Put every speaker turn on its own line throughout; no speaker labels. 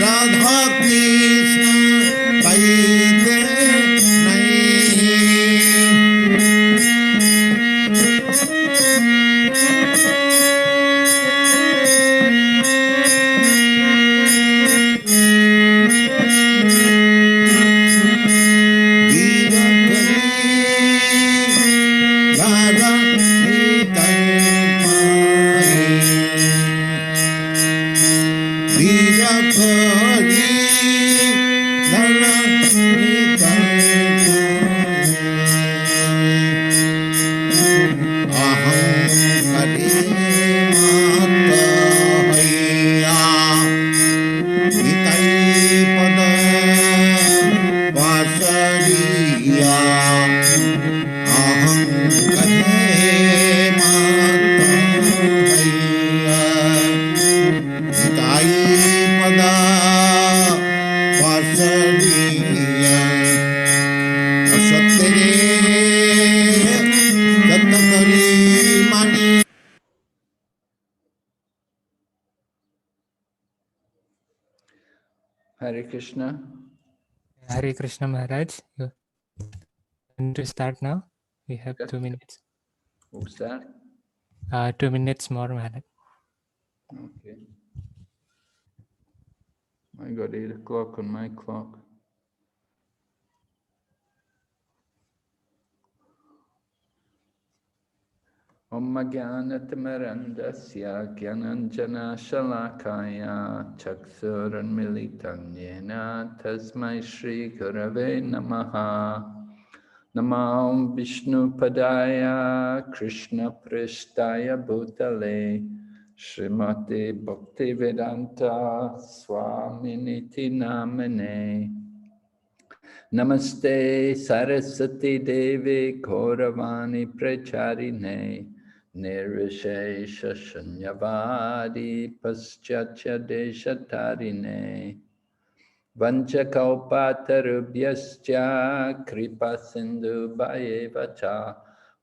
Radha Krishna Paite Hare Krishna.
Hare Krishna Maharaj. You want to start now? We have 2 minutes.
What's that?
2 minutes more, Maharaj.
Okay. I got 8 o'clock on my clock. Om Jnanatimirandasya Gyananjana Shalakaya Chaksuranmilitam Yena Tasmai Shri Gurave Namaha Namam Vishnu Padaya Krishna Prishtaya Bhutale Srimati Bhakti Vedanta Swaminiti Namane Namaste Saraswati Devi Gauravani Pracharine Nirvishesha Shanyavadi Paschatya Deshatarine Vanchakalpatarubhyascha Kripa Sindhu Bhayevacha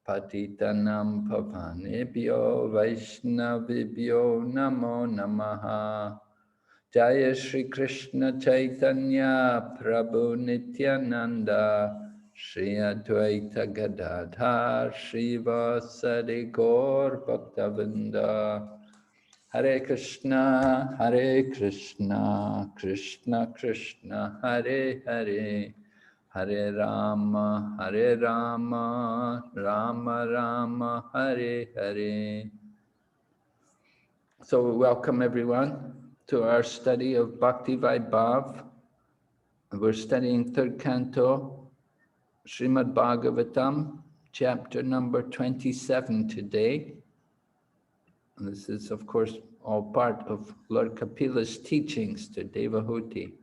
Patitanam Pavanebhyo Vaishnavibhyo Namo Namaha Jaya Shri Krishna Chaitanya Prabhu Nityananda Shri Advaita Gadadhar Shri Vasari Gaur Bhaktavinda Hare Krishna Krishna Krishna Hare Hare Hare Rama Rama Rama Hare Hare. So welcome everyone to our study of Bhakti Vaibhava. We're studying third canto, Srimad Bhagavatam, chapter number 27 today. And this is, of course, all part of Lord Kapila's teachings to Devotee.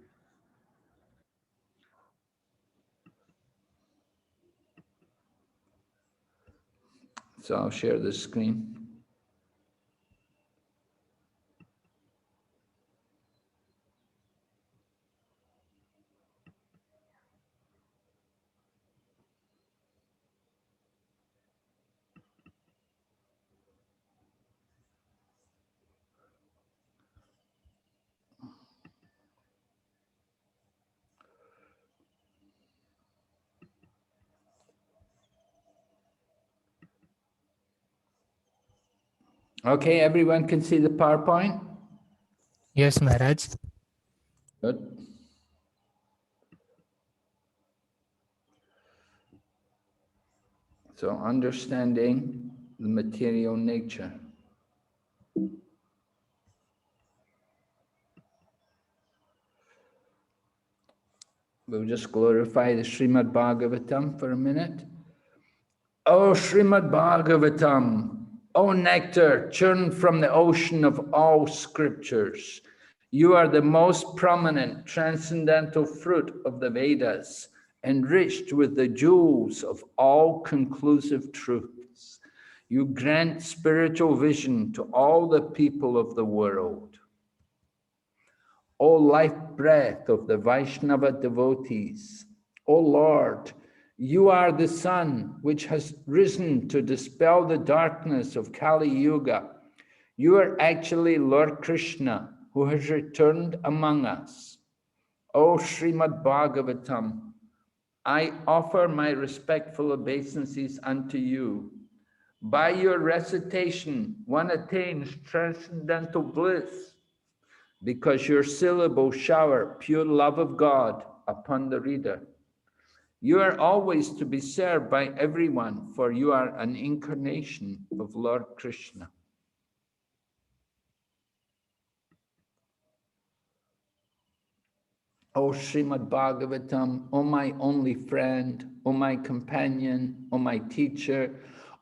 So I'll share the screen. Okay, everyone can see the PowerPoint?
Yes, Maharaj.
Good. So understanding the material nature. We'll just glorify the Srimad Bhagavatam for a minute. O Srimad Bhagavatam, O nectar churned from the ocean of all scriptures, you are the most prominent transcendental fruit of the Vedas, enriched with the jewels of all conclusive truths. You grant spiritual vision to all the people of the world. O life breath of the Vaishnava devotees, O Lord, you are the sun which has risen to dispel the darkness of Kali Yuga. You are actually Lord Krishna who has returned among us. O Srimad Bhagavatam, I offer my respectful obeisances unto you. By your recitation, one attains transcendental bliss, because your syllables shower pure love of God upon the reader. You are always to be served by everyone, for you are an incarnation of Lord Krishna. O Srimad Bhagavatam, O my only friend, O my companion, O my teacher,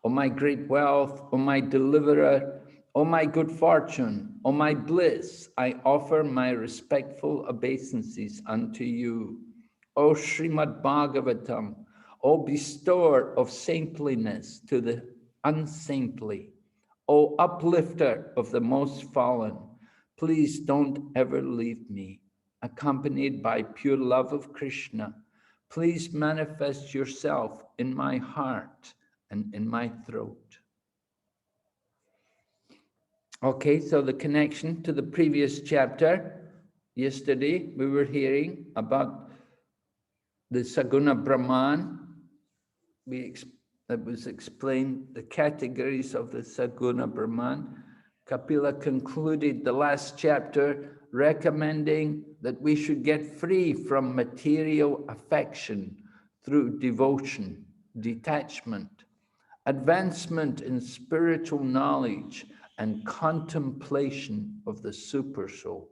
O my great wealth, O my deliverer, O my good fortune, O my bliss, I offer my respectful obeisances unto you. O Srimad Bhagavatam, O bestower of saintliness to the unsaintly, O uplifter of the most fallen, please don't ever leave me. accompanied by pure love of Krishna. Please manifest yourself in my heart and in my throat. Okay, so the connection to the previous chapter. Yesterday, we were hearing about the Saguna Brahman. It was explained the categories of the Saguna Brahman. Kapila concluded the last chapter recommending that we should get free from material affection through devotion, detachment, advancement in spiritual knowledge, and contemplation of the Super Soul.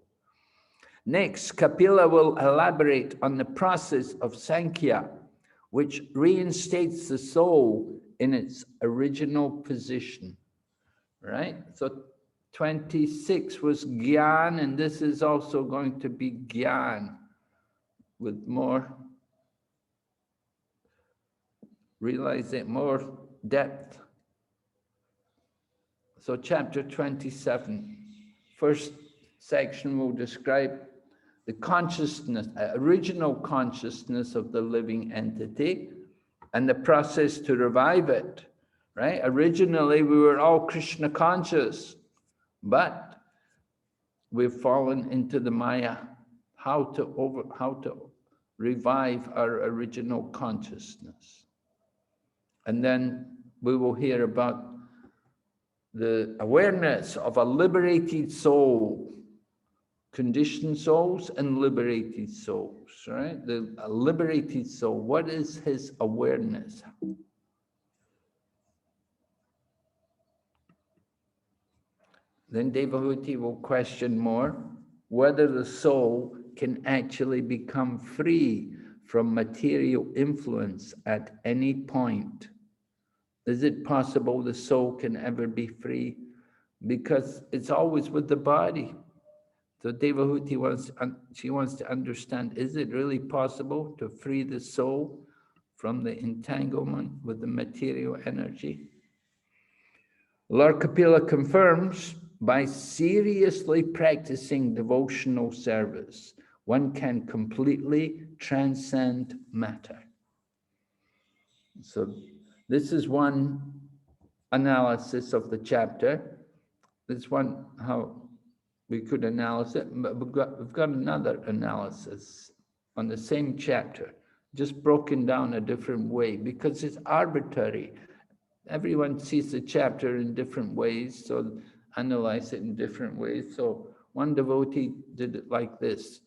Next, Kapila will elaborate on the process of Sankhya, which reinstates the soul in its original position, right? So 26 was Gyani, and this is also going to be Gyani with more, realize it, more depth. So chapter 27, first section will describe the consciousness, original consciousness of the living entity and the process to revive it, right? Originally, we were all Krishna conscious, but we've fallen into the Maya. How to revive our original consciousness. And then we will hear about the awareness of a liberated soul, conditioned souls and liberated souls, right? A liberated soul, what is his awareness? Then Devotee will question more whether the soul can actually become free from material influence at any point. Is it possible the soul can ever be free? Because it's always with the body. So Devotee wants to understand, is it really possible to free the soul from the entanglement with the material energy? Lord Kapila confirms, by seriously practicing devotional service, one can completely transcend matter. So this is one analysis of the chapter. This one, how we could analyze it, but we've got another analysis on the same chapter, just broken down a different way, because it's arbitrary. Everyone sees the chapter in different ways, so analyze it in different ways. So one devotee did it like this.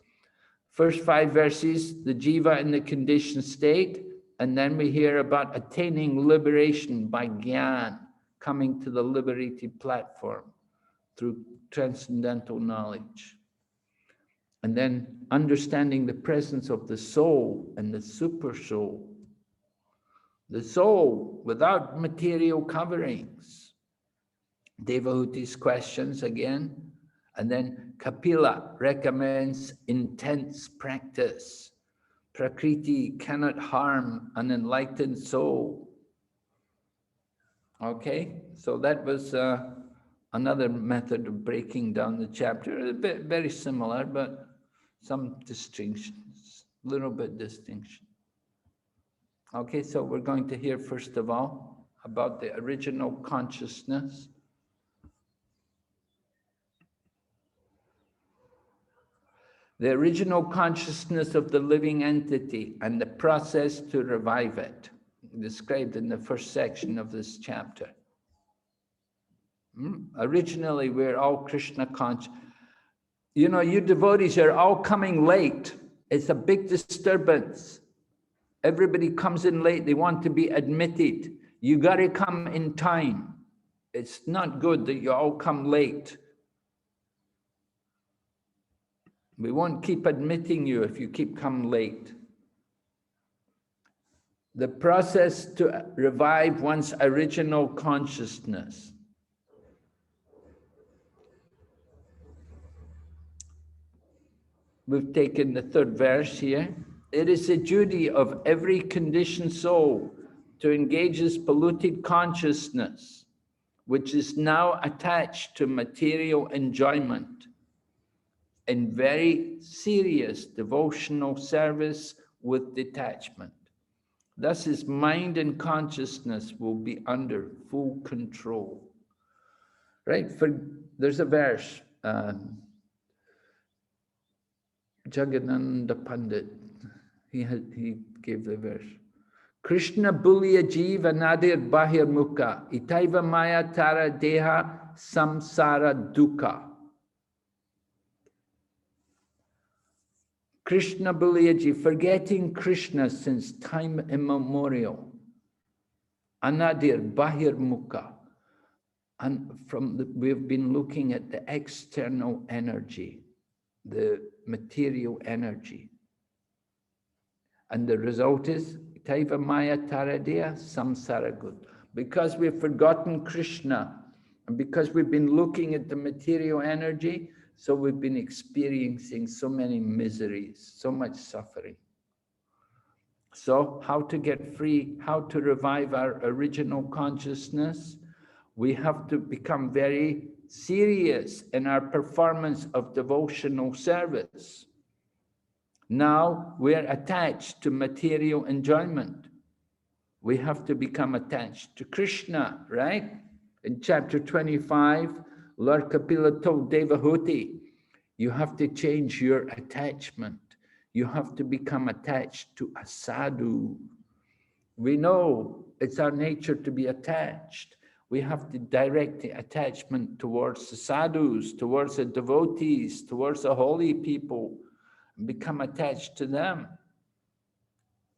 First 5 verses, the jiva in the conditioned state, and then we hear about attaining liberation by Gyani, coming to the liberated platform through transcendental knowledge. And then understanding the presence of the soul and the super soul. The soul without material coverings. Devotee's questions again. And then Kapila recommends intense practice. Prakriti cannot harm an enlightened soul. Okay, so that was another method of breaking down the chapter. A bit very similar, but some distinctions, a little bit distinction. Okay, so we're going to hear first of all about the original consciousness. The original consciousness of the living entity and the process to revive it, described in the first section of this chapter. Originally, we're all Krishna conscious. You know, you devotees are all coming late. It's a big disturbance. Everybody comes in late. They want to be admitted. You got to come in time. It's not good that you all come late. We won't keep admitting you if you keep coming late. The process to revive one's original consciousness. We've taken the 3rd verse here. It is the duty of every conditioned soul to engage his polluted consciousness, which is now attached to material enjoyment, in very serious devotional service with detachment. Thus his mind and consciousness will be under full control. Right? There's a verse, Jagadananda Pandit, he gave the verse. Krishna Bulya Jiva Nadir Bahir Mukha, Itaiva Maya Tara Deha Samsara Dukkha. Krishna Bulyaji, forgetting Krishna since time immemorial. Anadir Bahir Mukha. And we've been looking at the external energy, the material energy. And the result is, Taiva Maya Taradea Samsara Good. Because we've forgotten Krishna, and because we've been looking at the material energy, so we've been experiencing so many miseries, so much suffering. So how to get free, how to revive our original consciousness? We have to become very serious in our performance of devotional service. Now we're attached to material enjoyment. We have to become attached to Krishna, right? In chapter 25, Lord Kapila told Devotee, you have to change your attachment. You have to become attached to a sadhu. We know it's our nature to be attached. We have to direct the attachment towards the sadhus, towards the devotees, towards the holy people, and become attached to them.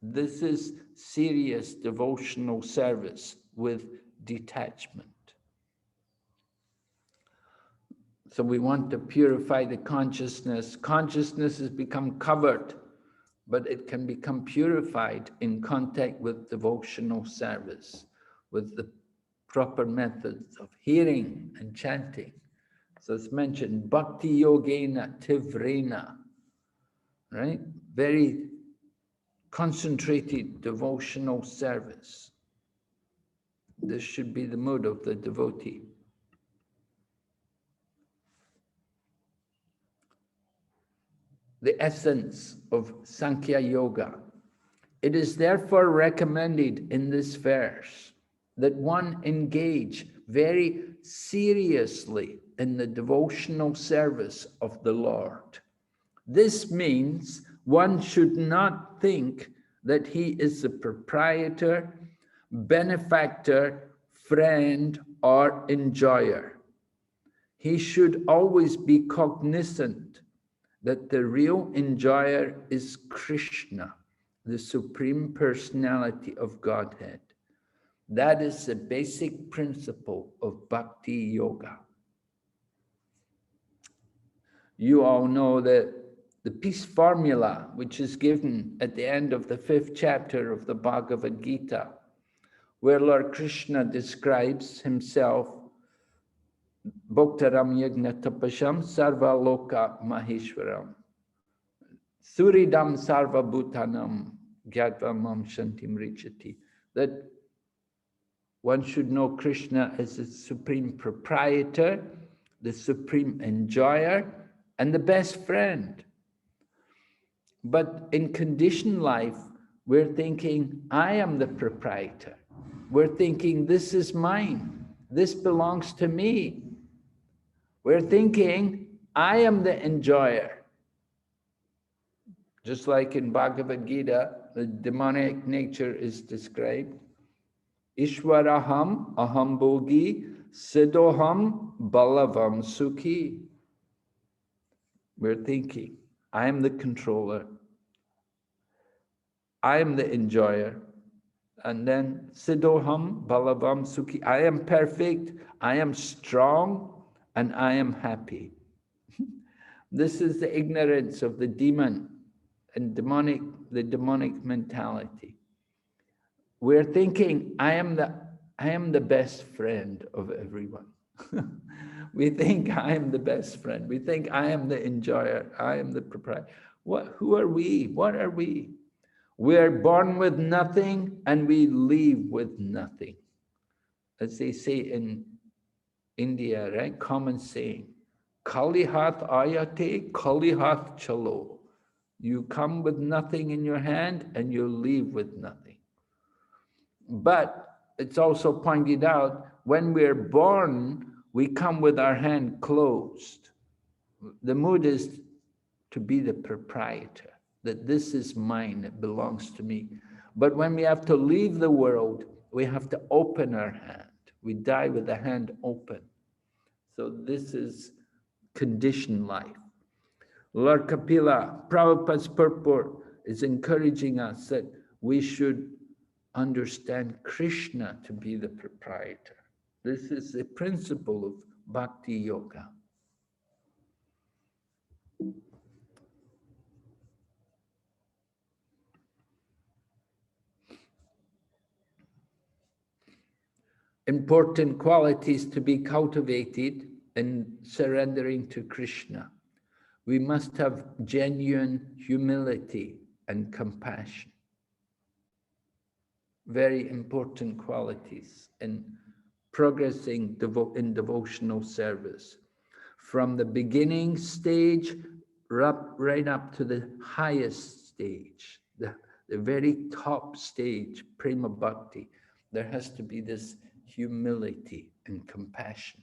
This is serious devotional service with detachment. So we want to purify the consciousness. Consciousness has become covered, but it can become purified in contact with devotional service, with the proper methods of hearing and chanting. So it's mentioned, Bhakti Yogena Tivrena, right? Very concentrated devotional service. This should be the mood of the devotee. The essence of Sankhya Yoga. It is therefore recommended in this verse that one engage very seriously in the devotional service of the Lord. This means one should not think that he is the proprietor, benefactor, friend, or enjoyer. He should always be cognizant that the real enjoyer is Krishna, the Supreme Personality of Godhead. That is the basic principle of Bhakti Yoga. You all know that the peace formula, which is given at the end of the 5th chapter of the Bhagavad Gita, where Lord Krishna describes himself, Bhoktaram Yajna Tapasham Sarva Loka Maheshwaram, Suridam Sarva Bhutanam Gyatva Mam Shantim Richati, that one should know Krishna as the supreme proprietor, the supreme enjoyer, and the best friend. But in conditioned life, we're thinking, I am the proprietor. We're thinking, this is mine. This belongs to me. We're thinking, I am the enjoyer. Just like in Bhagavad Gita, the demonic nature is described. Ishwaraham aham bhogi siddhoham balavam sukhi. We're thinking, I am the controller. I am the enjoyer. And then siddhoham balavam sukhi. I am perfect, I am strong, and I am happy. This is the ignorance of the demon and the demonic mentality. We're thinking, I am the best friend of everyone. We think I am the best friend. We think I am the enjoyer. I am the proprietor. Who are we? What are we? We are born with nothing and we leave with nothing. As they say in India, right? Common saying. Kalihat ayate, kalihat chalo. You come with nothing in your hand and you leave with nothing. But it's also pointed out, when we're born, we come with our hand closed. The mood is to be the proprietor, that this is mine, it belongs to me. But when we have to leave the world, we have to open our hand. We die with the hand open. So this is conditioned life. Lord Kapila, Prabhupada's purport is encouraging us that we should understand Krishna to be the proprietor. This is the principle of Bhakti Yoga. Important qualities to be cultivated in surrendering to Krishna. We must have genuine humility and compassion. Very important qualities in progressing in devotional service. From the beginning stage right up to the highest stage, the very top stage, Prema Bhakti, there has to be this humility and compassion.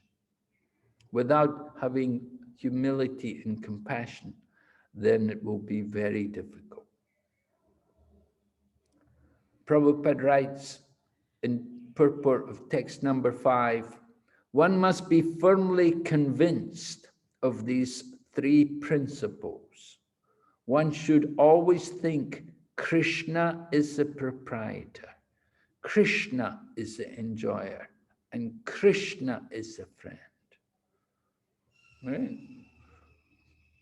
Without having humility and compassion, then it will be very difficult. Prabhupada writes in purport of text number 5, one must be firmly convinced of these 3 principles. One should always think Krishna is the proprietor, Krishna is the enjoyer, and Krishna is the friend. Right?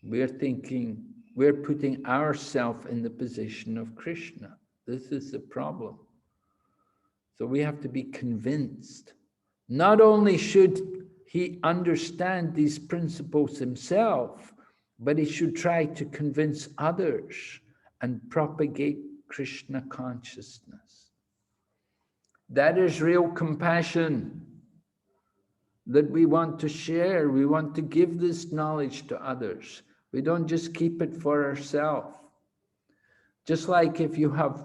We're thinking, we're putting ourselves in the position of Krishna. This is the problem. So we have to be convinced. Not only should he understand these principles himself, but he should try to convince others and propagate Krishna consciousness. That is real compassion that we want to share. We want to give this knowledge to others. We don't just keep it for ourselves. Just like if you have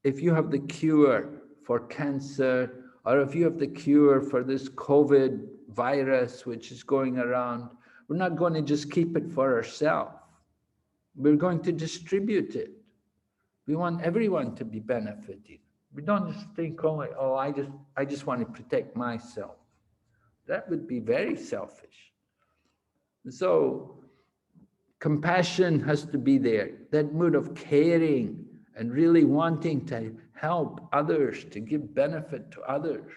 the cure for cancer, or if you have the cure for this COVID virus which is going around, we're not going to just keep it for ourselves. We're going to distribute it. We want everyone to be benefited. We don't just think only, oh, I just want to protect myself. That would be very selfish. So compassion has to be there, that mood of caring and really wanting to help others, to give benefit to others.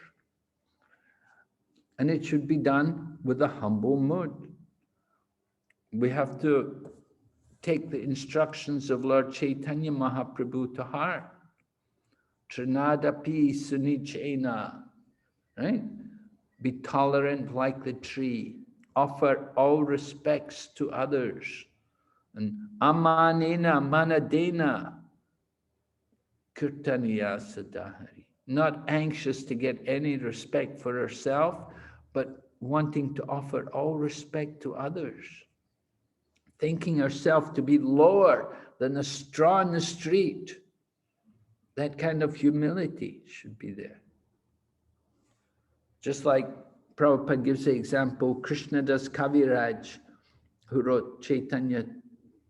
And it should be done with a humble mood. We have to take the instructions of Lord Chaitanya Mahaprabhu to heart. Trinadapi sunichena, right? Be tolerant like the tree. Offer all respects to others. And amanena manadena kirtaniya sadahari. Not anxious to get any respect for herself, but wanting to offer all respect to others. Thinking herself to be lower than a straw in the street. That kind of humility should be there. Just like Prabhupada gives the example, Krishnadas Kaviraj, who wrote Chaitanya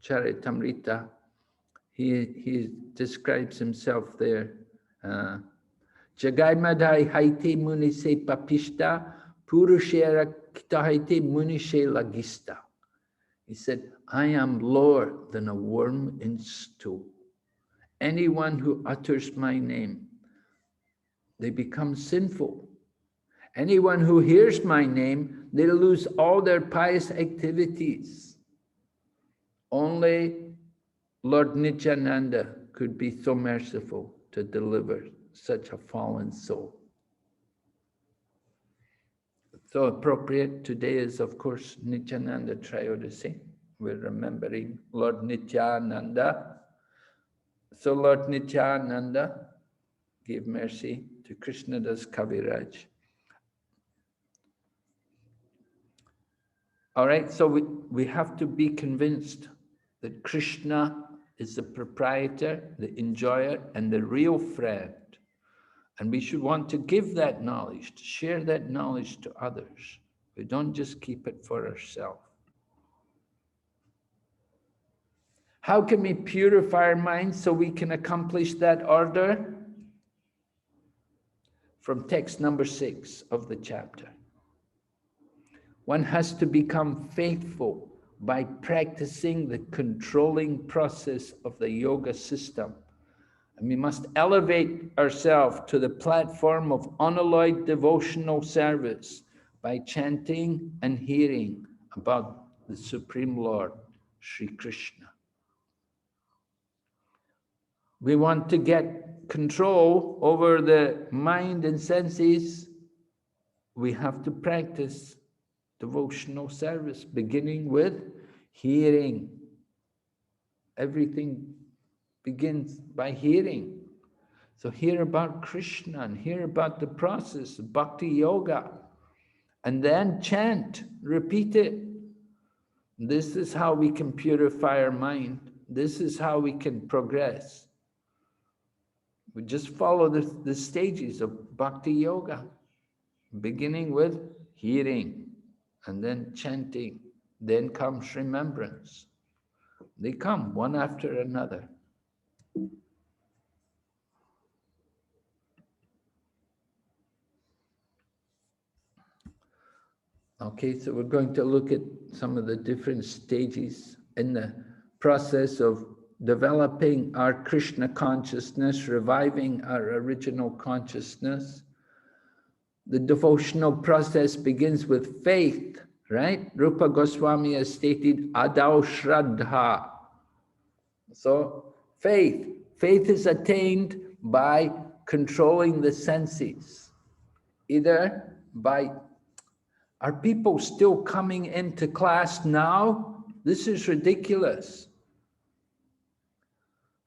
Charitamrita, he describes himself there. Jagai Madhai Haite Munise Papishta, Purushera Kitahaite Munishe Lagista. He said, I am lower than a worm in stool. Anyone who utters my name, they become sinful. Anyone who hears my name, they lose all their pious activities. Only Lord Nityananda could be so merciful to deliver such a fallen soul. So appropriate today is, of course, Nityananda Trayodasi. We're remembering Lord Nityananda. So Lord Nityananda gave mercy to Krishnadas Kaviraj. All right, so we have to be convinced that Krishna is the proprietor, the enjoyer, and the real friend. And we should want to give that knowledge, to share that knowledge to others. We don't just keep it for ourselves. How can we purify our minds so we can accomplish that order? From text number 6 of the chapter. One has to become faithful by practicing the controlling process of the yoga system. And we must elevate ourselves to the platform of unalloyed devotional service by chanting and hearing about the Supreme Lord, Sri Krishna. We want to get control over the mind and senses. We have to practice devotional service, beginning with hearing. Everything begins by hearing. So hear about Krishna and hear about the process of bhakti yoga, and then chant, repeat it. This is how we can purify our mind. This is how we can progress. We just follow the stages of bhakti yoga, beginning with hearing and then chanting. Then comes remembrance. They come one after another. Okay, so we're going to look at some of the different stages in the process of developing our Krishna consciousness, reviving our original consciousness. The devotional process begins with faith, right? Rupa Goswami has stated, Adau Shraddha. So faith is attained by controlling the senses, either by... Are people still coming into class now? This is ridiculous.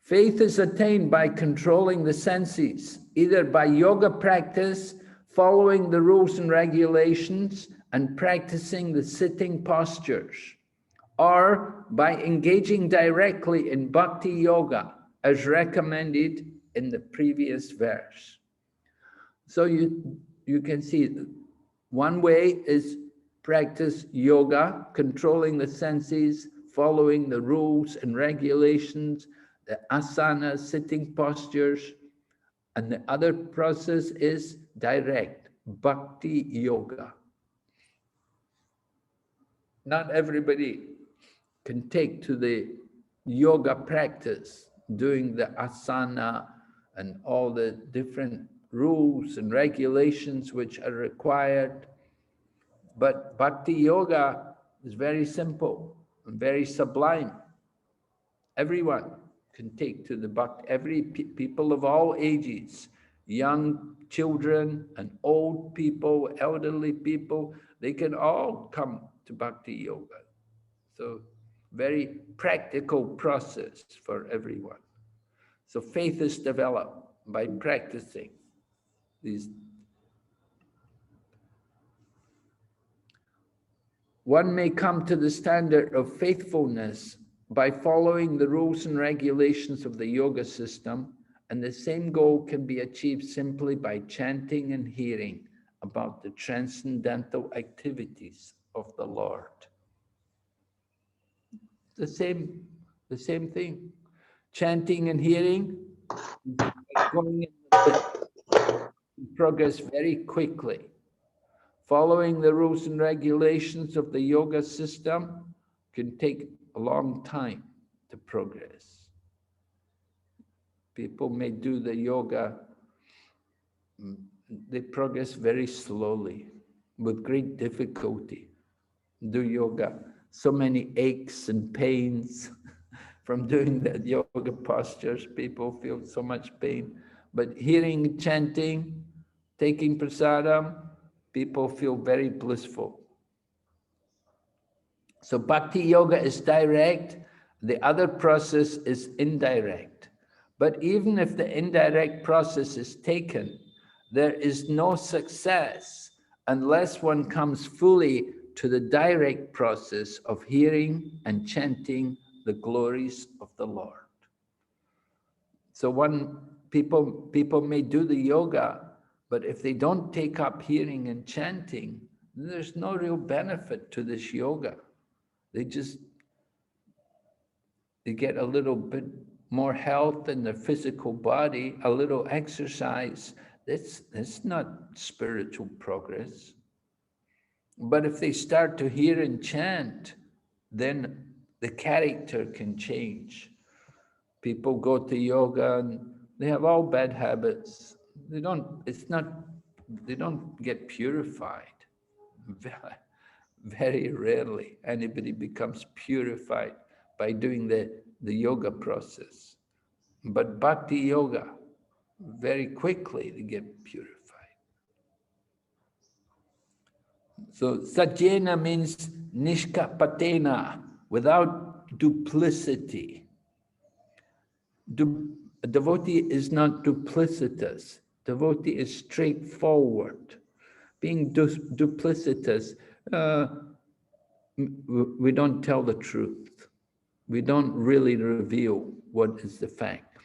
Faith is attained by controlling the senses, either by yoga practice, following the rules and regulations, and practicing the sitting postures, or by engaging directly in bhakti yoga, as recommended in the previous verse. So you can see one way is practice yoga, controlling the senses, following the rules and regulations, the asanas, sitting postures. And the other process is direct, bhakti yoga. Not everybody can take to the yoga practice, doing the asana and all the different rules and regulations which are required. But bhakti yoga is very simple and very sublime. Everyone can take to the bhakti, people of all ages, young children and old people, elderly people, they can all come to bhakti yoga. So very practical process for everyone. So faith is developed by practicing these. One may come to the standard of faithfulness by following the rules and regulations of the yoga system, and the same goal can be achieved simply by chanting and hearing about the transcendental activities of the Lord. The same thing. Chanting and hearing, going in progress very quickly. Following the rules and regulations of the yoga system can take a long time to progress. People may do the yoga, they progress very slowly, with great difficulty. Do yoga, so many aches and pains from doing the yoga postures, people feel so much pain. But hearing, chanting, taking prasadam, people feel very blissful. So bhakti yoga is direct, the other process is indirect. But even if the indirect process is taken, there is no success unless one comes fully to the direct process of hearing and chanting the glories of the Lord. So people may do the yoga, but if they don't take up hearing and chanting, there's no real benefit to this yoga. They get a little bit more health in their physical body, a little exercise. That's not spiritual progress. But if they start to hear and chant, then the character can change. People go to yoga and they have all bad habits. They don't get purified. Very rarely anybody becomes purified by doing the yoga process. But bhakti yoga, very quickly they get purified. So sajjena means nishkapatena, without duplicity. A devotee is not duplicitous. Devotee is straightforward. Being duplicitous, we don't tell the truth. We don't really reveal what is the fact.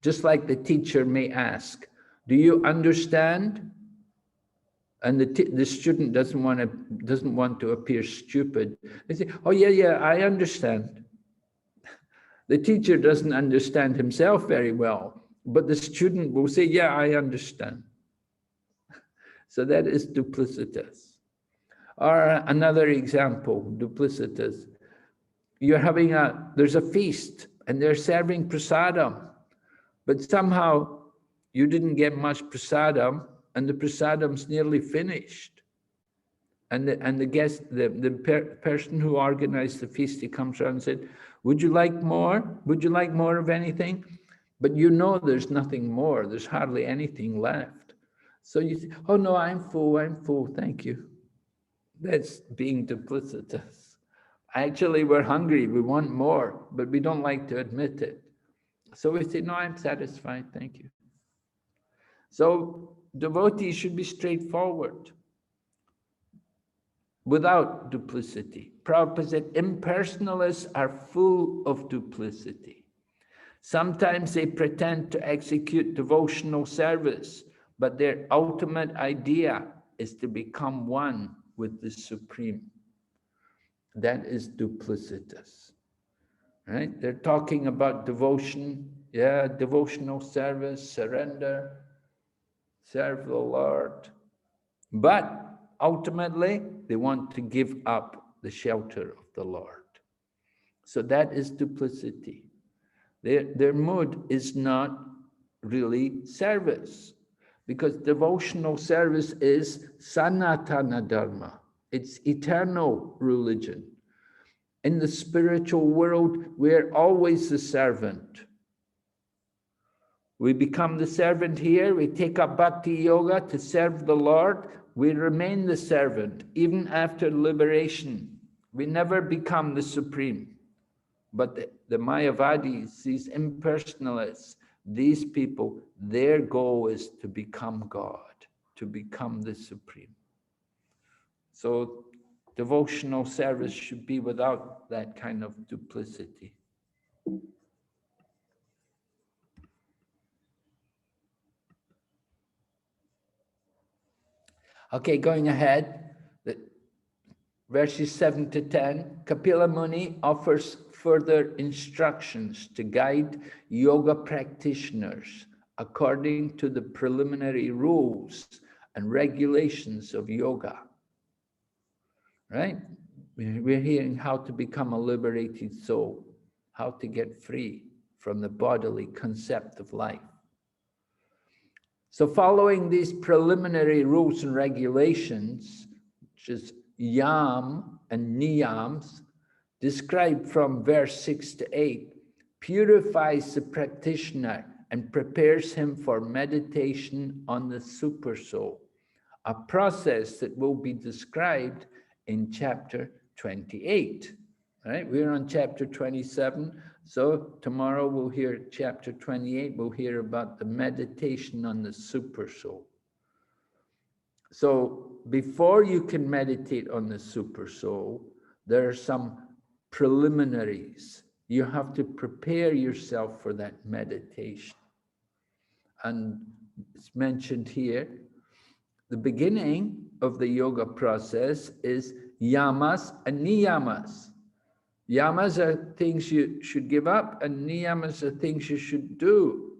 Just like the teacher may ask, do you understand? And the student doesn't want to appear stupid. They say, oh yeah, I understand. The teacher doesn't understand himself very well, but the student will say, yeah, I understand. So that is duplicitous. Or another example, duplicitous. There's a feast and they're serving prasadam, but somehow you didn't get much prasadam and the prasadam's nearly finished. And the guest, the person who organized the feast, he comes around and said, would you like more? Would you like more of anything? But you know there's nothing more. There's hardly anything left. So you say, oh no, I'm full, thank you. That's being duplicitous. Actually, we're hungry, we want more, but we don't like to admit it. So we say, no, I'm satisfied, thank you. So devotees should be straightforward, without duplicity. Prabhupada said, impersonalists are full of duplicity. Sometimes they pretend to execute devotional service, but their ultimate idea is to become one with the Supreme. That is duplicitous, right? They're talking about devotion, yeah, devotional service, surrender, serve the Lord. But ultimately, they want to give up the shelter of the Lord. So that is duplicity. Their mood is not really service, because devotional service is sanatana dharma. It's eternal religion. In the spiritual world, we're always the servant. We become the servant here, we take up bhakti yoga to serve the Lord, we remain the servant even after liberation. We never become the Supreme. But the Mayavadis, these impersonalists, these people, their goal is to become God, to become the Supreme. So devotional service should be without that kind of duplicity. Okay, going ahead, verses 7 to 10, Kapila Muni offers further instructions to guide yoga practitioners according to the preliminary rules and regulations of yoga. Right? We're hearing how to become a liberated soul, how to get free from the bodily concept of life. So following these preliminary rules and regulations, which is yam and niyams, described from verse 6 to 8, purifies the practitioner and prepares him for meditation on the super soul, a process that will be described in chapter 28. Right? We're on chapter 27, so tomorrow we'll hear chapter 28, we'll hear about the meditation on the super soul. So before you can meditate on the super soul, there are some preliminaries. You have to prepare yourself for that meditation. And it's mentioned here, the beginning of the yoga process is yamas and niyamas. Yamas are things you should give up, and niyamas are things you should do.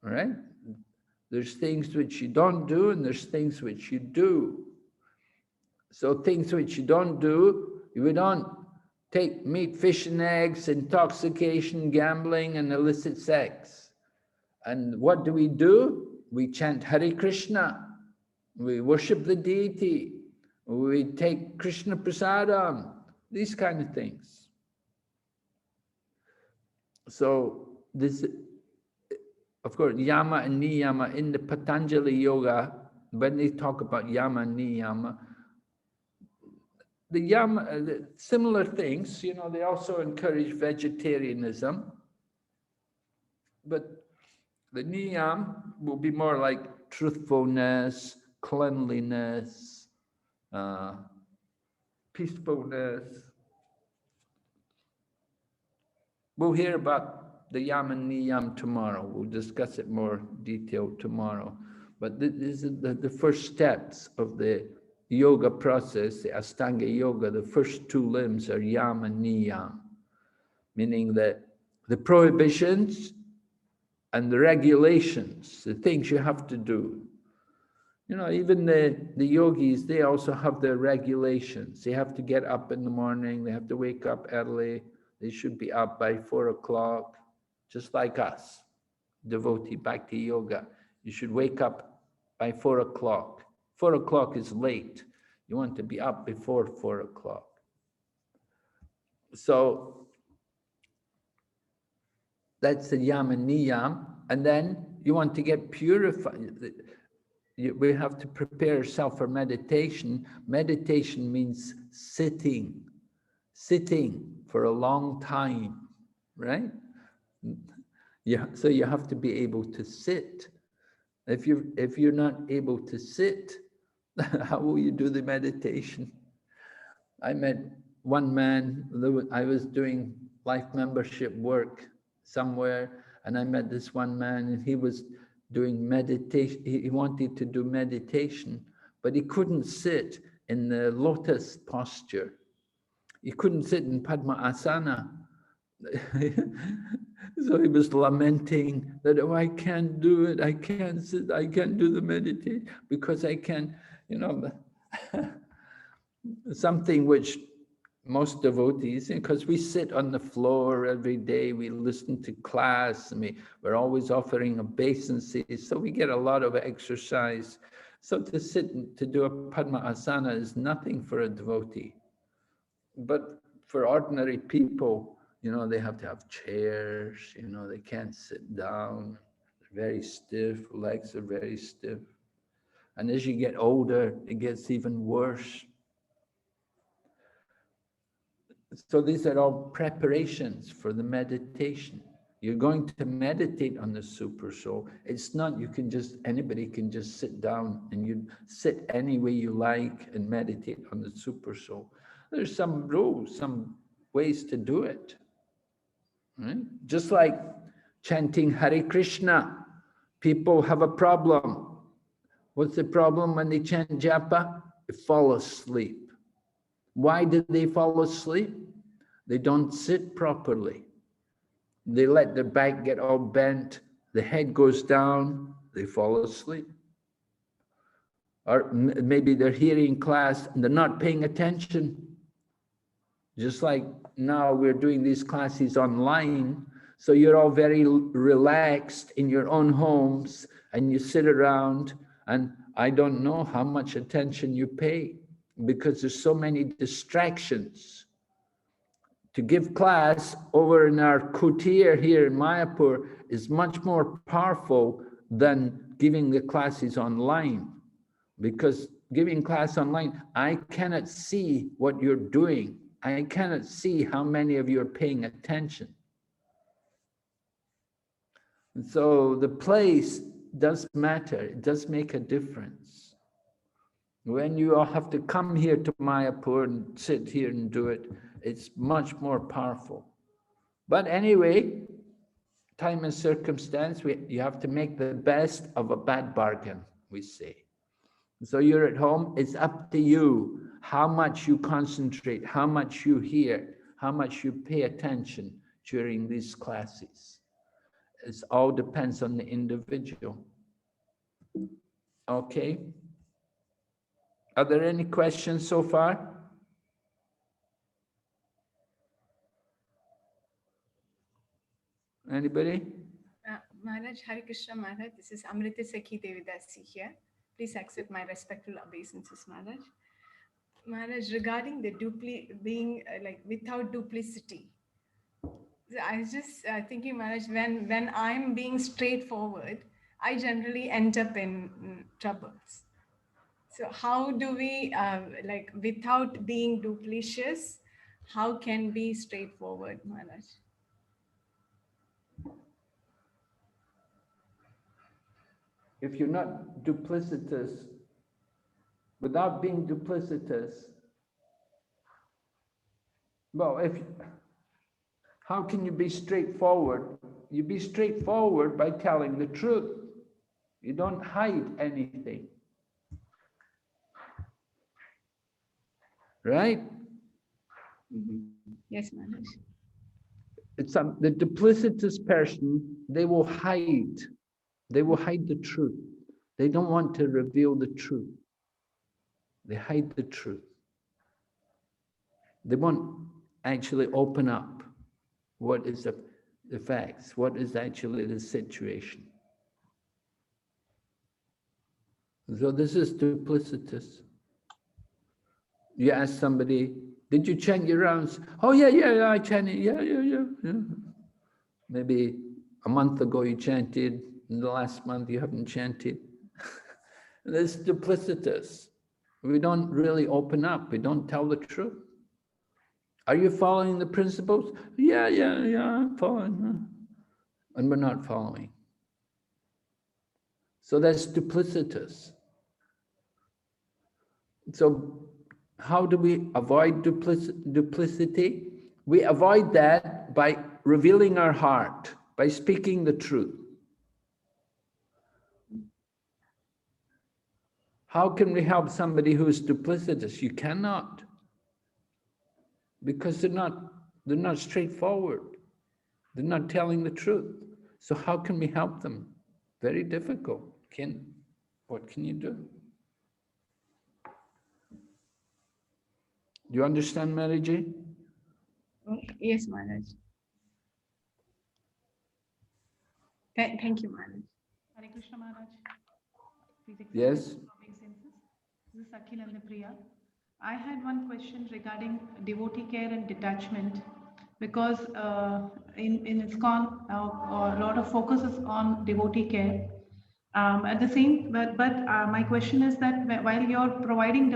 All right? There's things which you don't do, and there's things which you do. So things which you don't do, we don't take meat, fish, and eggs, intoxication, gambling, and illicit sex. And what do? We chant Hare Krishna. We worship the deity. We take Krishna prasadam. These kind of things. So this, of course, yama and niyama in the Patanjali Yoga, when they talk about yama and niyama, the yama, similar things, you know, they also encourage vegetarianism, but the niyam will be more like truthfulness, cleanliness, peacefulness. We'll hear about the yam and niyam tomorrow. We'll discuss it more detailed tomorrow. But this is the first steps of the yoga process, the Ashtanga yoga. The first two limbs are yam and niyam, meaning that the prohibitions and the regulations, the things you have to do. You know, even the yogis, they also have their regulations. They have to get up in the morning. They have to wake up early. They should be up by 4 o'clock, just like us, devotee Bhakti Yoga. You should wake up by 4 o'clock. 4 o'clock is late. You want to be up before 4 o'clock. So that's the yam and niyam. And then you want to get purified. We have to prepare ourselves for meditation. Meditation means sitting for a long time, right? Yeah, so you have to be able to sit. If you're not able to sit, how will you do the meditation? I met one man, I was doing life membership work somewhere, and I met this one man, and he was doing meditation. He wanted to do meditation, but he couldn't sit in the lotus posture. He couldn't sit in Padma Asana. So he was lamenting that, oh, I can't do it. I can't sit. I can't do the meditation because I can't, you know, something which most devotees, because we sit on the floor every day, we listen to class, and we're always offering obeisances, so we get a lot of exercise. So to sit and to do a Padma Asana is nothing for a devotee. But for ordinary people, you know, they have to have chairs, you know, they can't sit down, they're very stiff, legs are very stiff. And as you get older, it gets even worse. So these are all preparations for the meditation. You're going to meditate on the super soul. It's not, anybody can just sit down and you sit any way you like and meditate on the super soul. There's some rules, some ways to do it. Right? Just like chanting Hare Krishna, people have a problem. What's the problem when they chant japa? They fall asleep. Why do they fall asleep? They don't sit properly. They let their back get all bent, the head goes down, they fall asleep. Or maybe they're hearing class and they're not paying attention. Just like now we're doing these classes online, so you're all very relaxed in your own homes and you sit around, and I don't know how much attention you pay because there's so many distractions. To give class over in our kutir here in Mayapur is much more powerful than giving the classes online, because giving class online, I cannot see what you're doing. I cannot see how many of you are paying attention. And so the place does matter. It does make a difference. When you all have to come here to Mayapur and sit here and do it, it's much more powerful. But anyway, time and circumstance, you have to make the best of a bad bargain, we say. So you're at home, it's up to you how much you concentrate, how much you hear, how much you pay attention during these classes. It all depends on the individual. Okay? Are there any questions so far? Anybody?
Maharaj, Hare Krishna Maharaj, this is Amrita Sakhi Devidasi here. Please accept my respectful obeisances, Maharaj. Maharaj, regarding the being like without duplicity, I was just thinking, Maharaj, when I'm being straightforward, I generally end up in troubles. So how do we, like without being duplicitous, how can be straightforward, Maharaj?
If you're not duplicitous, without being duplicitous, well, how can you be straightforward? You be straightforward by telling the truth. You don't hide anything. Right?
Mm-hmm. Yes, Maharaj.
It's the duplicitous person, they will hide. They will hide the truth. They don't want to reveal the truth. They hide the truth. They won't actually open up what is the facts, what is actually the situation. So this is duplicitous. You ask somebody, did you chant your rounds? Oh yeah, I chanted, yeah. Maybe a month ago you chanted, in the last month you haven't chanted. This is duplicitous. We don't really open up, we don't tell the truth. Are you following the principles? Yeah, I'm following. And we're not following. So that's duplicitous. So how do we avoid duplicity? We avoid that by revealing our heart, by speaking the truth. How can we help somebody who is duplicitous? You cannot. Because they're not straightforward. They're not telling the truth. So how can we help them? Very difficult. What can you do? Do you understand, Mariji?
Yes, Maharaj. Thank you, Maharaj.
Hare Krishna Maharaj. Please accept
Yes.
obeisances. This is Akhil and Priya. I had one question regarding devotee care and detachment, because in ISKCON a lot of focus is on devotee care. At the same, but my question is that while you're providing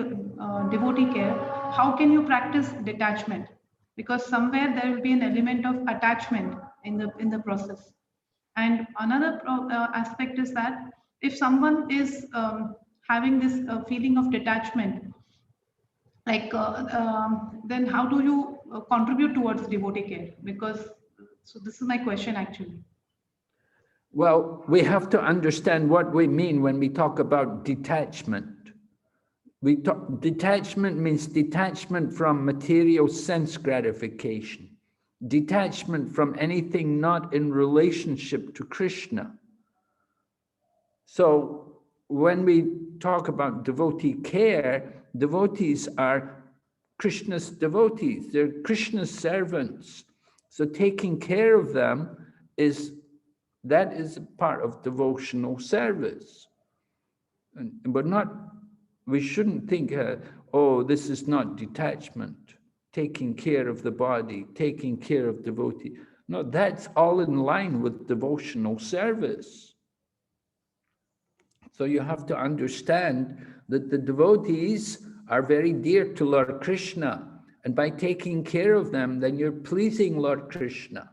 devotee care, how can you practice detachment? Because somewhere there will be an element of attachment in the process. And another aspect is that if someone is having this feeling of detachment, like then how do you contribute towards devotee care? Because so this is my question actually.
Well, we have to understand what we mean when we talk about detachment. Detachment means detachment from material sense gratification, detachment from anything not in relationship to Krishna. So when we talk about devotee care, devotees are Krishna's devotees, they're Krishna's servants. So taking care of them is a part of devotional service. And we shouldn't think, oh, this is not detachment, taking care of the body, taking care of devotee. No, that's all in line with devotional service. So you have to understand that the devotees are very dear to Lord Krishna. And by taking care of them, then you're pleasing Lord Krishna.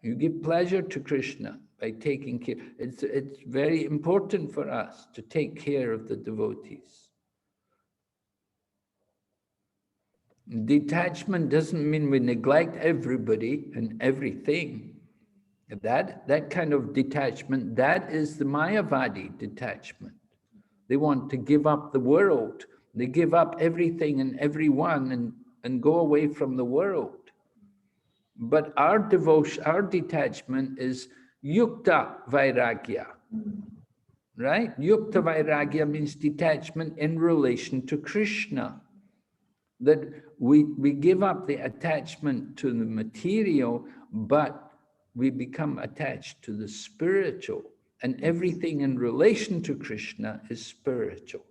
You give pleasure to Krishna. by taking care. It's very important for us to take care of the devotees. Detachment doesn't mean we neglect everybody and everything. That kind of detachment, that is the Mayavadi detachment. They want to give up the world. They give up everything and everyone and go away from the world. But our devotion, our detachment is yukta vairagya, right? Yukta vairagya means detachment in relation to Krishna. That we give up the attachment to the material, but we become attached to the spiritual, and everything in relation to Krishna is spiritual.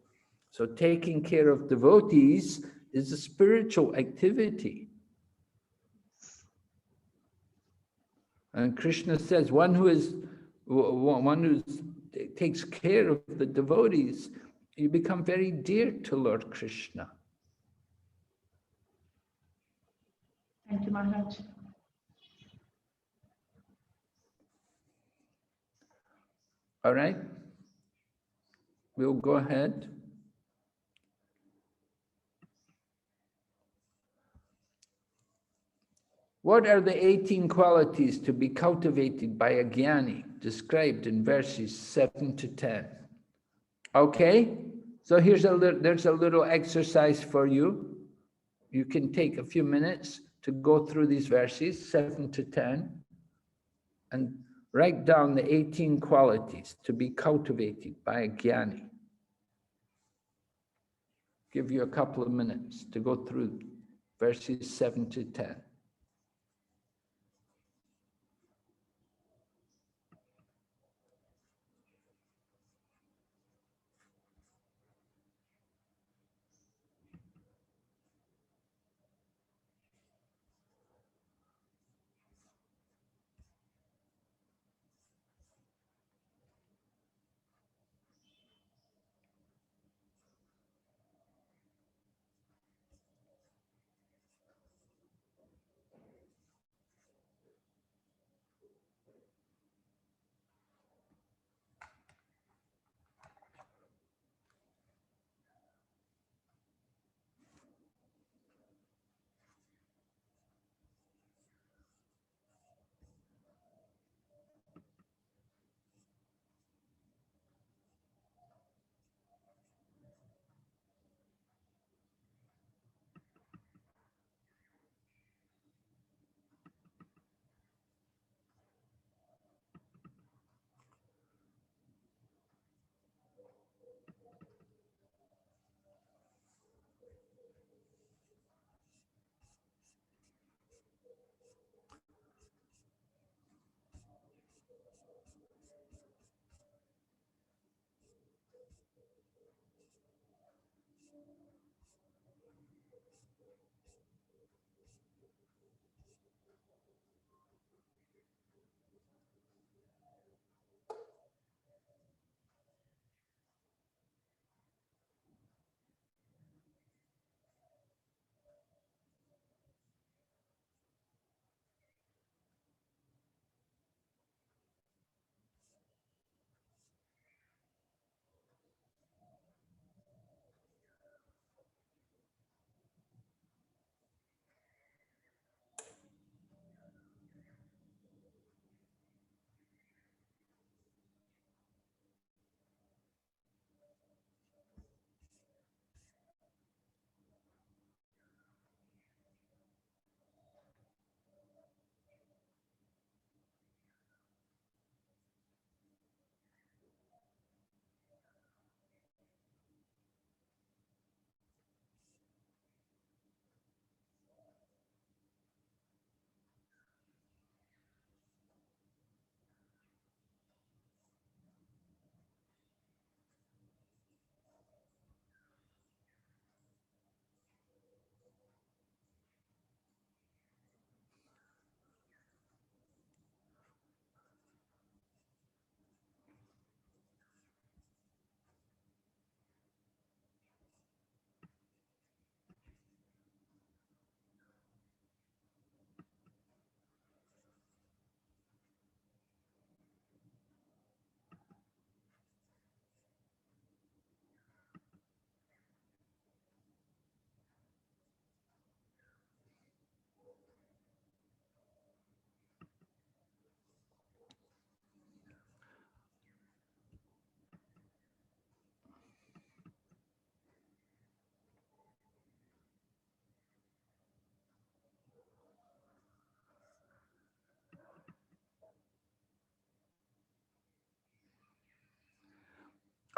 So taking care of devotees is a spiritual activity. And Krishna says, one who takes care of the devotees, you become very dear to Lord Krishna.
Thank you, Maharaj.
All right, we'll go ahead. What are the 18 qualities to be cultivated by a Gyani, described in verses 7 to 10? Okay, so there's a little exercise for you. You can take a few minutes to go through these verses, 7 to 10, and write down the 18 qualities to be cultivated by a Gyani. Give you a couple of minutes to go through verses 7 to 10.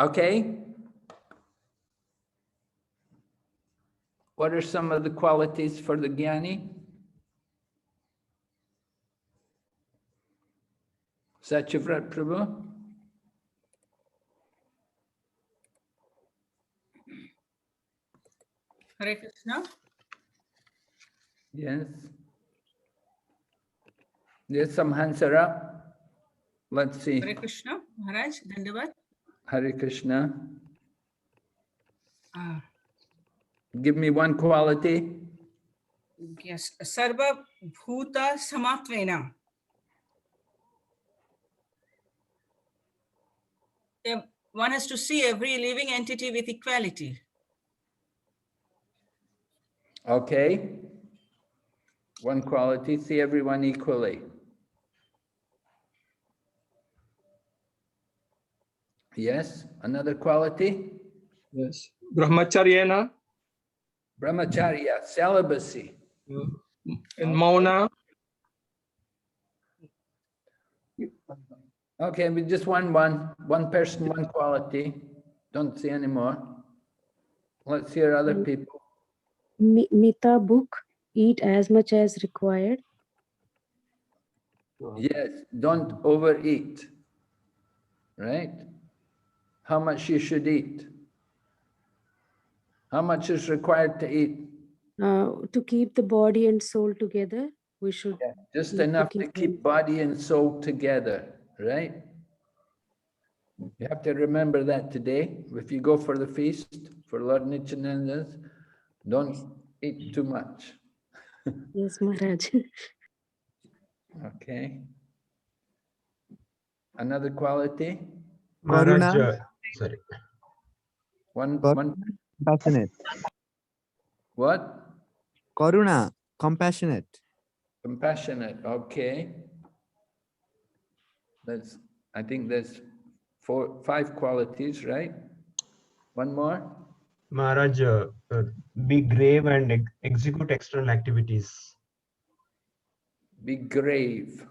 Okay? What are some of the qualities for the Gyani? Satyavrat Prabhu?
Hare Krishna.
Yes. There's some hands are up. Let's see.
Hare Krishna. Maharaj, Dandavad.
Hare Krishna.
Ah,
Give me one quality.
yes. Sarva Bhuta Samatvena. One has to see every living entity with equality.
Okay. One quality, see everyone equally. Yes. Another quality?
Yes. Brahmacharyena
Brahmacharya, celibacy.
and Mauna.
Okay, we just one person, one quality. Don't see any more. Let's hear other people.
Mita book, eat as much as required.
Yes, don't overeat. Right? How much you should eat? How much is required to eat?
To keep the body and soul together, we should
Just
eat
enough to
cooking
keep body and soul together, right? You have to remember that today. If you go for the feast for Lord Nityananda's, don't eat too much.
Yes, Maharaj.
Okay. Another quality?
Karuna.
Sorry.
One.
Compassionate.
What?
Karuna, compassionate.
Compassionate. Okay. I think there's 5 qualities, right? One more?
Maharaj, be grave and execute external activities.
Be grave.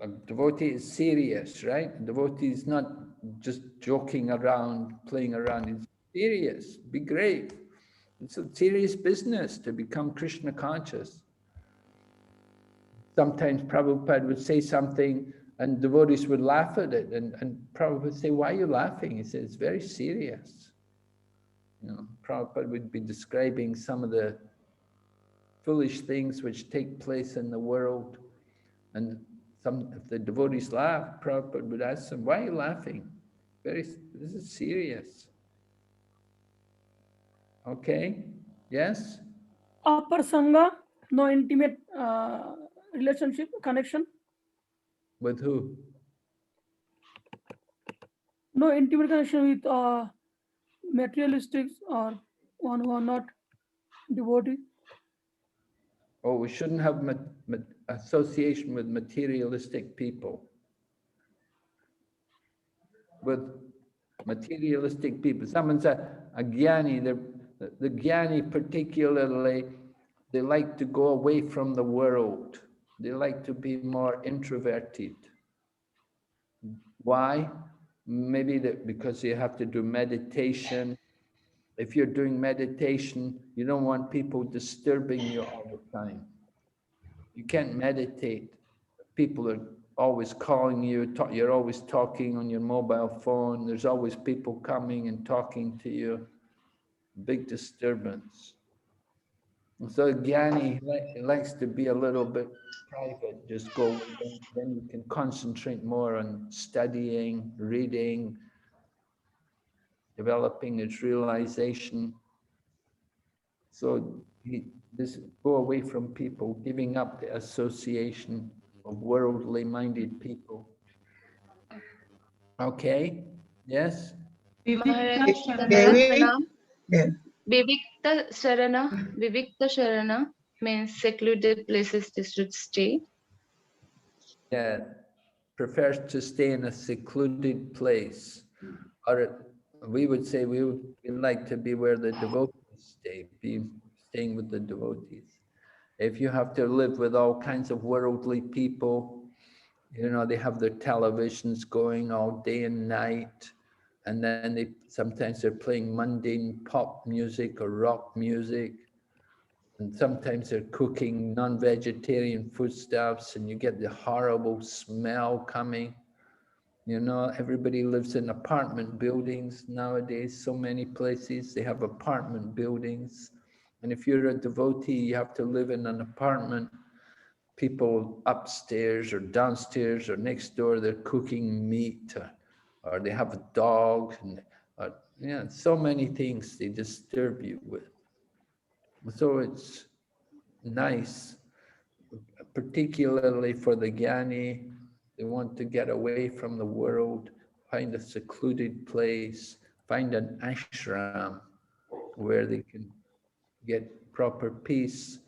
A devotee is serious, right? A devotee is not just joking around, playing around. He's serious. Be grave. It's a serious business to become Krishna conscious. Sometimes Prabhupada would say something and devotees would laugh at it. And Prabhupada would say, why are you laughing? He said, it's very serious. You know, Prabhupada would be describing some of the foolish things which take place in the world. And if the devotees laugh, Prabhupada would ask them, why are you laughing? This is serious. Okay, yes?
Upper Sangha, no intimate relationship, connection.
With who?
No intimate connection with materialistics or one who are not devotee.
Oh, we shouldn't have association with materialistic people. With materialistic people. Someone said, a Gyani, the Gyani particularly, they like to go away from the world. They like to be more introverted. Why? Maybe because you have to do meditation. If you're doing meditation, you don't want people disturbing you all the time. You can't meditate. People are always calling you, you're always talking on your mobile phone. There's always people coming and talking to you. Big disturbance. And so Gyani likes to be a little bit private, just go, then you can concentrate more on studying, reading, developing its realization. So go away from people, giving up the association of worldly minded people. Okay, yes?
Vivikta Sharana means secluded places they should stay.
Yeah, prefers to stay in a secluded place. Or we would say we would like to be where the devotees stay, be staying with the devotees. If you have to live with all kinds of worldly people, you know, they have their televisions going all day and night. And then sometimes they're playing mundane pop music or rock music. And sometimes they're cooking non-vegetarian foodstuffs and you get the horrible smell coming. You know, everybody lives in apartment buildings nowadays. So many places, they have apartment buildings. And if you're a devotee, you have to live in an apartment. People upstairs or downstairs or next door, they're cooking meat or they have a dog. And yeah, so many things they disturb you with. So it's nice, particularly for the Gyani. They want to get away from the world, find a secluded place, find an ashram where they can get proper peace.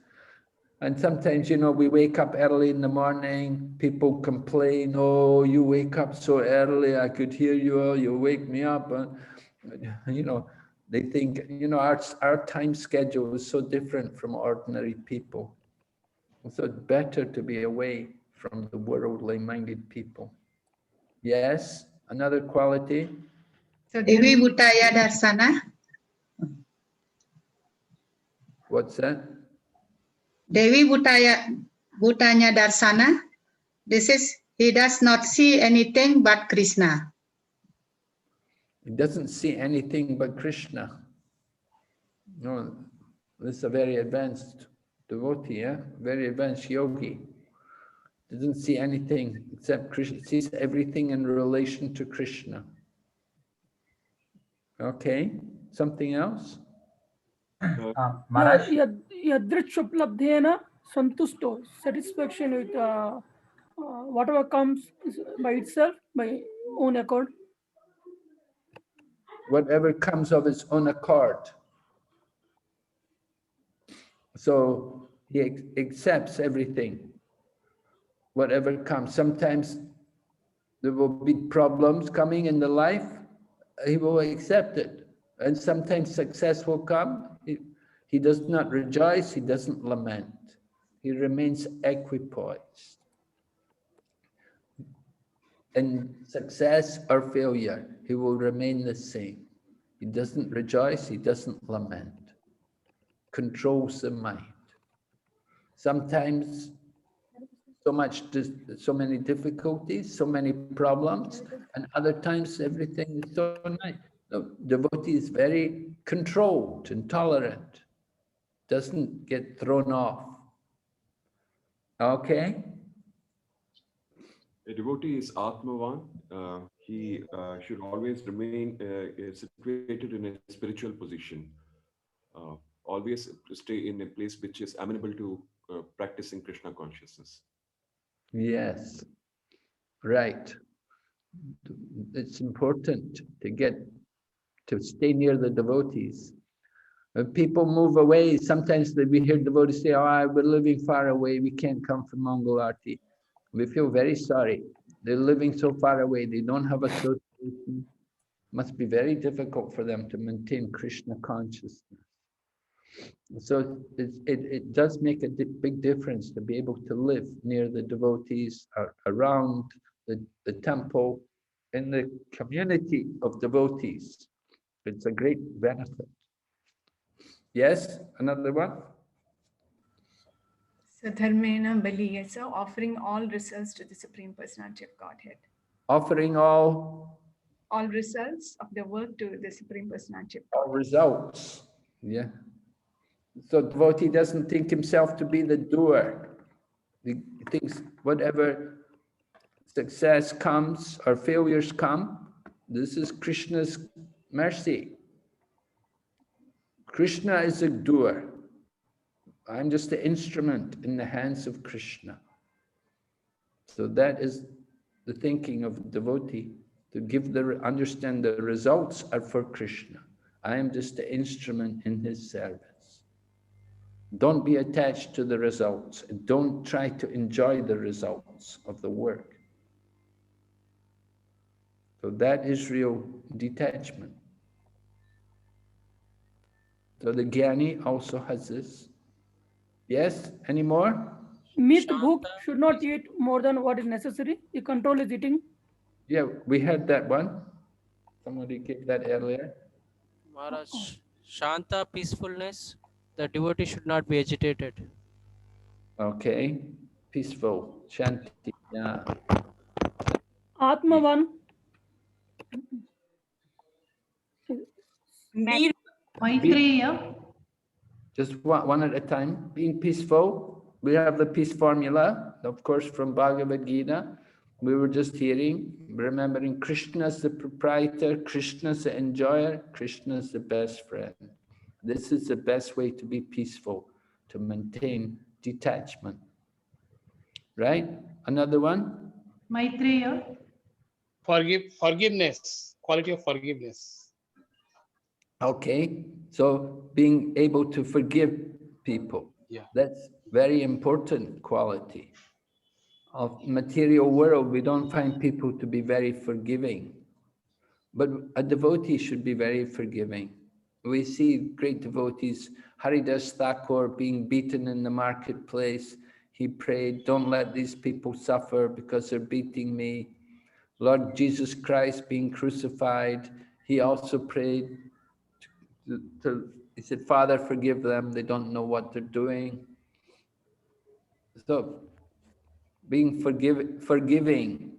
And sometimes, you know, we wake up early in the morning, people complain, oh, you wake up so early, I could hear you, oh, you wake me up. You know, they think, you know, our time schedule is so different from ordinary people. So it's better to be away from the worldly minded people. Yes, another quality.
Devi Bhutaya Darsana.
What's that?
Devi Bhutanya Darsana. This is, he does not see anything but Krishna.
He doesn't see anything but Krishna. No, this is a very advanced devotee, yeah? Very advanced yogi. Doesn't see anything except Krishna, sees everything in relation to Krishna. Okay, something else?
Maharaj? Yadrikshuplabdhena santusto, satisfaction with whatever comes by itself, by own accord.
Whatever comes of its own accord. So he accepts everything, whatever comes. Sometimes there will be problems coming in the life, he will accept it. And sometimes success will come, he does not rejoice, he doesn't lament. He remains equipoised. In success or failure, he will remain the same. He doesn't rejoice, he doesn't lament. Controls the mind. Sometimes so many difficulties, so many problems, and other times everything is so nice. The devotee is very controlled and tolerant, doesn't get thrown off. Okay?
A devotee is Atmavan. He should always remain situated in a spiritual position. Always stay in a place which is amenable to practicing Krishna consciousness.
Yes, right. It's important to stay near the devotees. When people move away, sometimes we hear devotees say, oh, we're living far away, we can't come for Mangal Aarti. We feel very sorry. They're living so far away, they don't have association. Must be very difficult for them to maintain Krishna consciousness. So it does make a big difference to be able to live near the devotees, around the temple, in the community of devotees. It's a great benefit. Yes, another one?
So dharmena baliyasa, offering all results to the Supreme Personality of Godhead.
Offering all
results of the work to the Supreme Personality of
Godhead. All results, yeah. So devotee doesn't think himself to be the doer. He thinks whatever success comes or failures come, this is Krishna's mercy. Krishna is a doer. I'm just the instrument in the hands of Krishna. So that is the thinking of a devotee, to understand the results are for Krishna. I am just the instrument in his service. Don't be attached to the results, and don't try to enjoy the results of the work. So that is real detachment. So the Gyani also has this. Yes, any more?
Meat book should not eat more than what is necessary. The control is eating.
Yeah, we had that one. Somebody gave that earlier.
Maharaj, Shanta, peacefulness. The devotee should not be agitated.
Okay, peaceful, Shanti. Yeah.
Atmavan.
Maitreya.
Just one at a time. Being peaceful. We have the peace formula, of course, from Bhagavad Gita. We were just hearing, remembering Krishna is the proprietor, Krishna is the enjoyer, Krishna is the best friend. This is the best way to be peaceful, to maintain detachment. Right? Another one?
Maitreya.
Forgiveness, quality of forgiveness.
Okay, so being able to forgive people.
Yeah.
That's very important quality. Of material world, we don't find people to be very forgiving. But a devotee should be very forgiving. We see great devotees, Haridas Thakur being beaten in the marketplace. He prayed, don't let these people suffer because they're beating me. Lord Jesus Christ being crucified, he also prayed, he said, Father, forgive them. They don't know what they're doing. So being forgiving.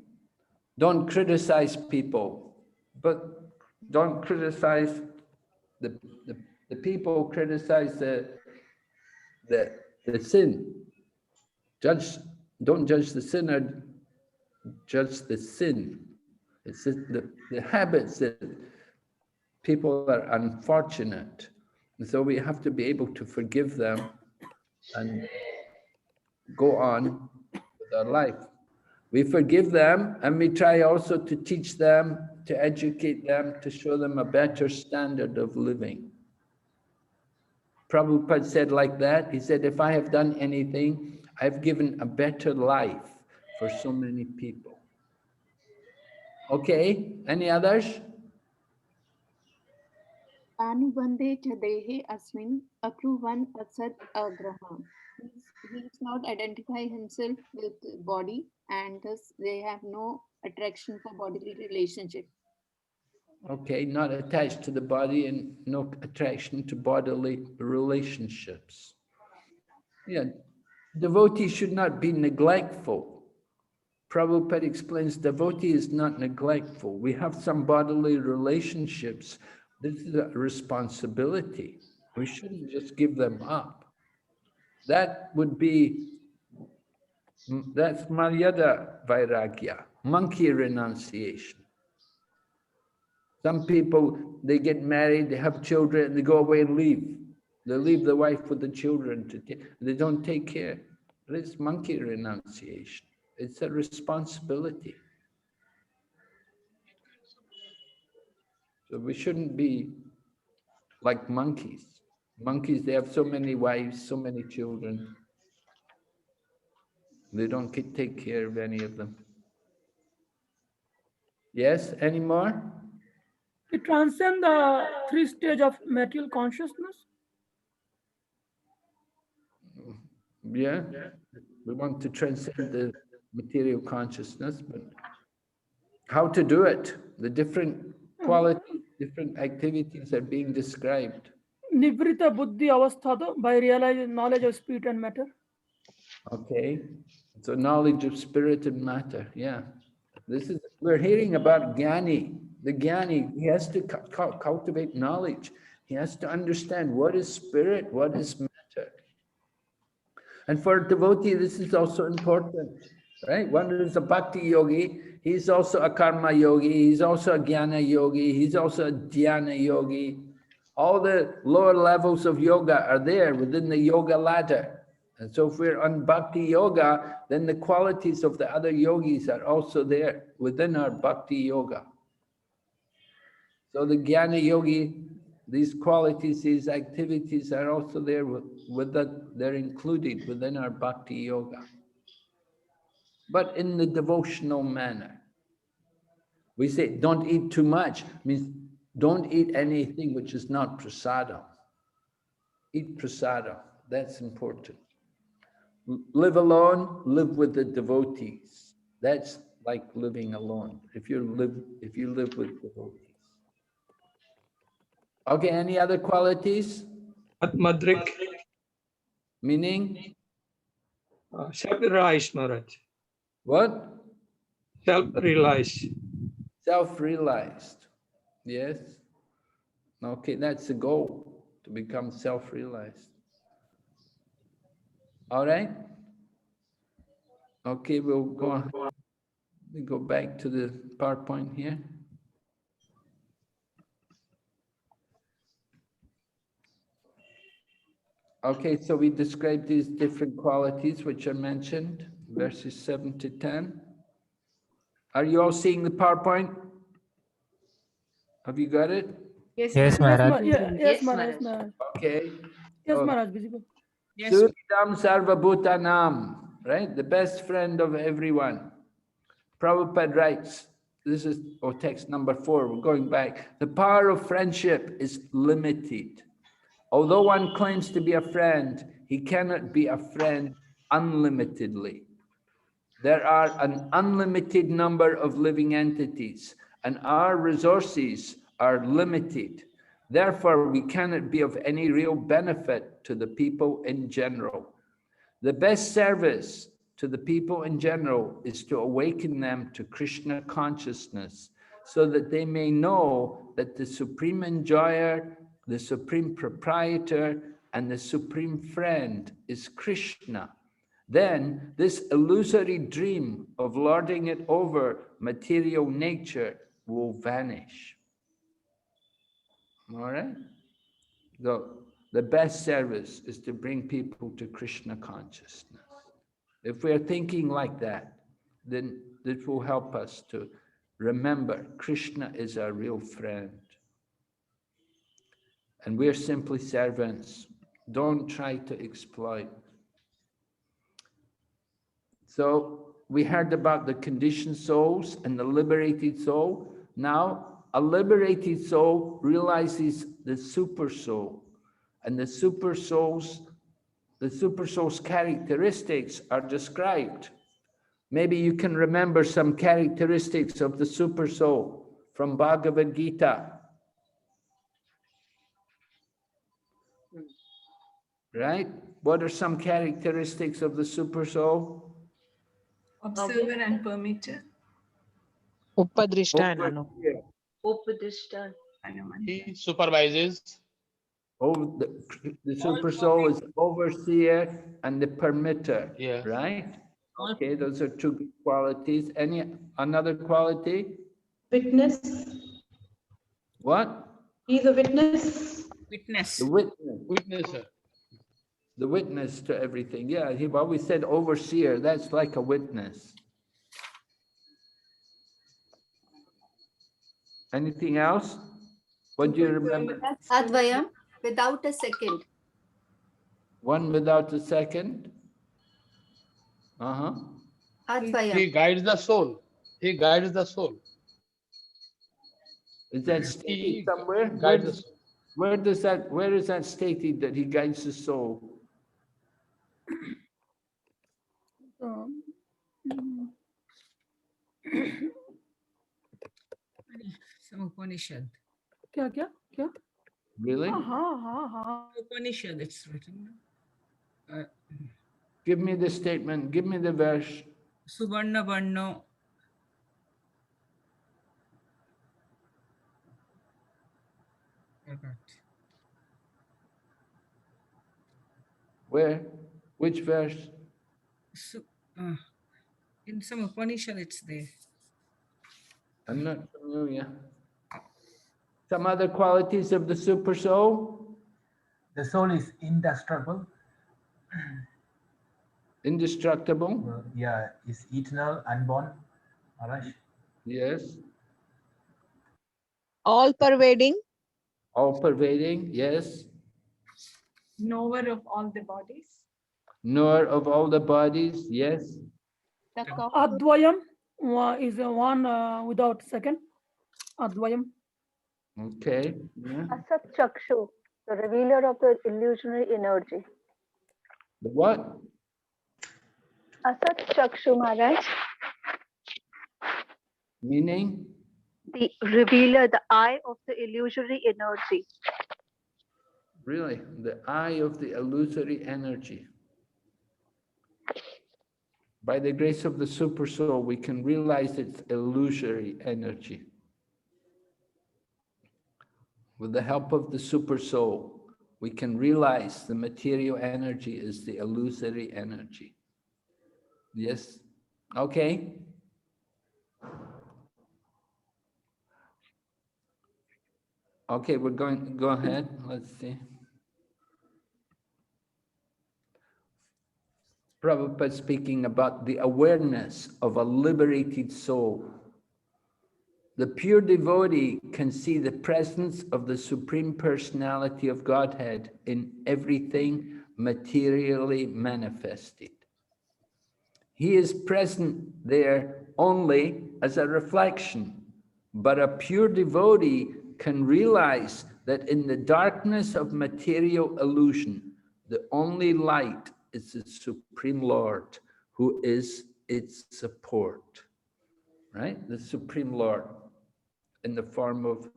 Don't criticize people, but don't criticize the people, criticize the sin. Don't judge the sinner, judge the sin. It's the habits that people are unfortunate. And so we have to be able to forgive them and go on with our life. We forgive them and we try also to teach them, to educate them, to show them a better standard of living. Prabhupada said like that, he said, if I have done anything, I've given a better life for so many people. Okay, any others?
Anubandhe cha dehe asmin apruvan asat agraha. He does not identify himself with body and thus they have no attraction for bodily relationship.
Okay, not attached to the body and no attraction to bodily relationships. Yeah, devotee should not be neglectful. Prabhupada explains devotee is not neglectful. We have some bodily relationships. This is a responsibility. We shouldn't just give them up. That would be, that's Maryada Vairagya, monkey renunciation. Some people, they get married, they have children, they go away and leave. They leave the wife with the children. They don't take care. It's monkey renunciation. It's a responsibility. So we shouldn't be like monkeys. Monkeys, they have so many wives, so many children. They don't take care of any of them. Yes, any more?
To transcend the three stages of material consciousness.
Yeah, we want to transcend the material consciousness, but how to do it? The different qualities, different activities are being described.
Nivrita buddhi avasthada, by realizing knowledge of spirit and matter.
Okay, so knowledge of spirit and matter, yeah. We're hearing about Gyani. The Gyani, he has to cultivate knowledge. He has to understand what is spirit, what is matter. And for a devotee, this is also important, right? One is a bhakti yogi, he's also a karma yogi, he's also a jnana yogi, he's also a dhyana yogi. All the lower levels of yoga are there within the yoga ladder. And so if we're on bhakti yoga, then the qualities of the other yogis are also there within our bhakti yoga. So the jnana yogi, these qualities, these activities are also there they're included within our bhakti yoga. But in the devotional manner. We say don't eat too much, means don't eat anything which is not prasadam. Eat prasadam, that's important. Live alone, live with the devotees. That's like living alone, if you live with devotees. Okay, any other qualities?
Atmadrik,
Meaning?
self-realized, Maharaj.
What?
Self-realized.
Self-realized. Yes. Okay, that's the goal, to become self-realized. All right? Okay, we'll go on. We go back to the PowerPoint here. Okay, so we described these different qualities which are mentioned, verses 7 to 10. Are you all seeing the PowerPoint? Have you got it?
Yes,
Yes,
Maharaj.
Maharaj.
Yes, Maharaj.
Okay.
Yes,
So,
Maharaj, visible.
Yes.
Suridam Sarvabhutanam, right? The best friend of everyone. Prabhupada writes, this is text number 4, we're going back. The power of friendship is limited. Although one claims to be a friend, he cannot be a friend unlimitedly. There are an unlimited number of living entities, and our resources are limited. Therefore, we cannot be of any real benefit to the people in general. The best service to the people in general is to awaken them to Krishna consciousness, so that they may know that the supreme enjoyer, the supreme proprietor, and the supreme friend is Krishna. Then this illusory dream of lording it over material nature will vanish. All right? The best service is to bring people to Krishna consciousness. If we are thinking like that, then this will help us to remember Krishna is our real friend. And we're simply servants. Don't try to exploit. So we heard about the conditioned souls and the liberated soul. Now, a liberated soul realizes the super soul. And the super soul's characteristics are described. Maybe you can remember some characteristics of the super soul from Bhagavad Gita. Right? What are some characteristics of the super soul?
Observer and permitter.
Upadrishta and Anu.
Upadrishta.
He supervises.
Oh, the super soul is overseer and the permitter,
Yes.
right? Okay, those are two good qualities. Another quality?
Witness.
What?
He's a witness.
Witness.
The witness.
Witnesser.
The witness to everything. Yeah, he always said overseer. That's like a witness. Anything else? What do you remember?
Advayam, without a second.
One without a second? Uh-huh.
Advayam.
He guides the soul. He guides the soul.
Is that stated somewhere?
Guides the soul.
Where is that stated that he guides the soul?
Some Upanishad.
क्या?
Really?
हाँ.
Upanishad, it's written.
Give me the statement. Give me the verse.
Suvarna Varno.
Where? Which verse?
In some Upanishad, it's there.
I'm not familiar. Some other qualities of the super soul?
The soul is indestructible.
Indestructible?
Yeah, is eternal, unborn. Maharaj.
Yes.
All pervading.
All pervading, yes.
Knower of all the bodies.
Knower of all the bodies, yes.
Advayam is one without second. Advayam.
Okay. Yeah.
Asat Chakshu, the revealer of the illusionary energy.
The what?
Asat Chakshu, Maharaj.
Meaning?
The revealer, the eye of the illusory energy.
Really, the eye of the illusory energy. By the grace of the Super Soul, we can realize its illusory energy. With the help of the Super Soul, we can realize the material energy is the illusory energy. Yes? Okay. Okay, we're going, go ahead. Let's see. Prabhupada speaking about the awareness of a liberated soul. The pure devotee can see the presence of the Supreme Personality of Godhead in everything materially manifested. He is present there only as a reflection, but a pure devotee can realize that in the darkness of material illusion, the only light is the Supreme Lord, who is its support. Right? The Supreme Lord, in the form of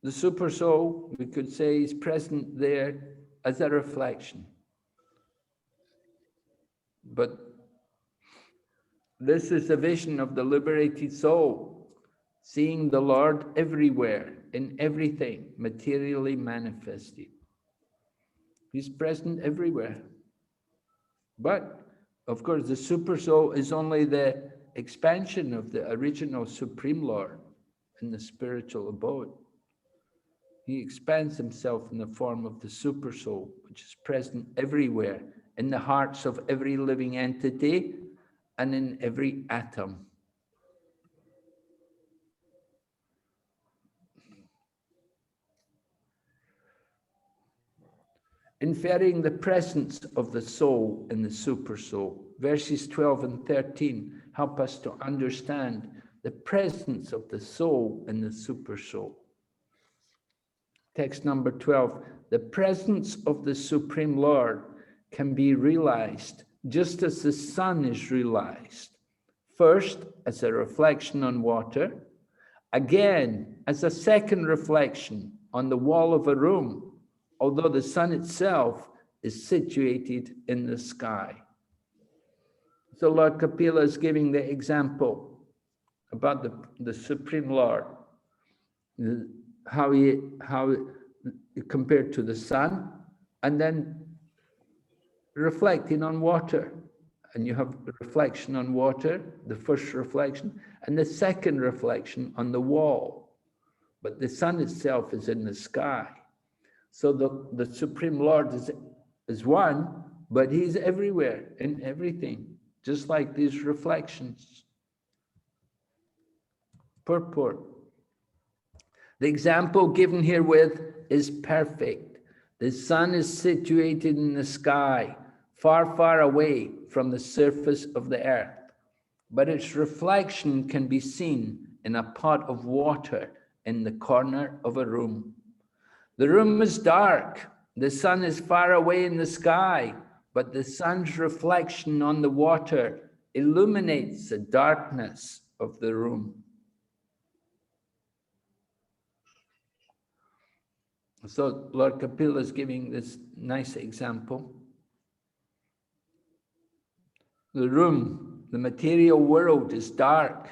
the Super Soul, we could say, is present there as a reflection. But this is the vision of the liberated soul, seeing the Lord everywhere, in everything, materially manifested. He's present everywhere. But, of course, the Super Soul is only the expansion of the original Supreme Lord in the spiritual abode. He expands himself in the form of the Super Soul, which is present everywhere, in the hearts of every living entity and in every atom. Inferring the presence of the soul in the Super Soul. Verses 12 and 13 help us to understand the presence of the soul in the Super Soul. Text number 12, the presence of the Supreme Lord can be realized just as the sun is realized. First, as a reflection on water, again, as a second reflection on the wall of a room, although the sun itself is situated in the sky. So Lord Kapila is giving the example about the Supreme Lord, how compared to the sun, and then reflecting on water. And you have the reflection on water, the first reflection, and the second reflection on the wall. But the sun itself is in the sky. So the Supreme Lord is one, but he's everywhere, in everything, just like these reflections. Purport. The example given herewith is perfect. The sun is situated in the sky, far, far away from the surface of the earth, but its reflection can be seen in a pot of water in the corner of a room. The room is dark, the sun is far away in the sky, but the sun's reflection on the water illuminates the darkness of the room. So Lord Kapila is giving this nice example. The room, the material world is dark,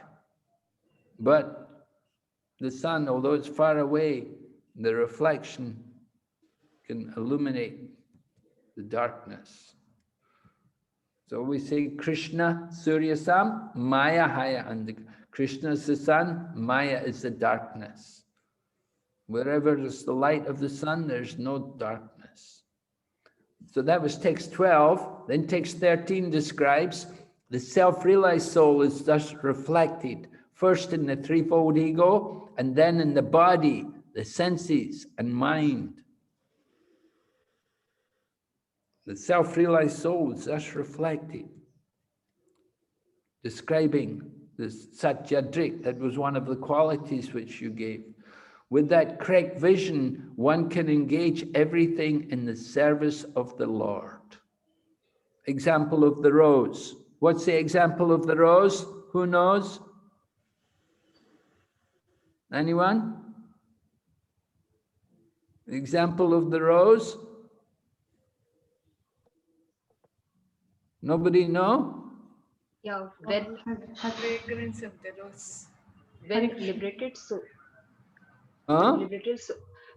but the sun, although it's far away, the reflection can illuminate the darkness. So we say Krishna Suryasam, Maya Haya, and Krishna is the sun, Maya is the darkness. Wherever there's the light of the sun, there's no darkness. So that was text 12. Then text 13 describes the self-realized soul is thus reflected first in the threefold ego and then in the body, the senses and mind. The self-realized soul is thus reflected, describing this Satyadrik. That was one of the qualities which you gave. With that correct vision, one can engage everything in the service of the Lord. Example of the rose. What's the example of the rose? Who knows? Anyone? Example of the rose? Nobody know?
Yeah, when
Fragrance of the rose.
liberated, so
Huh?
liberated, so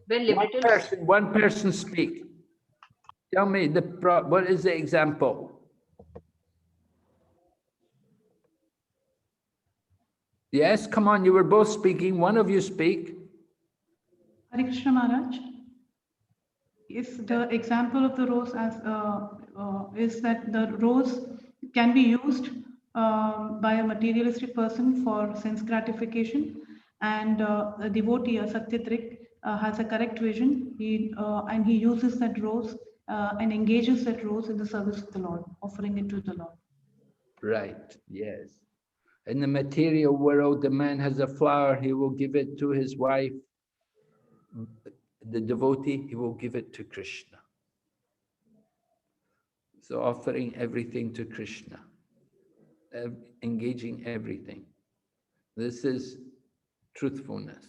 when liberated.
One person speak. Tell me what is the example? Yes, come on, you were both speaking. One of you speak.
Hare Krishna Maharaj. If the example of the rose is that the rose can be used by a materialistic person for sense gratification, and a devotee, a satyadrik, has a correct vision. And he uses that rose and engages that rose in the service of the Lord, offering it to the Lord.
Right, yes. In the material world, the man has a flower, he will give it to his wife. The devotee, he will give it to Krishna. So offering everything to Krishna, engaging everything. This is truthfulness.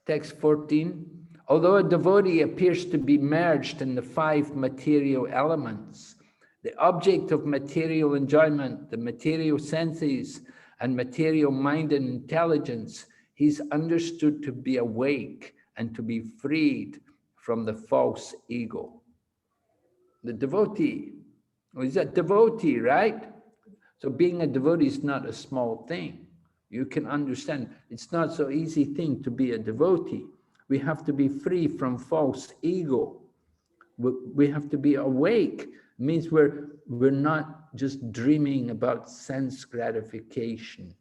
Text 14. Although a devotee appears to be merged in the 5 material elements, the object of material enjoyment, the material senses, and material mind and intelligence, he's understood to be awake and to be freed from the false ego. The devotee, he's a devotee, right? So being a devotee is not a small thing. You can understand, it's not so easy thing to be a devotee. We have to be free from false ego. We have to be awake. It means we're not just dreaming about sense gratification.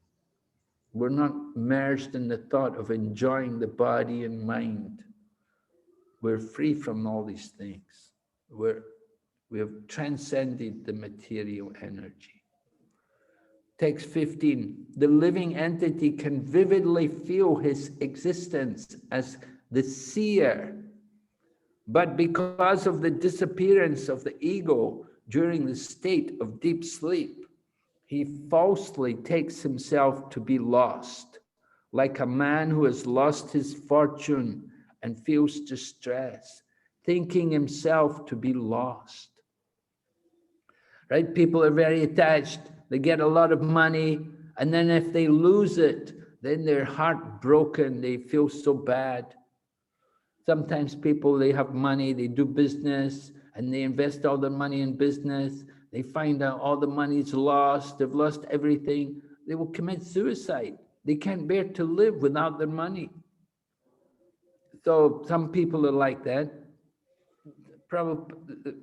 We're not merged in the thought of enjoying the body and mind. We're free from all these things. We have transcended the material energy. Text 15, the living entity can vividly feel his existence as the seer, but because of the disappearance of the ego during the state of deep sleep, he falsely takes himself to be lost, like a man who has lost his fortune and feels distress, thinking himself to be lost. Right? People are very attached. They get a lot of money, and then if they lose it, then they're heartbroken. They feel so bad. Sometimes people, they have money, they do business, and they invest all their money in business. They find out all the money's lost. They've lost everything. They will commit suicide. They can't bear to live without their money. So some people are like that. Probably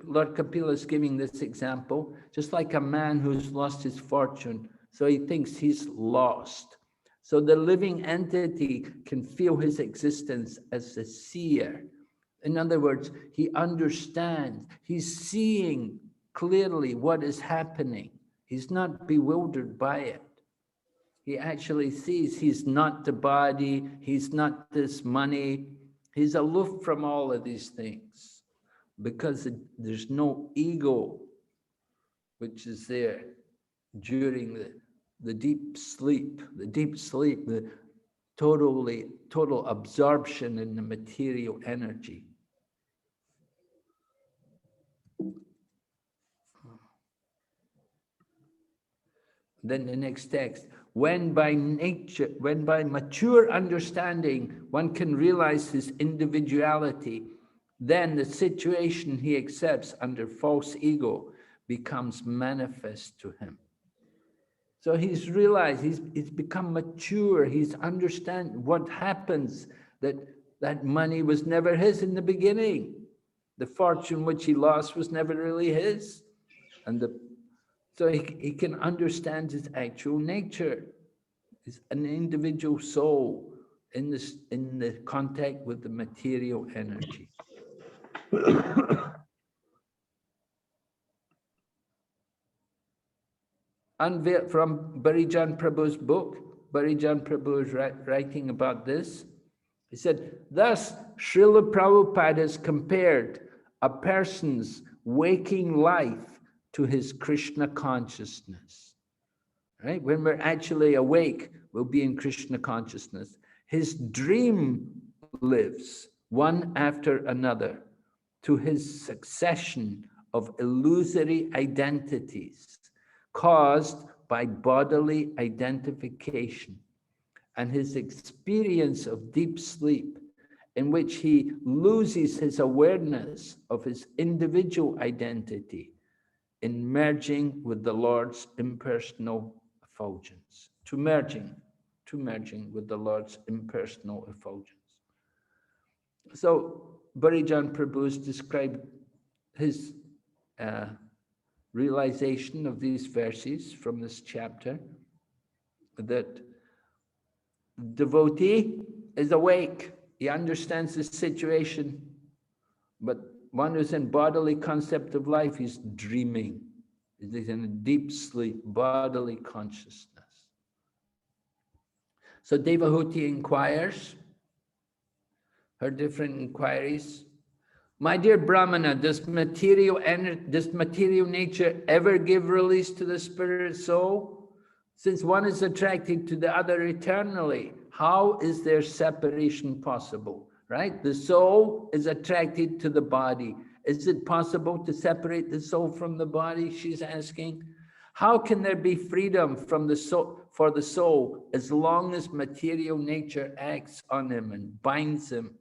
Lord Kapila is giving this example, just like a man who's lost his fortune, so he thinks he's lost. So the living entity can feel his existence as a seer. In other words, he understands, he's seeing clearly what is happening. He's not bewildered by it. He actually sees he's not the body, he's not this money, he's aloof from all of these things. Because there's no ego which is there during the deep sleep, the total absorption in the material energy. Then the next text, when by mature understanding, one can realize his individuality, then the situation he accepts under false ego becomes manifest to him. So he's realized, he's become mature, he's understand what happens, that money was never his in the beginning. The fortune which he lost was never really his. So he can understand his actual nature. He's an individual soul in the contact with the material energy. Unveiled from Barijan Prabhu's book, Barijan Prabhu is writing about this. He said, thus Srila Prabhupada has compared a person's waking life to his Krishna consciousness. Right? When we're actually awake, will be in Krishna consciousness. His dream lives one after another to his succession of illusory identities caused by bodily identification, and his experience of deep sleep, in which he loses his awareness of his individual identity in merging with the Lord's impersonal effulgence, to merging with the Lord's impersonal effulgence. So Bharijan Prabhu's described his realization of these verses from this chapter, that devotee is awake, he understands the situation, but one who's in bodily concept of life, he's dreaming. He's in a deep sleep, bodily consciousness. So Devahuti inquires, her different inquiries. My dear Brahmana, does material nature ever give release to the spirit soul? Since one is attracted to the other eternally, how is their separation possible? Right? The soul is attracted to the body. Is it possible to separate the soul from the body? She's asking. How can there be freedom from the soul, for the soul as long as material nature acts on him and binds him?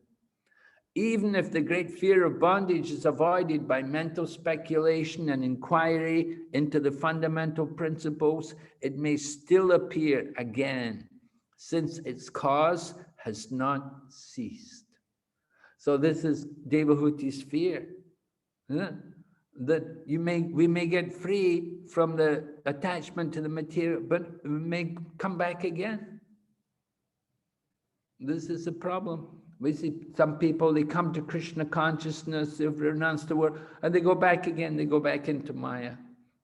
Even if the great fear of bondage is avoided by mental speculation and inquiry into the fundamental principles, it may still appear again, since its cause has not ceased. So this is Devahuti's fear, that we may get free from the attachment to the material, but we may come back again. This is a problem. We see some people, they come to Krishna consciousness, they've renounced the world, and they go back again, they go back into Maya.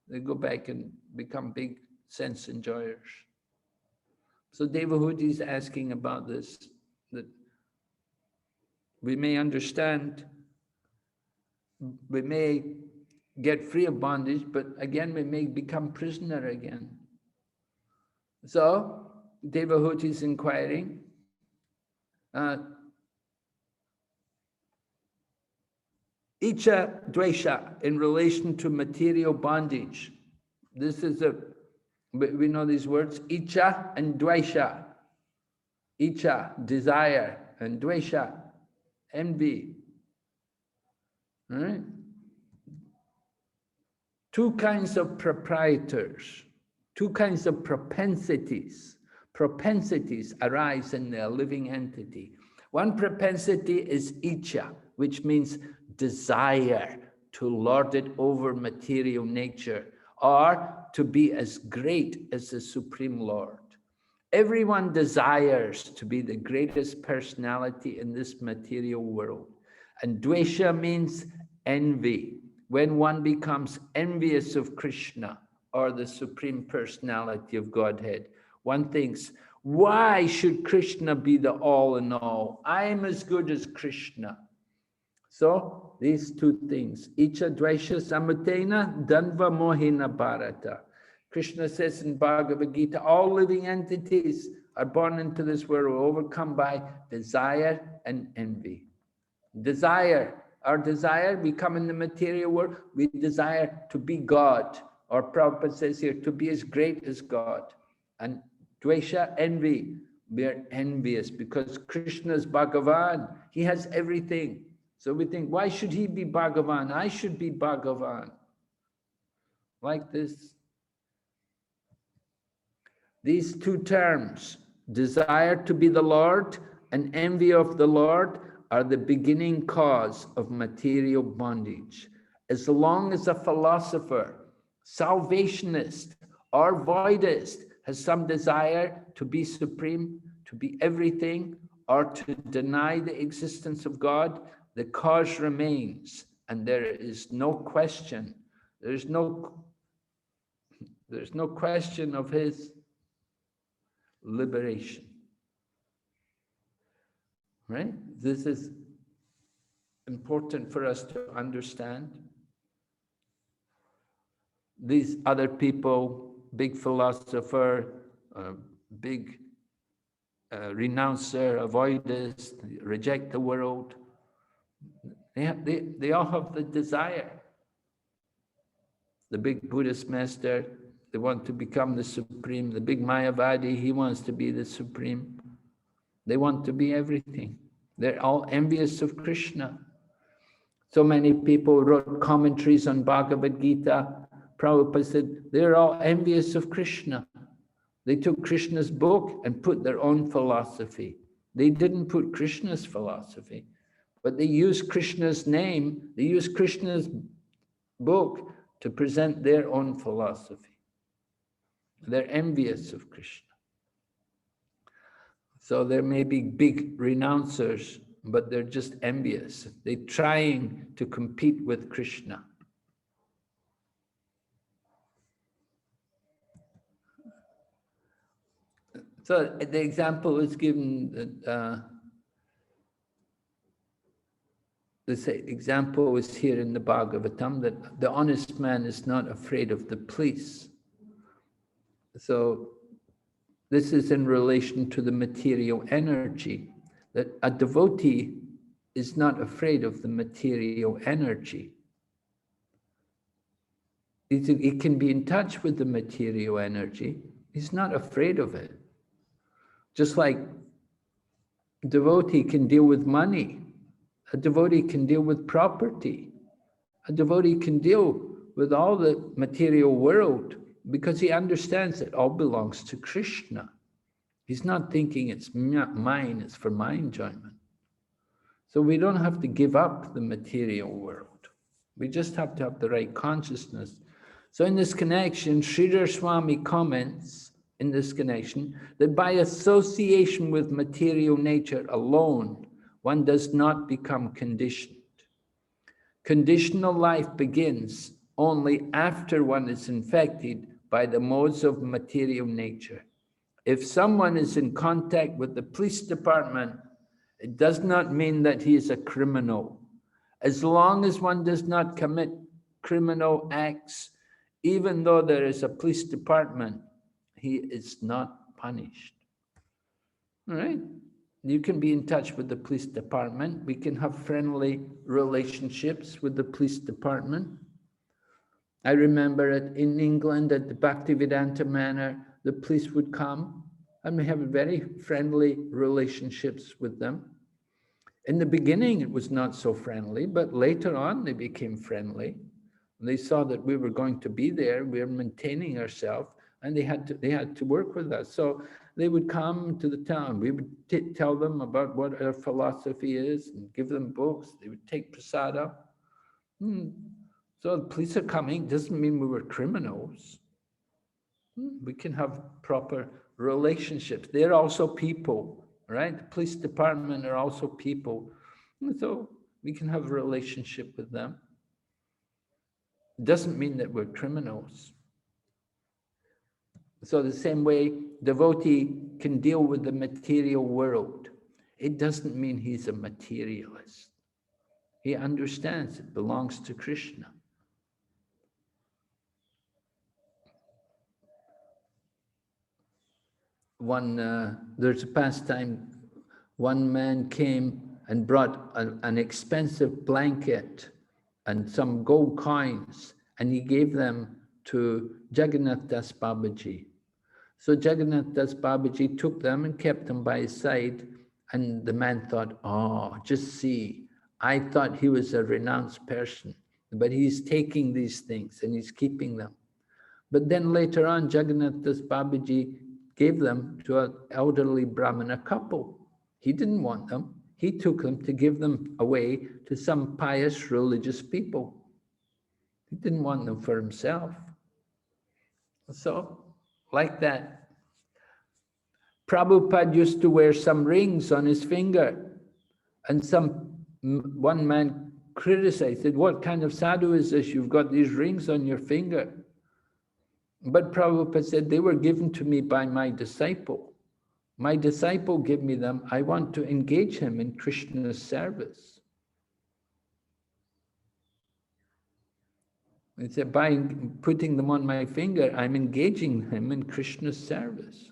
They go back and become big sense enjoyers. So Devahuti is asking about this, that we may understand, we may get free of bondage, but again, we may become prisoner again. So Devahuti is inquiring, Icha Dvesha in relation to material bondage. This is we know these words, Icha and Dvesha. Icha, desire, and Dvesha, envy. All right? Two kinds of proprietors, two kinds of propensities. Propensities arise in the living entity. One propensity is Icha, which means desire to lord it over material nature, or to be as great as the Supreme Lord. Everyone desires to be the greatest personality in this material world. And Dvesha means envy. When one becomes envious of Krishna or the Supreme Personality of Godhead, one thinks, why should Krishna be the all in all? I am as good as Krishna. So these two things, Icha Dvesha Samutena Danva Mohina Bharata. Krishna says in Bhagavad Gita, all living entities are born into this world overcome by desire and envy. Desire, our desire, we come in the material world, we desire to be God. Or Prabhupada says here, to be as great as God. And Dvesha, envy, we are envious because Krishna is Bhagavan, he has everything. So we think, why should he be Bhagavan? I should be Bhagavan. Like this. These two terms, desire to be the Lord and envy of the Lord, are the beginning cause of material bondage. As long as a philosopher, salvationist, or voidist has some desire to be supreme, to be everything, or to deny the existence of God, the cause remains, and there is no question. There's no question of his liberation. Right? This is important for us to understand. These other people, big philosopher, big renouncer, avoiders, reject the world. They all have the desire. The big Buddhist master, they want to become the supreme. The big Mayavadi, he wants to be the supreme. They want to be everything. They're all envious of Krishna. So many people wrote commentaries on Bhagavad Gita. Prabhupada said, they're all envious of Krishna. They took Krishna's book and put their own philosophy. They didn't put Krishna's philosophy, but they used Krishna's name, they used Krishna's book to present their own philosophy. They're envious of Krishna. So there may be big renouncers, but they're just envious. They're trying to compete with Krishna. So the example is given that this example is here in the Bhagavatam, that the honest man is not afraid of the police. So this is in relation to the material energy, that a devotee is not afraid of the material energy. He can be in touch with the material energy. He's not afraid of it. Just like a devotee can deal with money. A devotee can deal with property. A devotee can deal with all the material world because he understands it all belongs to Krishna. He's not thinking it's mine, it's for my enjoyment. So we don't have to give up the material world. We just have to have the right consciousness. So in this connection, Sridhar Swami comments in this connection that by association with material nature alone, one does not become conditioned. Conditional life begins only after one is infected by the modes of material nature. If someone is in contact with the police department, it does not mean that he is a criminal. As long as one does not commit criminal acts, even though there is a police department, he is not punished. All right? You can be in touch with the police department. We can have friendly relationships with the police department. I remember in England at the Bhaktivedanta Manor, the police would come and we have very friendly relationships with them. In the beginning, it was not so friendly, but later on they became friendly. They saw that we were going to be there, we were maintaining ourselves, and they had to work with us. So they would come to the town. We would tell them about what our philosophy is and give them books. They would take prasada. So the police are coming, doesn't mean we were criminals. We can have proper relationships. They're also people, right? The police department are also people. So we can have a relationship with them. It doesn't mean that we're criminals. So the same way devotee can deal with the material world, it doesn't mean he's a materialist. He understands it belongs to Krishna. There's a pastime, one man came and brought an expensive blanket and some gold coins, and he gave them to Jagannath Das Babaji. So Jagannath Das Babaji took them and kept them by his side, and the man thought, oh, just see, I thought he was a renounced person, but he's taking these things and he's keeping them. But then later on, Jagannath Das Babaji gave them to an elderly Brahmana couple. He didn't want them. He took them to give them away to some pious religious people. He didn't want them for himself. So, like that. Prabhupada used to wear some rings on his finger, and one man criticized, said, what kind of sadhu is this? You've got these rings on your finger. But Prabhupada said, they were given to me by my disciple. My disciple gave me them. I want to engage him in Krishna's service. He said, by putting them on my finger, I'm engaging him in Krishna's service.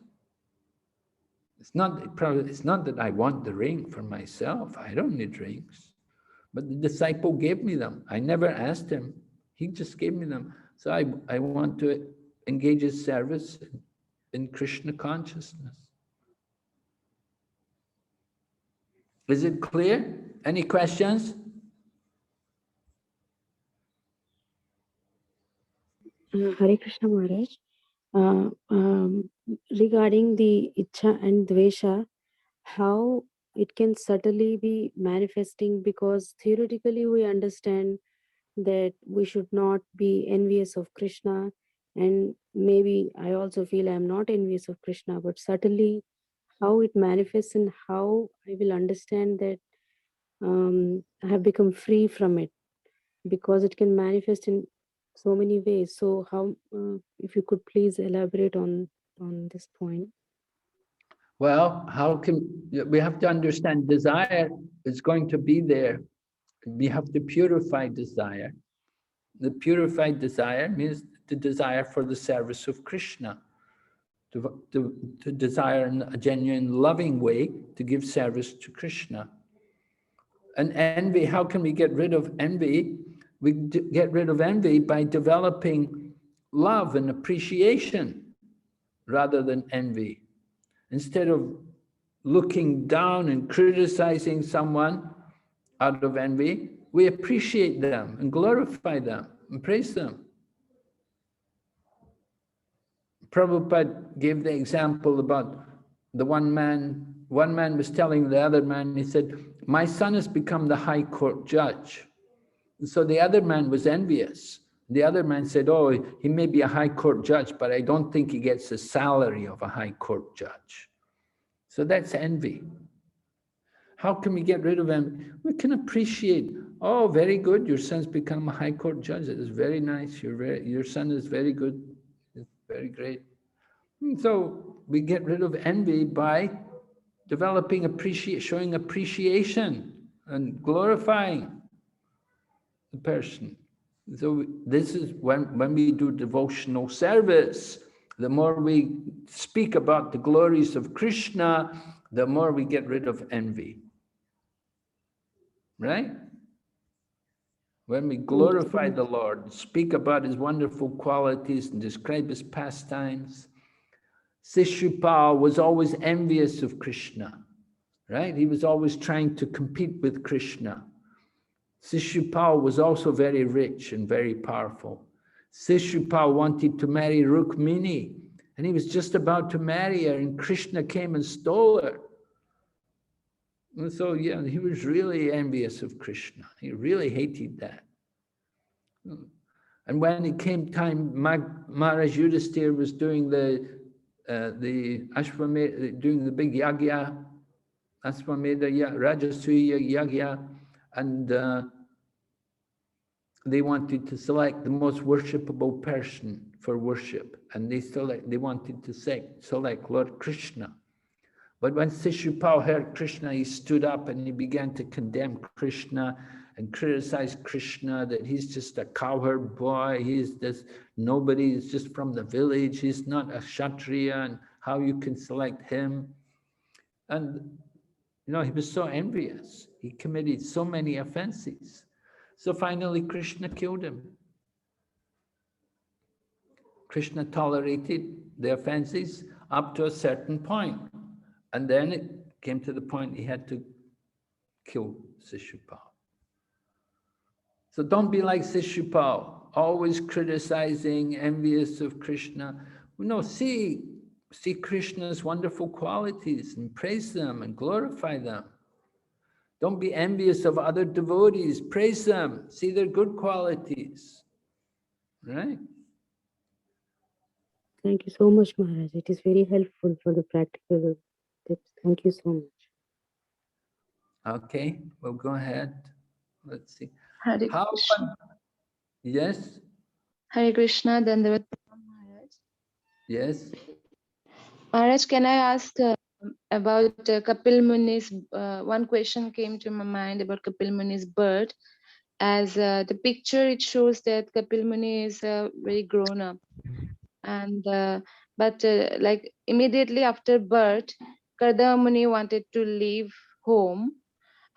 It's not that I want the ring for myself. I don't need rings. But the disciple gave me them. I never asked him. He just gave me them. So I want to engage his service in Krishna consciousness. Is it clear? Any questions?
Hare Krishna Maharaj. Regarding the Ichcha and Dvesha, how it can subtly be manifesting, because theoretically we understand that we should not be envious of Krishna, and maybe I also feel I'm not envious of Krishna, but subtly how it manifests and how I will understand that I have become free from it, because it can manifest in so many ways. So how, if you could please elaborate on this point.
Well, we have to understand desire is going to be there. We have to purify desire. The purified desire means the desire for the service of Krishna, to desire in a genuine loving way to give service to Krishna. And envy, how can we get rid of envy? We get rid of envy by developing love and appreciation rather than envy. Instead of looking down and criticizing someone out of envy, we appreciate them and glorify them and praise them. Prabhupada gave the example about the one man was telling the other man, he said, my son has become the high court judge. And so the other man was envious. The other man said, oh, he may be a high court judge, but I don't think he gets the salary of a high court judge. So that's envy. How can we get rid of envy? We can appreciate, oh, very good, your son's become a high court judge. It is very nice. Your son is very good. It's very great. And so we get rid of envy by developing showing appreciation and glorifying the person. So this is when we do devotional service, the more we speak about the glories of Krishna, the more we get rid of envy. Right? When we glorify the Lord, speak about his wonderful qualities and describe his pastimes. Sishupal was always envious of Krishna, right? He was always trying to compete with Krishna. Sishupal was also very rich and very powerful. Sishupal wanted to marry Rukmini, and he was just about to marry her, and Krishna came and stole her. And so, yeah, he was really envious of Krishna. He really hated that. And when it came time, Maharaj Yudhisthira was doing the Ashwamedha, doing the big yagya, Ashwamedha, Rajasuya yagya, and they wanted to select the most worshipable person for worship, and they wanted to select Lord Krishna. But when Sishupal heard Krishna, he stood up and he began to condemn Krishna and criticize Krishna, that he's just a cowherd boy, he's this nobody, he's just from the village, he's not a Kshatriya, and how you can select him. And you know, he was so envious. He committed so many offenses. So finally, Krishna killed him. Krishna tolerated the offenses up to a certain point. And then it came to the point he had to kill Sishupal. So don't be like Sishupal, always criticizing, envious of Krishna. No, see Krishna's wonderful qualities and praise them and glorify them. Don't be envious of other devotees, praise them, see their good qualities, right?
Thank you so much, Maharaj. It is very helpful for the practical tips. Thank you so much.
Okay, well, go ahead. Let's see.
Hare
How
Krishna.
Yes,
Hare Krishna, Dandavat Maharaj.
yes.
Maharaj, can I ask about Kapil Muni's, one question came to my mind about Kapil Muni's birth. As the picture, it shows that Kapil Muni is very grown up. And but like immediately after birth, Kardama Muni wanted to leave home,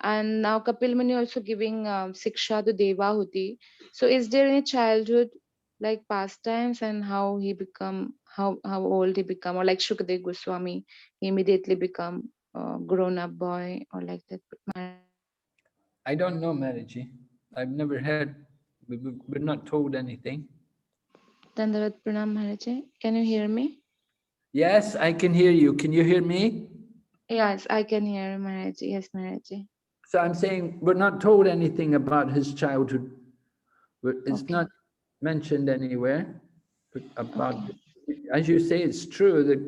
and now Kapil Muni also giving Siksha to Devahuti. So is there any childhood like pastimes, and how he become, how old he become, or like Shukadev Goswami, he immediately become a grown up boy, or like that?
I don't know, Maraji. I've never heard, we're not told anything.
Dandavat Pranam Maharaji. Can you hear me?
Yes, I can hear you. Can you hear me?
Yes, I can hear Maharaji. Yes, Maharaji.
So I'm saying we're not told anything about his childhood. It's
Okay.
not mentioned anywhere about, as you say, it's true that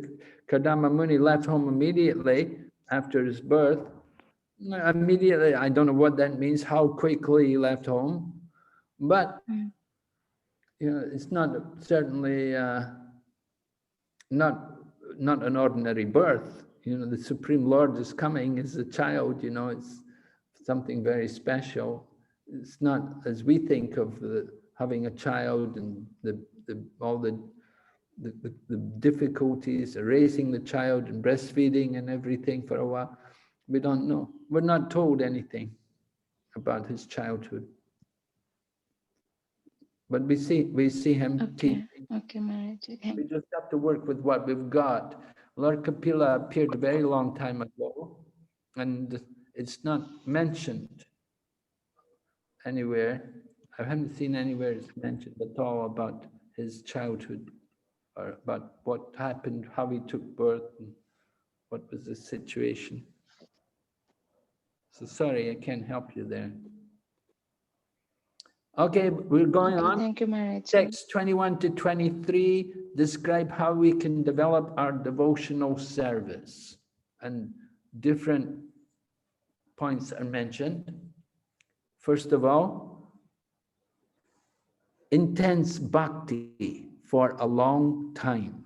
Kardama Muni left home immediately after his birth. Immediately, I don't know what that means, how quickly he left home, but you know, it's not certainly not an ordinary birth. You know, the Supreme Lord is coming as a child. You know, it's something very special. It's not as we think of having a child and all the difficulties, raising the child and breastfeeding and everything for a while. We don't know. We're not told anything about his childhood. But we see him teaching.
Okay, Maharaji.
We just have to work with what we've got. Lord Kapila appeared a very long time ago, and it's not mentioned anywhere. I haven't seen anywhere it's mentioned at all about his childhood, or about what happened, how he took birth, and what was the situation. So sorry, I can't help you there. Okay, we're going on.
Thank you, Maharaji.
Text 21 to 23 describe how we can develop our devotional service. And different points are mentioned. First of all, intense bhakti for a long time.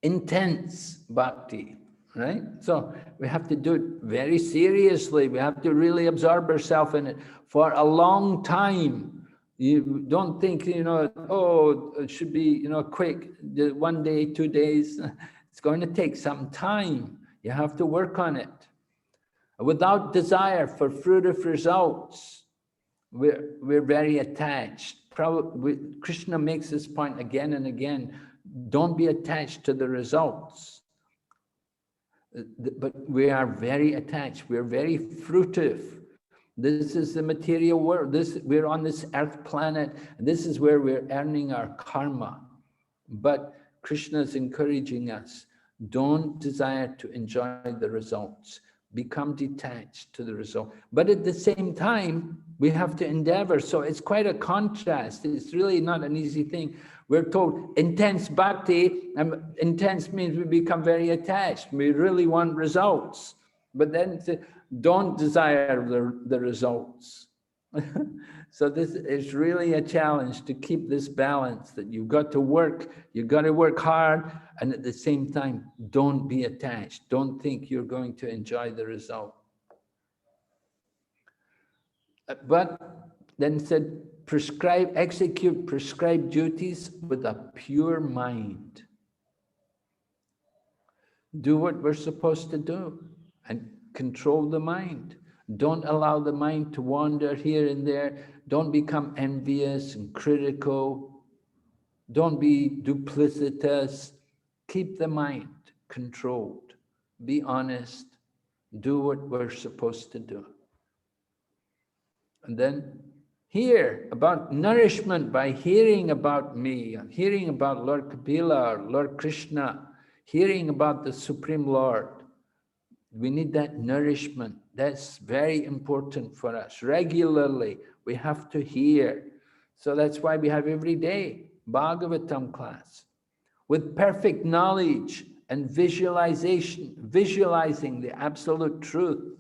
Intense bhakti, right? So we have to do it very seriously. We have to really absorb ourselves in it for a long time. You don't think, you know, oh, it should be, you know, quick, 1 day, 2 days. It's going to take some time. You have to work on it. Without desire for fruitive results, we're very attached. Krishna makes this point again and again. Don't be attached to the results. But we are very attached. We're very fruitive. This is the material world. We're on this earth planet. And this is where we're earning our karma. But Krishna is encouraging us. Don't desire to enjoy the results. Become detached to the result. But at the same time, we have to endeavor. So it's quite a contrast. It's really not an easy thing. We're told intense bhakti, and intense means we become very attached. We really want results. But then don't desire the results. So this is really a challenge to keep this balance, that you've got to work hard, and at the same time, don't be attached. Don't think you're going to enjoy the result. But then said, execute prescribed duties with a pure mind. Do what we're supposed to do and control the mind. Don't allow the mind to wander here and there. Don't become envious and critical. Don't be duplicitous. Keep the mind controlled. Be honest. Do what we're supposed to do. And then hear about nourishment by hearing about me, hearing about Lord Kapila or Lord Krishna, hearing about the Supreme Lord. We need that nourishment. That's very important for us. Regularly, we have to hear. So that's why we have every day Bhagavatam class. With perfect knowledge and visualization, visualizing the absolute truth.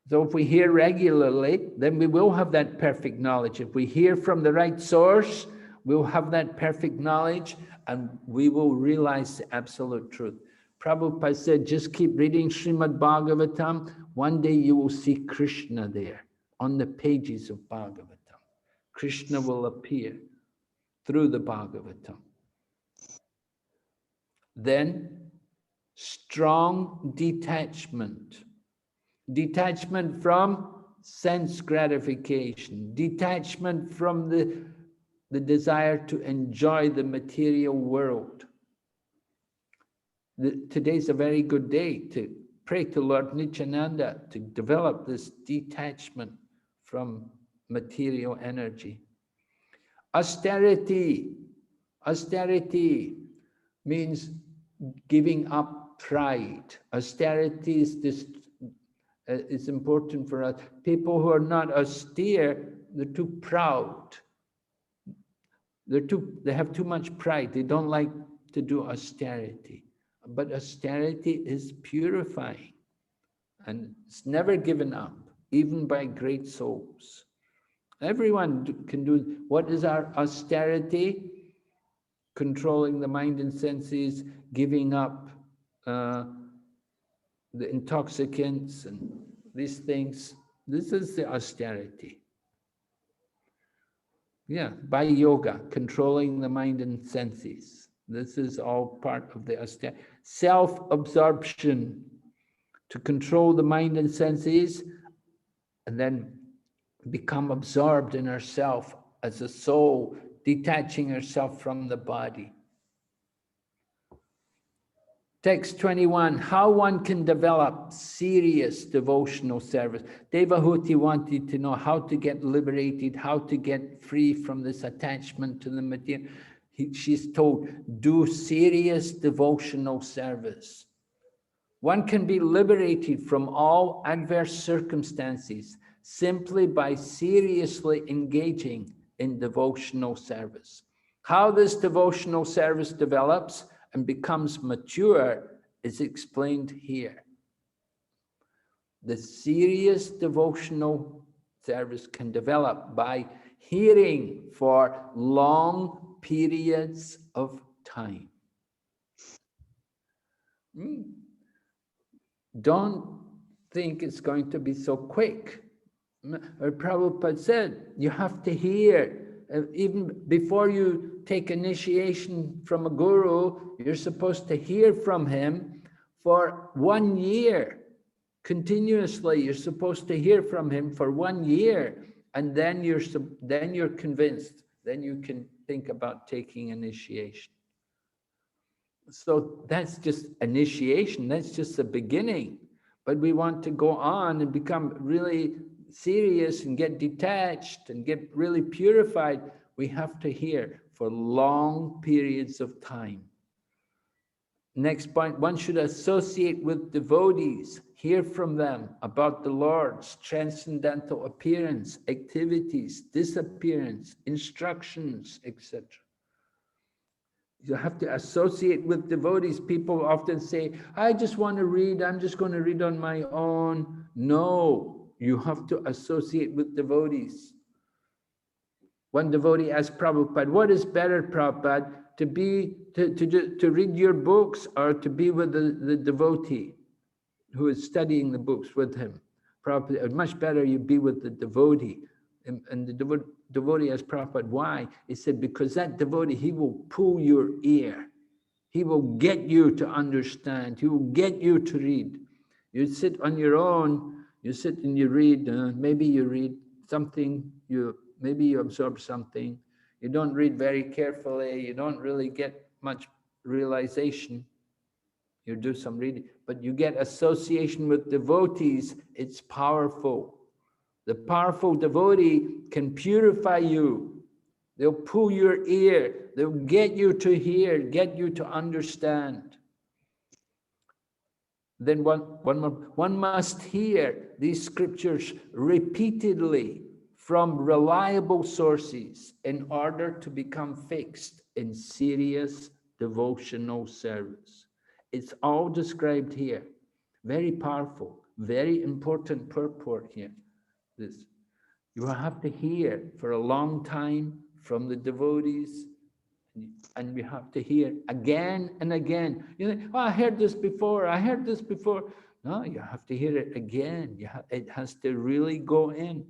So if we hear regularly, then we will have that perfect knowledge. If we hear from the right source, we'll have that perfect knowledge and we will realize the absolute truth. Prabhupada said, just keep reading Srimad Bhagavatam. One day you will see Krishna there on the pages of Bhagavatam. Krishna will appear through the Bhagavatam. Then strong detachment. Detachment from sense gratification. Detachment from the desire to enjoy the material world. Today's a very good day to pray to Lord Nityananda to develop this detachment from material energy. Austerity. Austerity means giving up pride. Austerity is this. It's important for us. People who are not austere, they're too proud. They have too much pride. They don't like to do austerity. But austerity is purifying, and it's never given up, even by great souls. Everyone can do. What is our austerity? Controlling the mind and senses, giving up the intoxicants and these things. This is the austerity. Yeah, by yoga, controlling the mind and senses. This is all part of the austerity. Self-absorption, to control the mind and senses, and then become absorbed in ourself as a soul, detaching herself from the body. Text 21, how one can develop serious devotional service. Devahuti wanted to know how to get liberated, how to get free from this attachment to the material. She's told, do serious devotional service. One can be liberated from all adverse circumstances simply by seriously engaging in devotional service. How this devotional service develops and becomes mature is explained here. The serious devotional service can develop by hearing for long periods of time. Don't think it's going to be so quick. Prabhupada said, you have to hear. Even before you take initiation from a guru, you're supposed to hear from him for 1 year. Continuously, you're supposed to hear from him for 1 year. And then you're convinced. Then you can think about taking initiation. So that's just initiation. That's just the beginning. But we want to go on and become really serious and get detached and get really purified. We have to hear for long periods of time. Next point, one should associate with devotees, hear from them about the Lord's transcendental appearance, activities, disappearance, instructions, etc. You have to associate with devotees. People often say, I just want to read, I'm just going to read on my own. No, you have to associate with devotees. One devotee asked Prabhupada, what is better, Prabhupada, to read your books or to be with the devotee who is studying the books with him? Prabhupada, it's much better you be with the devotee. And the devotee asked Prabhupada, why? He said, because that devotee, he will pull your ear. He will get you to understand. He will get you to read. You sit on your own, you sit and you read, maybe you read something, maybe you absorb something. You don't read very carefully. You don't really get much realization. You do some reading, but you get association with devotees. It's powerful. The powerful devotee can purify you. They'll pull your ear. They'll get you to hear, get you to understand. Then one must hear these scriptures repeatedly from reliable sources in order to become fixed in serious devotional service. It's all described here. Very powerful, very important purport here. This. You have to hear for a long time from the devotees, and you have to hear again and again. You think, oh, I heard this before, I heard this before. No, you have to hear it again. It has to really go in.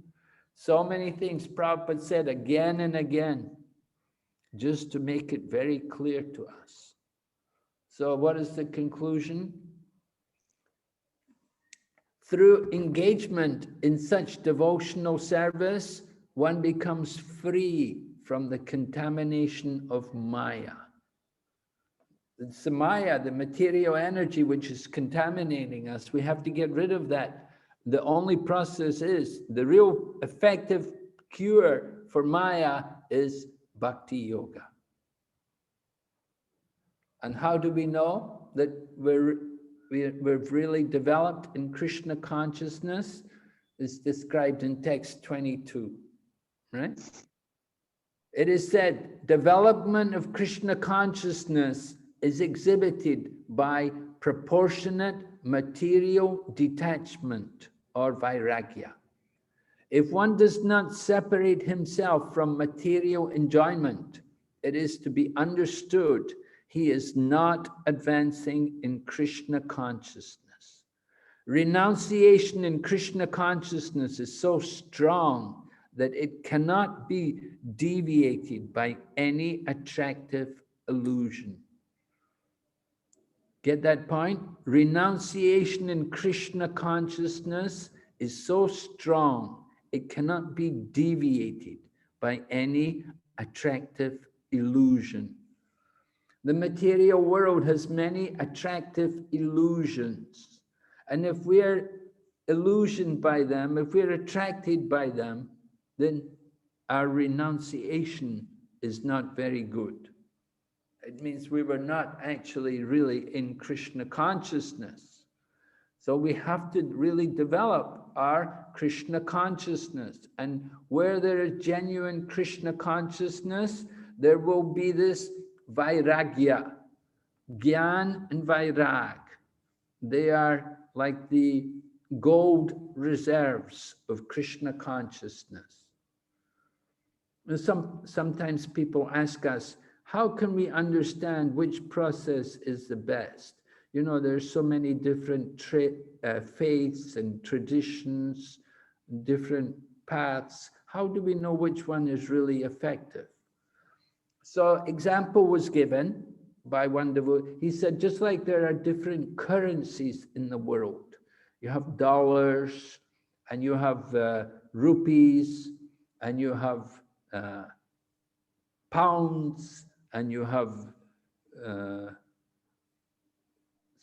So many things Prabhupada said again and again, just to make it very clear to us. So what is the conclusion? Through engagement in such devotional service, one becomes free from the contamination of Maya. It's the Maya, the material energy, which is contaminating us. We have to get rid of that. The only process is, the real effective cure for Maya is Bhakti Yoga. And how do we know that we've really developed in Krishna consciousness? It's described in text 22, right? It is said, development of Krishna consciousness is exhibited by proportionate material detachment or vairagya. If one does not separate himself from material enjoyment, it is to be understood he is not advancing in Krishna consciousness. Renunciation in Krishna consciousness is so strong that it cannot be deviated by any attractive illusion. Get that point? Renunciation in Krishna consciousness is so strong, it cannot be deviated by any attractive illusion. The material world has many attractive illusions. And if we're illusioned by them, if we're attracted by them, then our renunciation is not very good. It means we were not actually really in Krishna consciousness. So we have to really develop our Krishna consciousness. And where there is genuine Krishna consciousness, there will be this vairagya, Gyani and Vairag. They are like the gold reserves of Krishna consciousness. And sometimes people ask us, how can we understand which process is the best? You know, there's so many different faiths and traditions, different paths. How do we know which one is really effective? So example was given by one devotee. He said, just like there are different currencies in the world, you have dollars, and you have rupees, and you have pounds, and you have,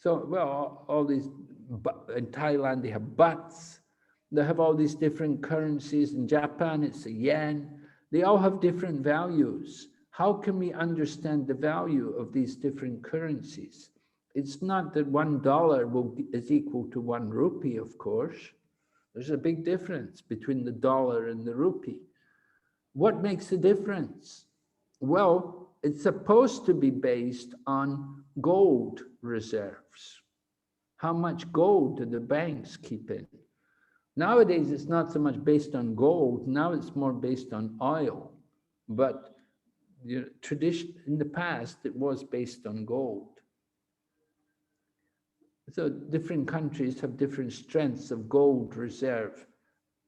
all these, in Thailand they have bahts, they have all these different currencies. In Japan it's the yen. They all have different values. How can we understand the value of these different currencies? It's not that $1 is equal to 1 rupee, of course. There's a big difference between the dollar and the rupee. What makes the difference? Well, it's supposed to be based on gold reserves. How much gold do the banks keep in? Nowadays, it's not so much based on gold. Now it's more based on oil. But tradition in the past, it was based on gold. So different countries have different strengths of gold reserve.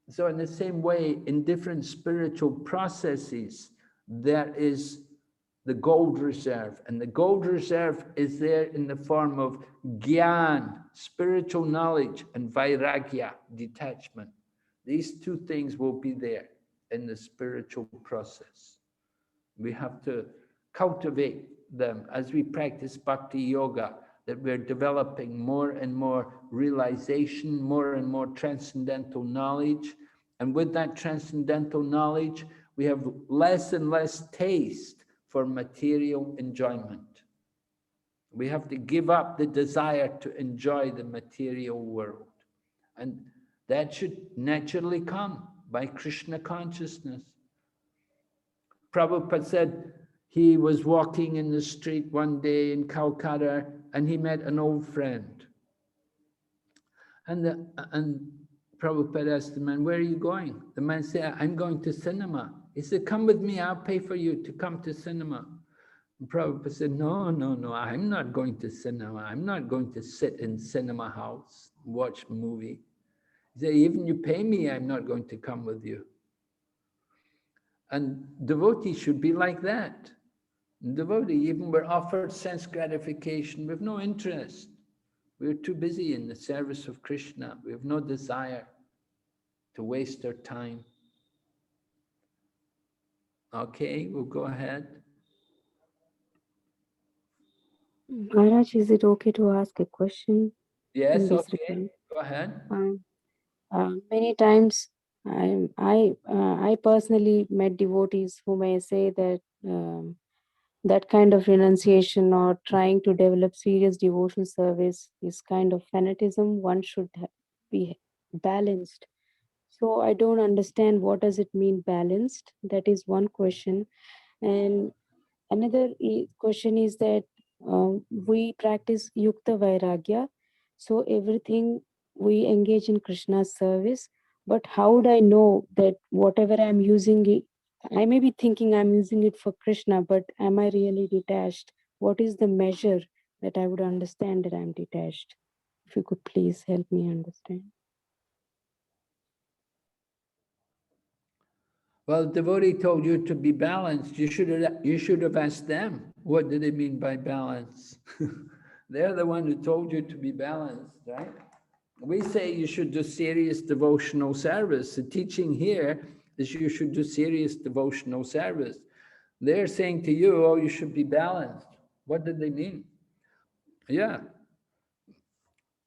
So in the same way, in different spiritual processes, there is the gold reserve. And the gold reserve is there in the form of Gyani, spiritual knowledge, and Vairagya, detachment. These two things will be there in the spiritual process. We have to cultivate them as we practice Bhakti Yoga, that we're developing more and more realization, more and more transcendental knowledge. And with that transcendental knowledge, we have less and less taste for material enjoyment. We have to give up the desire to enjoy the material world. And that should naturally come by Krishna consciousness. Prabhupada said he was walking in the street one day in Calcutta and he met an old friend. And Prabhupada asked the man, where are you going? The man said, I'm going to cinema. He said, come with me, I'll pay for you to come to cinema. And Prabhupada said, no, I'm not going to cinema. I'm not going to sit in cinema house, watch a movie. He said, even you pay me, I'm not going to come with you. And devotees should be like that. Devotee, even we're offered sense gratification, we have no interest. We're too busy in the service of Krishna. We have no desire to waste our time. Okay, we'll go ahead.
Maharaj, is it okay to ask a question in
Yes,
this
okay,
regard?
go ahead.
Many times, I personally met devotees who may say that that kind of renunciation or trying to develop serious devotional service is kind of fanaticism. One should be balanced. So I don't understand what does it mean balanced. That is one question. And another question is that we practice Yukta Vairagya. So everything we engage in Krishna's service. But how would I know that whatever I'm using it, I may be thinking I'm using it for Krishna, but am I really detached? What is the measure that I would understand that I'm detached? If you could please help me understand.
Well, devotee told you to be balanced. You should have asked them. What do they mean by balance? They're the one who told you to be balanced, right? We say you should do serious devotional service. The teaching here is you should do serious devotional service. They're saying to you, oh, you should be balanced. What did they mean? Yeah,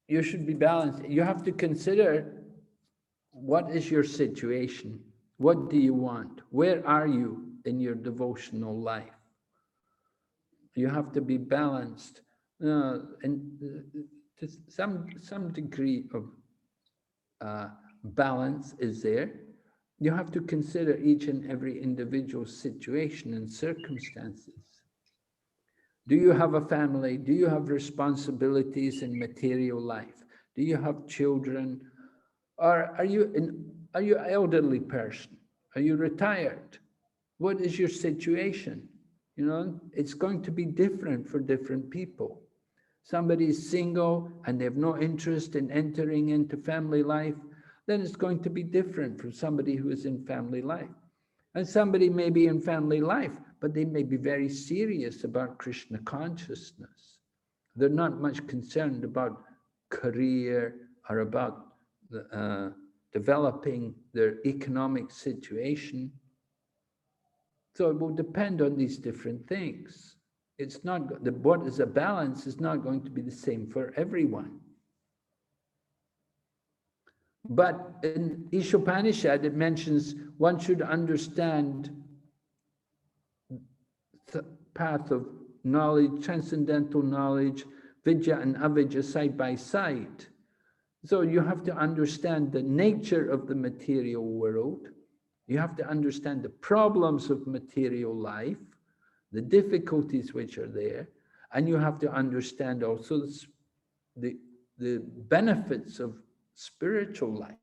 you should be balanced. You have to consider what is your situation? What do you want? Where are you in your devotional life? You have to be balanced. And to some degree of balance is there. You have to consider each and every individual situation and circumstances. Do you have a family? Do you have responsibilities in material life? Do you have children? Or are you an elderly person? Are you retired? What is your situation? You know, it's going to be different for different people. Somebody is single and they have no interest in entering into family life, then it's going to be different from somebody who is in family life. And somebody may be in family life, but they may be very serious about Krishna consciousness. They're not much concerned about career or about developing their economic situation. So it will depend on these different things. It's not, what is a balance is not going to be the same for everyone. But in Ishopanishad, it mentions one should understand the path of knowledge, transcendental knowledge, vidya and avidya side by side. So you have to understand the nature of the material world. You have to understand the problems of material life, the difficulties which are there, and you have to understand also the benefits of spiritual life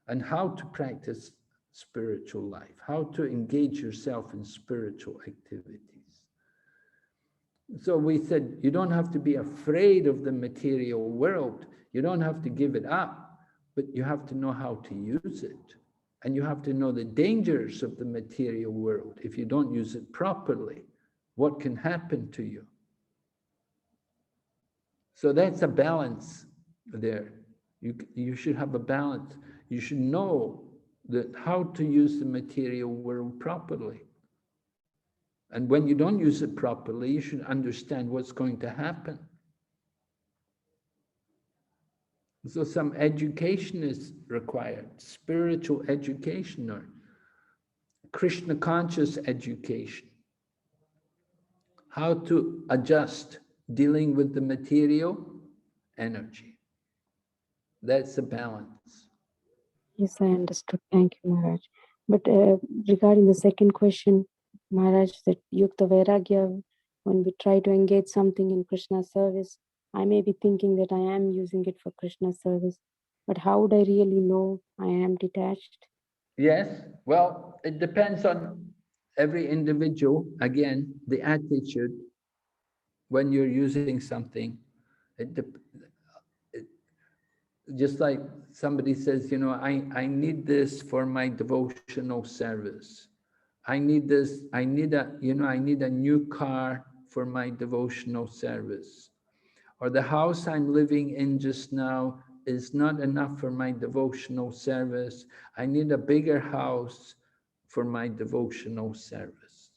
and how to practice spiritual life, how to engage yourself in spiritual activities. So we said, you don't have to be afraid of the material world. You don't have to give it up, but you have to know how to use it. And you have to know the dangers of the material world. If you don't use it properly, what can happen to you? So that's a balance there. You should have a balance. You should know that how to use the material world properly. And when you don't use it properly, you should understand what's going to happen. So some education is required, spiritual education or Krishna conscious education. How to adjust dealing with the material energy. That's the balance.
Yes, I understood. Thank you, Maharaj. But regarding the second question, Maharaj, that Yukta Vairagya, when we try to engage something in Krishna's service, I may be thinking that I am using it for Krishna's service, but how would I really know I am detached?
Yes, well, it depends on every individual. Again, the attitude when you're using something. It just like somebody says, you know, I need this for my devotional service. I need this, I need a new car for my devotional service. Or the house I'm living in just now is not enough for my devotional service. I need a bigger house for my devotional service.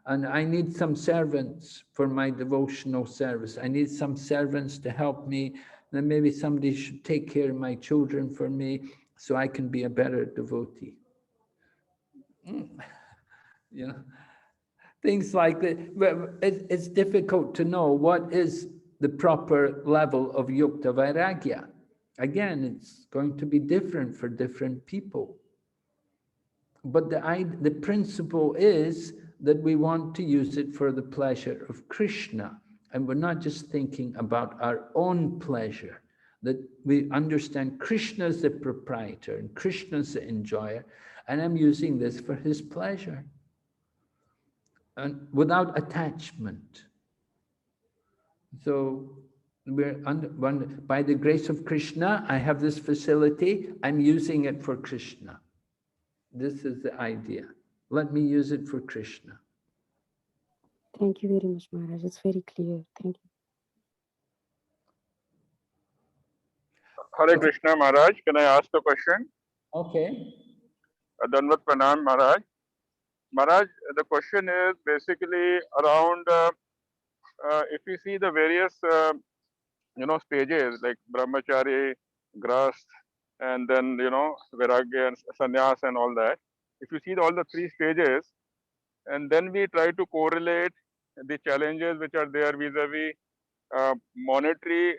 And I need some servants for my devotional service. I need some servants to help me. Then maybe somebody should take care of my children for me so I can be a better devotee. You know, things like that. Well, it's difficult to know what is the proper level of yukta vairagya. Again, it's going to be different for different people. But the principle is that we want to use it for the pleasure of Krishna. And we're not just thinking about our own pleasure, that we understand Krishna is the proprietor and Krishna is the enjoyer, and I'm using this for his pleasure. And without attachment. So by the grace of Krishna, I have this facility, I'm using it for Krishna. This is the idea. Let me use it for Krishna.
Thank you very much, Maharaj. It's very clear. Thank you.
Hare Krishna Maharaj, can I ask a question?
Okay.
Danvat Pranam Maharaj. Maharaj, the question is basically around if you see the various stages like brahmachari, grast, and then vairagya and sannyasa and all that. If you see all the three stages, and then we try to correlate the challenges which are there vis-a-vis monetary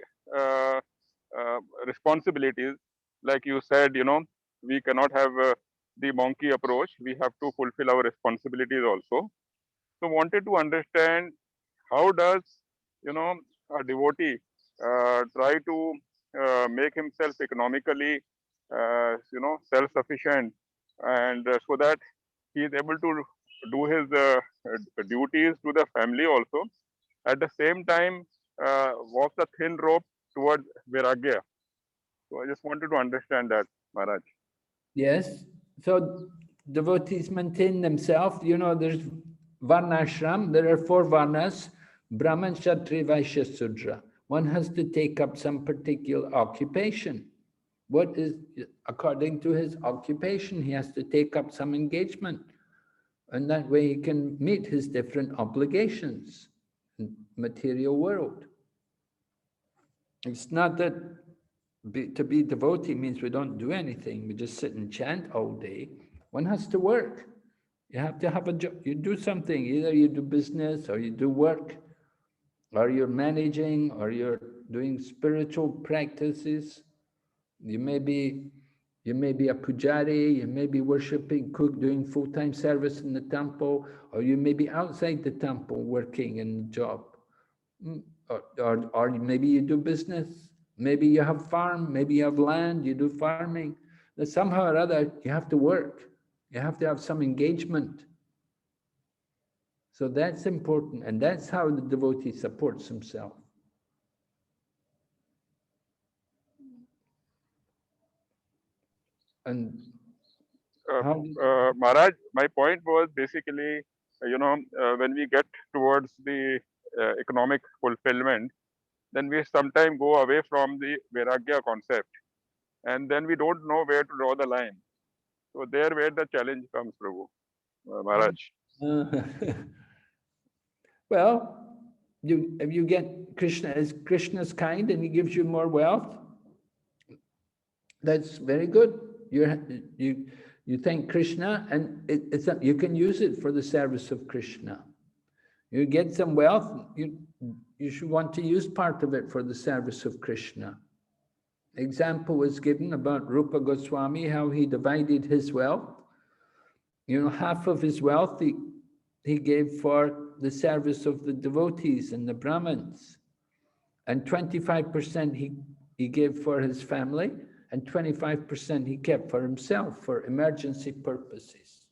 responsibilities, like you said, we cannot have the monkey approach. We have to fulfill our responsibilities also. So wanted to understand how does a devotee try to make himself economically self-sufficient, and so that he is able to do his duties to the family also. At the same time, walk the thin rope towards Vairagya. So I just wanted to understand that, Maharaj.
Yes. So devotees maintain themselves. There's Varnashram. There are 4 Varnas: Brahman, Kshatriya, Vaishya, Sudra. One has to take up some particular occupation. What is, according to his occupation, he has to take up some engagement. And that way he can meet his different obligations in material world. It's not that to be devotee means we don't do anything. We just sit and chant all day. One has to work. You have to have a job. You do something. Either you do business or you do work, or you're managing, or you're doing spiritual practices. You may be a pujari, you may be worshipping, doing full-time service in the temple, or you may be outside the temple working in the job. Or maybe you do business, maybe you have farm, maybe you have land, you do farming. But somehow or other, you have to work. You have to have some engagement. So that's important, and that's how the devotee supports himself. And
Maharaj, my point was basically, when we get towards the economic fulfillment, then we sometimes go away from the Vairagya concept, and then we don't know where to draw the line. So there where the challenge comes, Prabhu, Maharaj.
Well, if you get Krishna's kind and he gives you more wealth, that's very good. You thank Krishna, and you can use it for the service of Krishna. You get some wealth, you should want to use part of it for the service of Krishna. Example was given about Rupa Goswami, how he divided his wealth. Half of his wealth he gave for the service of the devotees and the Brahmins, and 25% he gave for his family, and 25% he kept for himself for emergency purposes.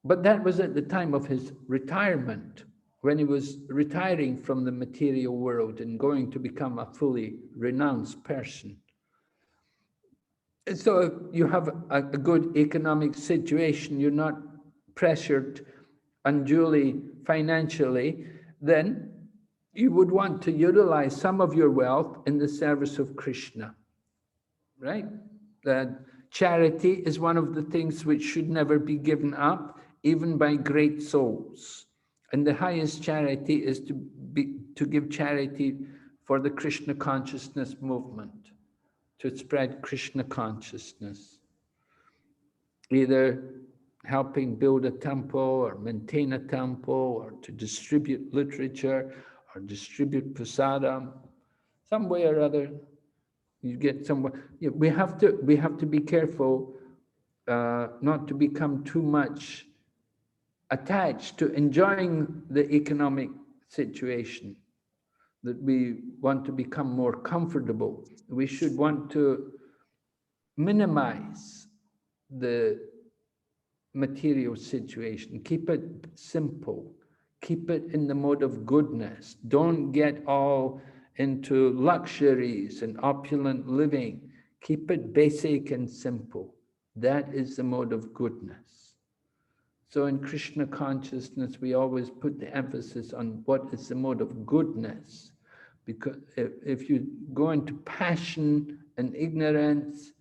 But that was at the time of his retirement, when he was retiring from the material world and going to become a fully renounced person. So if you have a good economic situation, you're not pressured unduly financially, then you would want to utilize some of your wealth in the service of Krishna, right? That charity is one of the things which should never be given up, even by great souls. And the highest charity is to give charity for the Krishna consciousness movement, to spread Krishna consciousness, either helping build a temple or maintain a temple or to distribute literature or distribute prasadam, some way or other. You get somewhere. Yeah, we have to be careful not to become too much attached to enjoying the economic situation, that we want to become more comfortable. We should want to minimize the material situation. Keep it simple. Keep it in the mode of goodness. Don't get all into luxuries and opulent living. Keep it basic and simple. That is the mode of goodness. So in Krishna consciousness, we always put the emphasis on what is the mode of goodness. Because if you go into passion and ignorance,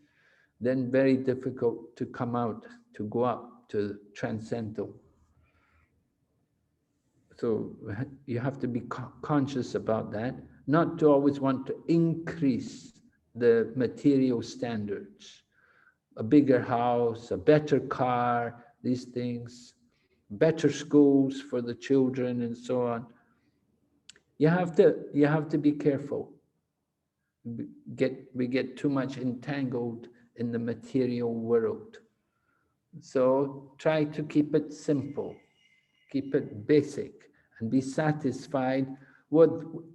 then very difficult to come out, to go up to transcendental. So you have to be conscious about that, not to always want to increase the material standards. A bigger house, a better car, these things, better schools for the children and so on. You have to be careful. We get too much entangled in the material world. So try to keep it simple, keep it basic, and be satisfied with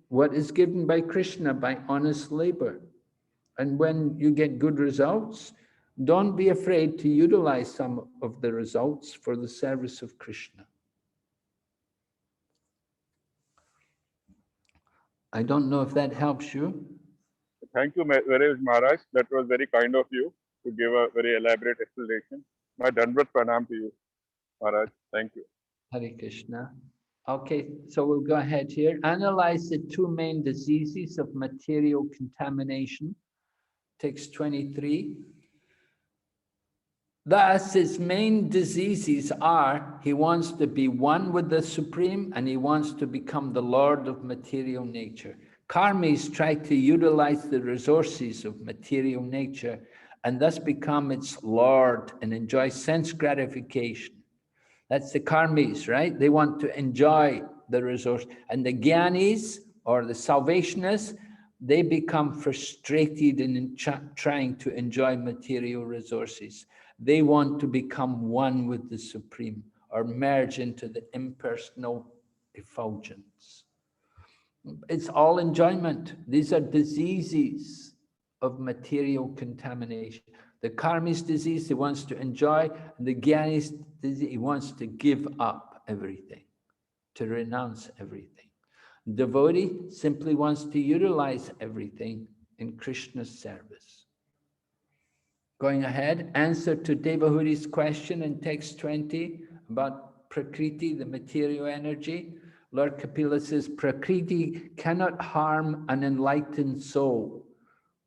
what is given by Krishna by honest labor. And when you get good results, don't be afraid to utilize some of the results for the service of Krishna. I don't know if that helps you.
Thank you very much, Maharaj. That was very kind of you to give a very elaborate explanation. My Dandvat Pranam to you, Maharaj. Thank you.
Hare Krishna. Okay, so we'll go ahead here. Analyze the two main diseases of material contamination. Text 23. Thus, his main diseases are, he wants to be one with the Supreme and he wants to become the Lord of material nature. Karmis try to utilize the resources of material nature and thus become its Lord and enjoy sense gratification. That's the karmis, right? They want to enjoy the resource. And the Gyanis, or the salvationists, they become frustrated in trying to enjoy material resources. They want to become one with the Supreme, or merge into the impersonal effulgence. It's all enjoyment. These are diseases of material contamination. The karmi's disease, he wants to enjoy, and the Gyani's disease, he wants to give up everything, to renounce everything. Devotee simply wants to utilize everything in Krishna's service. Going ahead, answer to Devahuri's question in text 20 about Prakriti, the material energy. Lord Kapila says, Prakriti cannot harm an enlightened soul,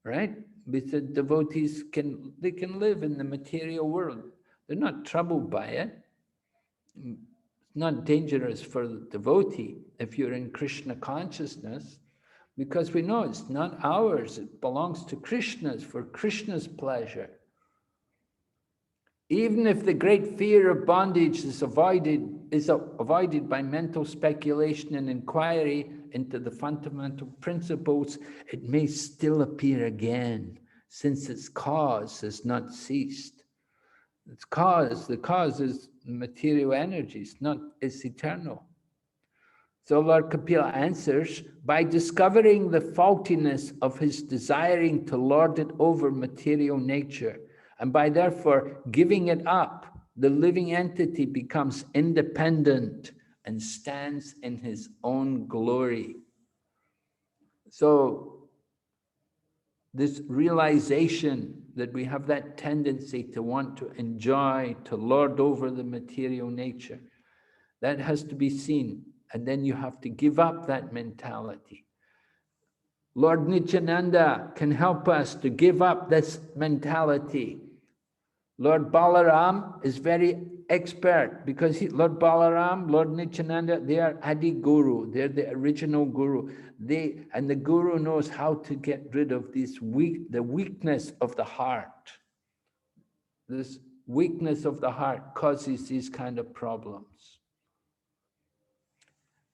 right? Because devotees can live in the material world. They're not troubled by it. It's not dangerous for the devotee if you're in Krishna consciousness, because we know it's not ours, it belongs to Krishna's, for Krishna's pleasure. Even if the great fear of bondage is avoided by mental speculation and inquiry into the fundamental principles, it may still appear again, since its cause has not ceased. The cause is material energy, it's eternal. So Lord Kapila answers, by discovering the faultiness of his desiring to lord it over material nature, and by therefore giving it up, the living entity becomes independent and stands in his own glory. So this realization that we have that tendency to want to enjoy, to lord over the material nature, that has to be seen. And then you have to give up that mentality. Lord Nityananda can help us to give up this mentality. Lord Balaram is very expert because Lord Balaram, Lord Nityananda, they are Adi Guru. They're the original Guru. And the Guru knows how to get rid of this the weakness of the heart. This weakness of the heart causes these kind of problems.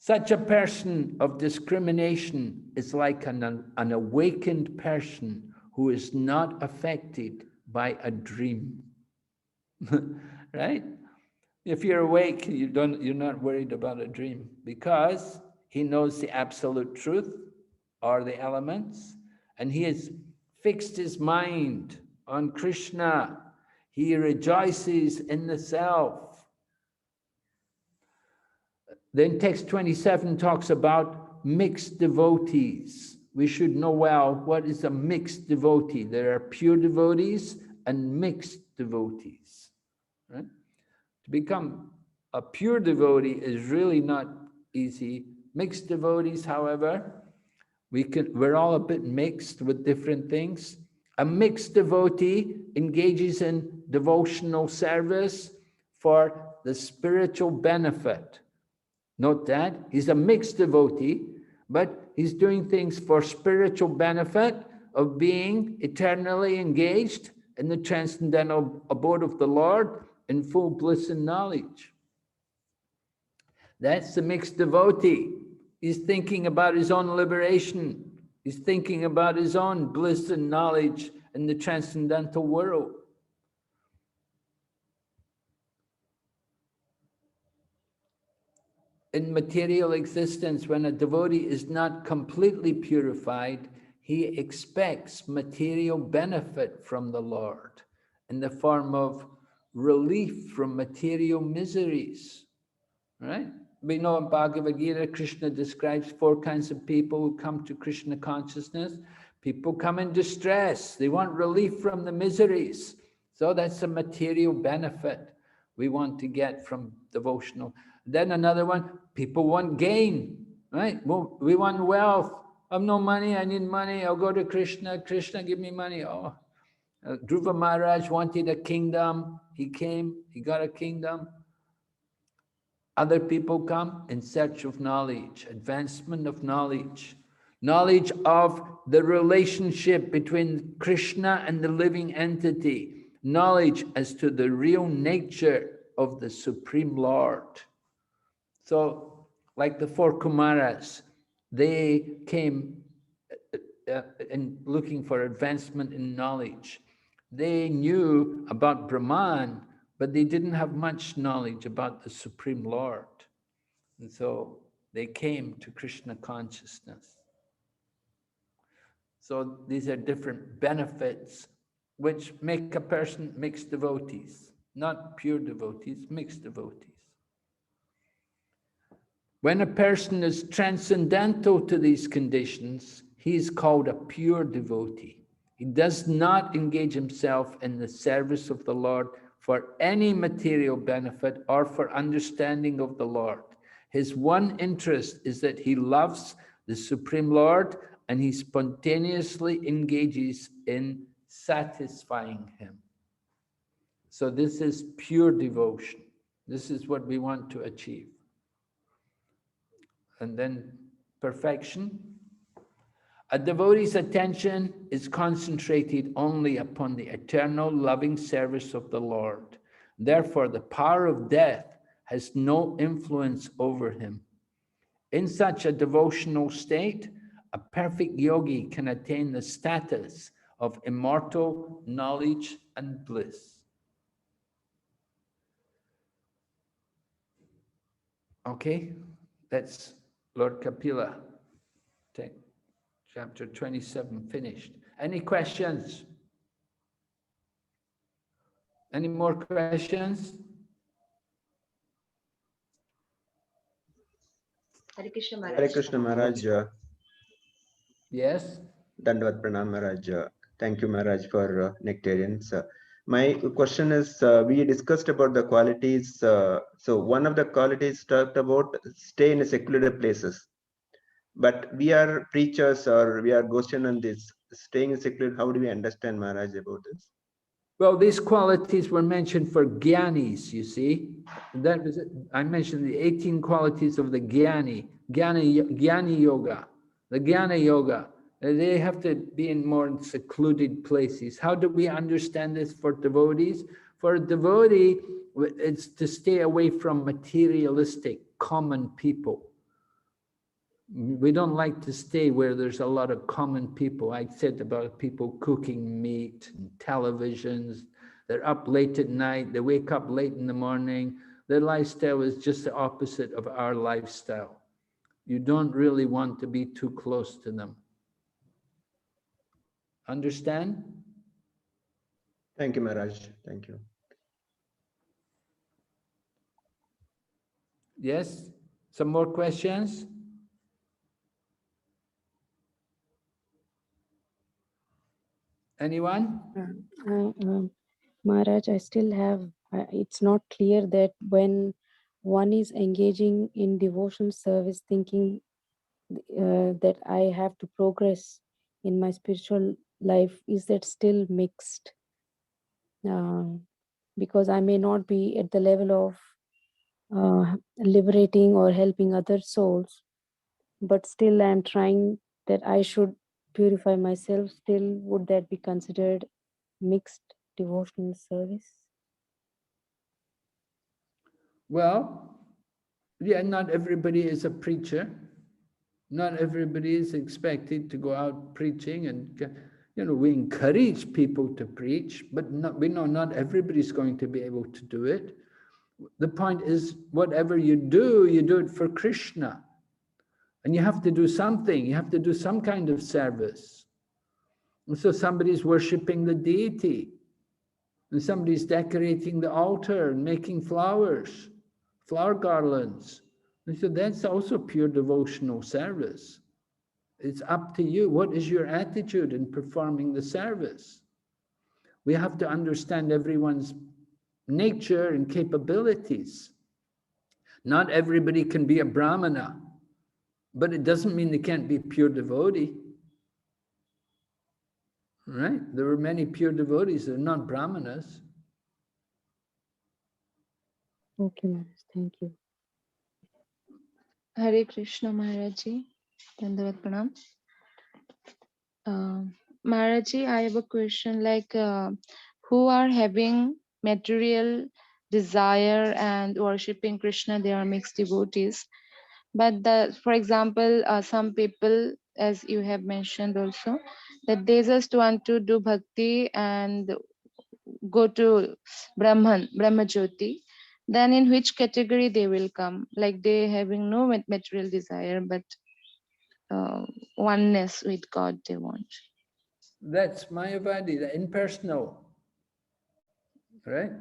Such a person of discrimination is like an awakened person who is not affected by a dream. Right? If you're awake, you're not worried about a dream because he knows the absolute truth or the elements, and he has fixed his mind on Krishna. He rejoices in the self. Then text 27 talks about mixed devotees. We should know well what is a mixed devotee. There are pure devotees and mixed devotees. Right? To become a pure devotee is really not easy. Mixed devotees, however, we're all a bit mixed with different things. A mixed devotee engages in devotional service for the spiritual benefit. Note that he's a mixed devotee, but he's doing things for spiritual benefit of being eternally engaged in the transcendental abode of the Lord in full bliss and knowledge. That's the mixed devotee. He's thinking about his own liberation. He's thinking about his own bliss and knowledge in the transcendental world. In material existence, when a devotee is not completely purified, he expects material benefit from the Lord in the form of relief from material miseries, right? We know in Bhagavad Gita, Krishna describes 4 kinds of people who come to Krishna consciousness. People come in distress. They want relief from the miseries. So that's a material benefit we want to get from devotional. Then another one, people want gain, right? Well, we want wealth. I have no money, I need money. I'll go to Krishna. Krishna, give me money. Oh, Dhruva Maharaj wanted a kingdom. He came, he got a kingdom. Other people come in search of knowledge, advancement of knowledge, knowledge of the relationship between Krishna and the living entity, knowledge as to the real nature of the Supreme Lord. So, like the 4 Kumaras, they came in looking for advancement in knowledge. They knew about Brahman, but they didn't have much knowledge about the Supreme Lord. And so they came to Krishna consciousness. So these are different benefits which make a person mixed devotees, not pure devotees, mixed devotees. When a person is transcendental to these conditions, he is called a pure devotee. He does not engage himself in the service of the Lord for any material benefit or for understanding of the Lord. His one interest is that he loves the Supreme Lord and he spontaneously engages in satisfying him. So this is pure devotion. This is what we want to achieve. And then perfection. A devotee's attention is concentrated only upon the eternal loving service of the Lord. Therefore, the power of death has no influence over him. In such a devotional state, a perfect yogi can attain the status of immortal knowledge and bliss. Okay, that's Lord Kapila. Take chapter 27 finished. Any questions? Any more questions?
Hare Krishna Maharaj.
Hare Krishna Maharaj.
Yes?
Dandavat Pranam Maharaj. Thank you, Maharaj, for nectarians. My question is, we discussed about the qualities. So one of the qualities talked about stay in secluded places. But we are preachers or we are Goshanandis. Staying in secluded, how do we understand, Maharaj, about this?
Well, these qualities were mentioned for Gyanis, you see. That was, I mentioned the 18 qualities of the Gyani yoga, the Jnana yoga. They have to be in more secluded places. How do we understand this for devotees? For a devotee, it's to stay away from materialistic, common people. We don't like to stay where there's a lot of common people. I said about people cooking meat, and televisions, they're up late at night, they wake up late in the morning. Their lifestyle is just the opposite of our lifestyle. You don't really want to be too close to them. Understand?
Thank you, Maharaj. Thank you.
Yes? Some more questions? Anyone?
Maharaj, I still have, it's not clear that when one is engaging in devotional service, thinking that I have to progress in my spiritual life, is that still mixed? Because I may not be at the level of liberating or helping other souls, but still I'm trying that I should purify myself. Still, would that be considered mixed devotional service?
Well, yeah, not everybody is a preacher. Not everybody is expected to go out preaching, and we encourage people to preach, but we know not everybody's going to be able to do it. The point is, whatever you do it for Krishna. And you have to do something, you have to do some kind of service. And so somebody's worshipping the deity, and somebody's decorating the altar and making flowers, flower garlands. And so that's also pure devotional service. It's up to you. What is your attitude in performing the service? We have to understand everyone's nature and capabilities. Not everybody can be a Brahmana, but it doesn't mean they can't be pure devotee. Right? There were many pure devotees that are not Brahmanas.
Okay, Maharaj, thank you.
Hare Krishna Maharaji. Dandavat Pranam. Maharaji, I have a question like who are having material desire and worshipping Krishna, they are mixed devotees. But for example, some people, as you have mentioned also, that they just want to do bhakti and go to Brahma Jyoti, then in which category they will come? Like they having no material desire, but oneness with God they want.
That's Mayavadi, the impersonal. Right?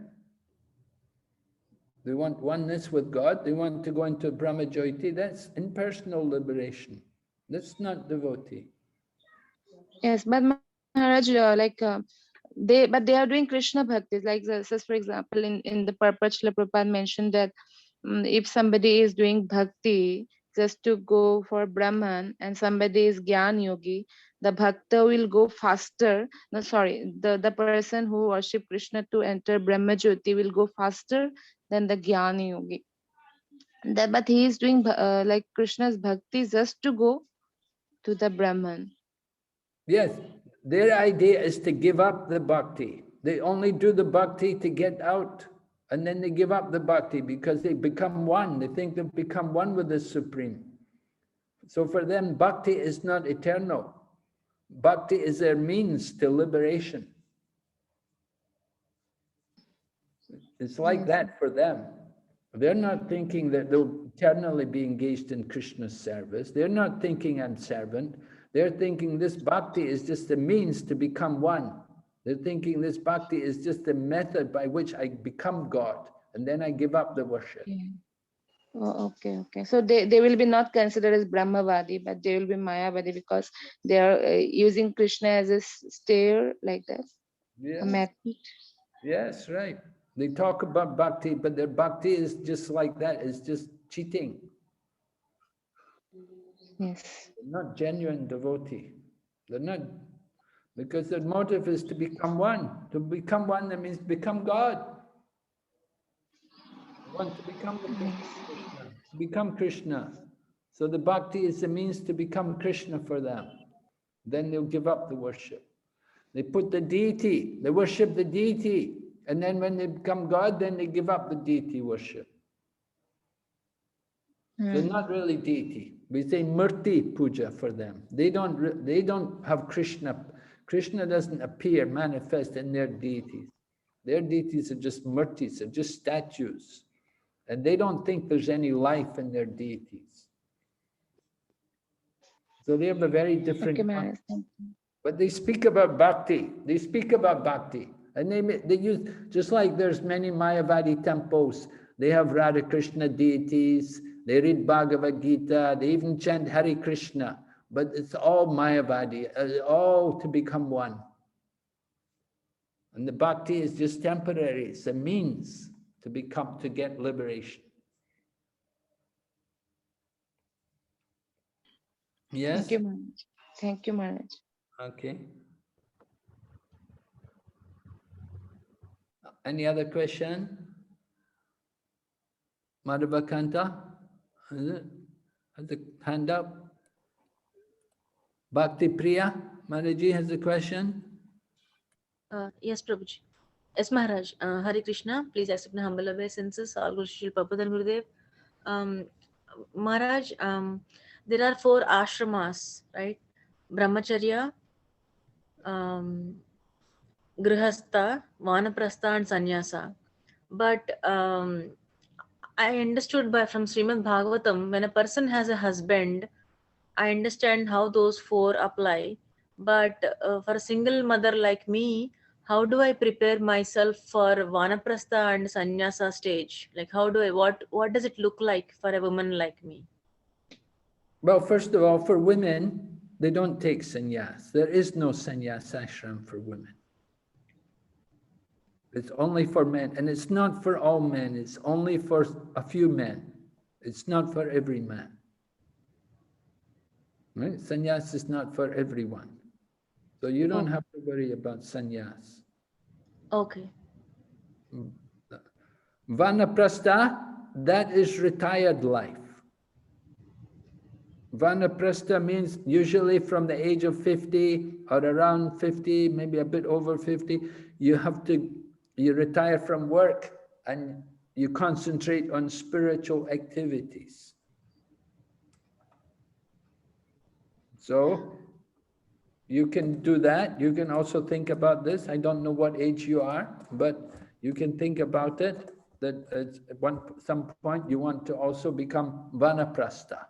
They want oneness with God. They want to go into Brahma Jyoti. That's impersonal liberation. That's not devotee.
Yes, but Maharaj, they are doing Krishna bhakti. Like just for example, in the purport, Srila Prabhupada mentioned that if somebody is doing bhakti just to go for Brahman and somebody is Gyan Yogi, the bhakta will go faster. No, sorry, the person who worship Krishna to enter Brahma Jyoti will go faster than the Gyan Yogi. But he is doing like Krishna's bhakti just to go to the Brahman.
Yes, their idea is to give up the bhakti. They only do the bhakti to get out, and then they give up the bhakti because they become one. They think they've become one with the Supreme. So for them, bhakti is not eternal. Bhakti is their means to liberation. It's like that for them. They're not thinking that they'll eternally be engaged in Krishna's service. They're not thinking I'm servant. They're thinking this bhakti is just a means to become one. They're thinking this bhakti is just a method by which I become God, and then I give up the worship.
Yeah. Oh, okay. So they will be not considered as Brahmavadi, but they will be Mayavadi because they are using Krishna as a stair like that. A
Yes.
magnet.
Yes, right. They talk about bhakti, but their bhakti is just like that. It's just cheating.
Yes.
They're not genuine devotee. They're not, because their motive is to become one. To become one, that means become God. They want to become the Krishna, become Krishna. So the bhakti is the means to become Krishna for them. Then they'll give up the worship. They put the deity, they worship the deity. And then when they become God, then they give up the deity worship. So not really deity. We say murti puja for them. They don't have Krishna. Krishna doesn't appear, manifest in their deities. Their deities are just murtis, are just statues. And they don't think there's any life in their deities. So they have a very different concept. But they speak about bhakti. They speak about bhakti. And they use, just like there's many Mayavadi temples, they have Radha Krishna deities, they read Bhagavad Gita, they even chant Hare Krishna. But it's all Mayavadi, all to become one. And the bhakti is just temporary. It's a means to get liberation. Yes?
Thank you, Maharaj. Thank you, Maharaj.
Okay. Any other question? Madhavakanta? Has the hand up? Bhakti Priya? Mataji has a question?
Yes, Prabhuji. Yes, Maharaj. Hare Krishna. Please accept my humble obeisances. All Guru Shri Prabhupada and Gurudev. Maharaj, there are 4 ashramas, right? Brahmacharya, Grihastha, Vanaprastha and Sannyasa. But I understood from Srimad Bhagavatam, when a person has a husband, I understand how those 4 apply. But for a single mother like me, how do I prepare myself for Vanaprastha and Sannyasa stage? Like what does it look like for a woman like me?
Well, first of all, for women, they don't take sannyas. There is no sannyas ashram for women. It's only for men, and it's not for all men. It's only for a few men. It's not for every man. Right? Sannyas is not for everyone. So you don't have to worry about sannyas.
Okay.
Vanaprastha, that is retired life. Vanaprastha means usually from the age of 50 or around 50, maybe a bit over 50, you retire from work and you concentrate on spiritual activities. So you can do that. You can also think about this. I don't know what age you are, but you can think about it, that at some point you want to also become Vanaprastha,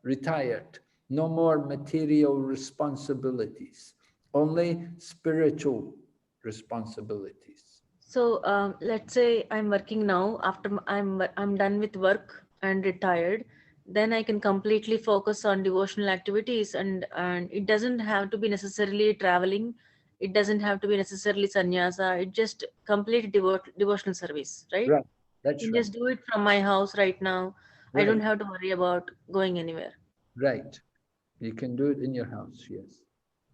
retired. No more material responsibilities, only spiritual responsibilities.
So let's say I'm working now. After I'm done with work and retired, then I can completely focus on devotional activities, and it doesn't have to be necessarily traveling. It doesn't have to be necessarily sannyasa. It just complete devotional service, right?
Right.
I
That's
can
right.
just do it from my house right now. I don't
Right.
have to worry about going anywhere.
Right. You can do it in your house, yes.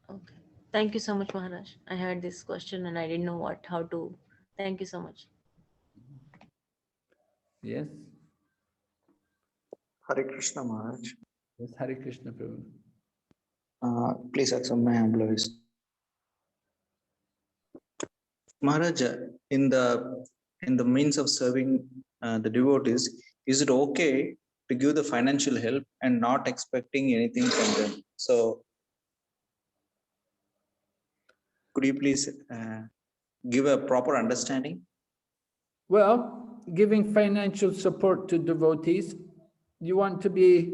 Okay. Thank you so much, Maharaj. I had this question and I didn't know how to. Thank you so much.
Yes.
Hare Krishna Maharaj.
Yes, Hare Krishna Prabhu.
Please accept my humble obeisances. Maharaj, in the means of serving the devotees, is it okay to give the financial help and not expecting anything from them? So, could you please give a proper understanding?
Well, giving financial support to devotees, you want to be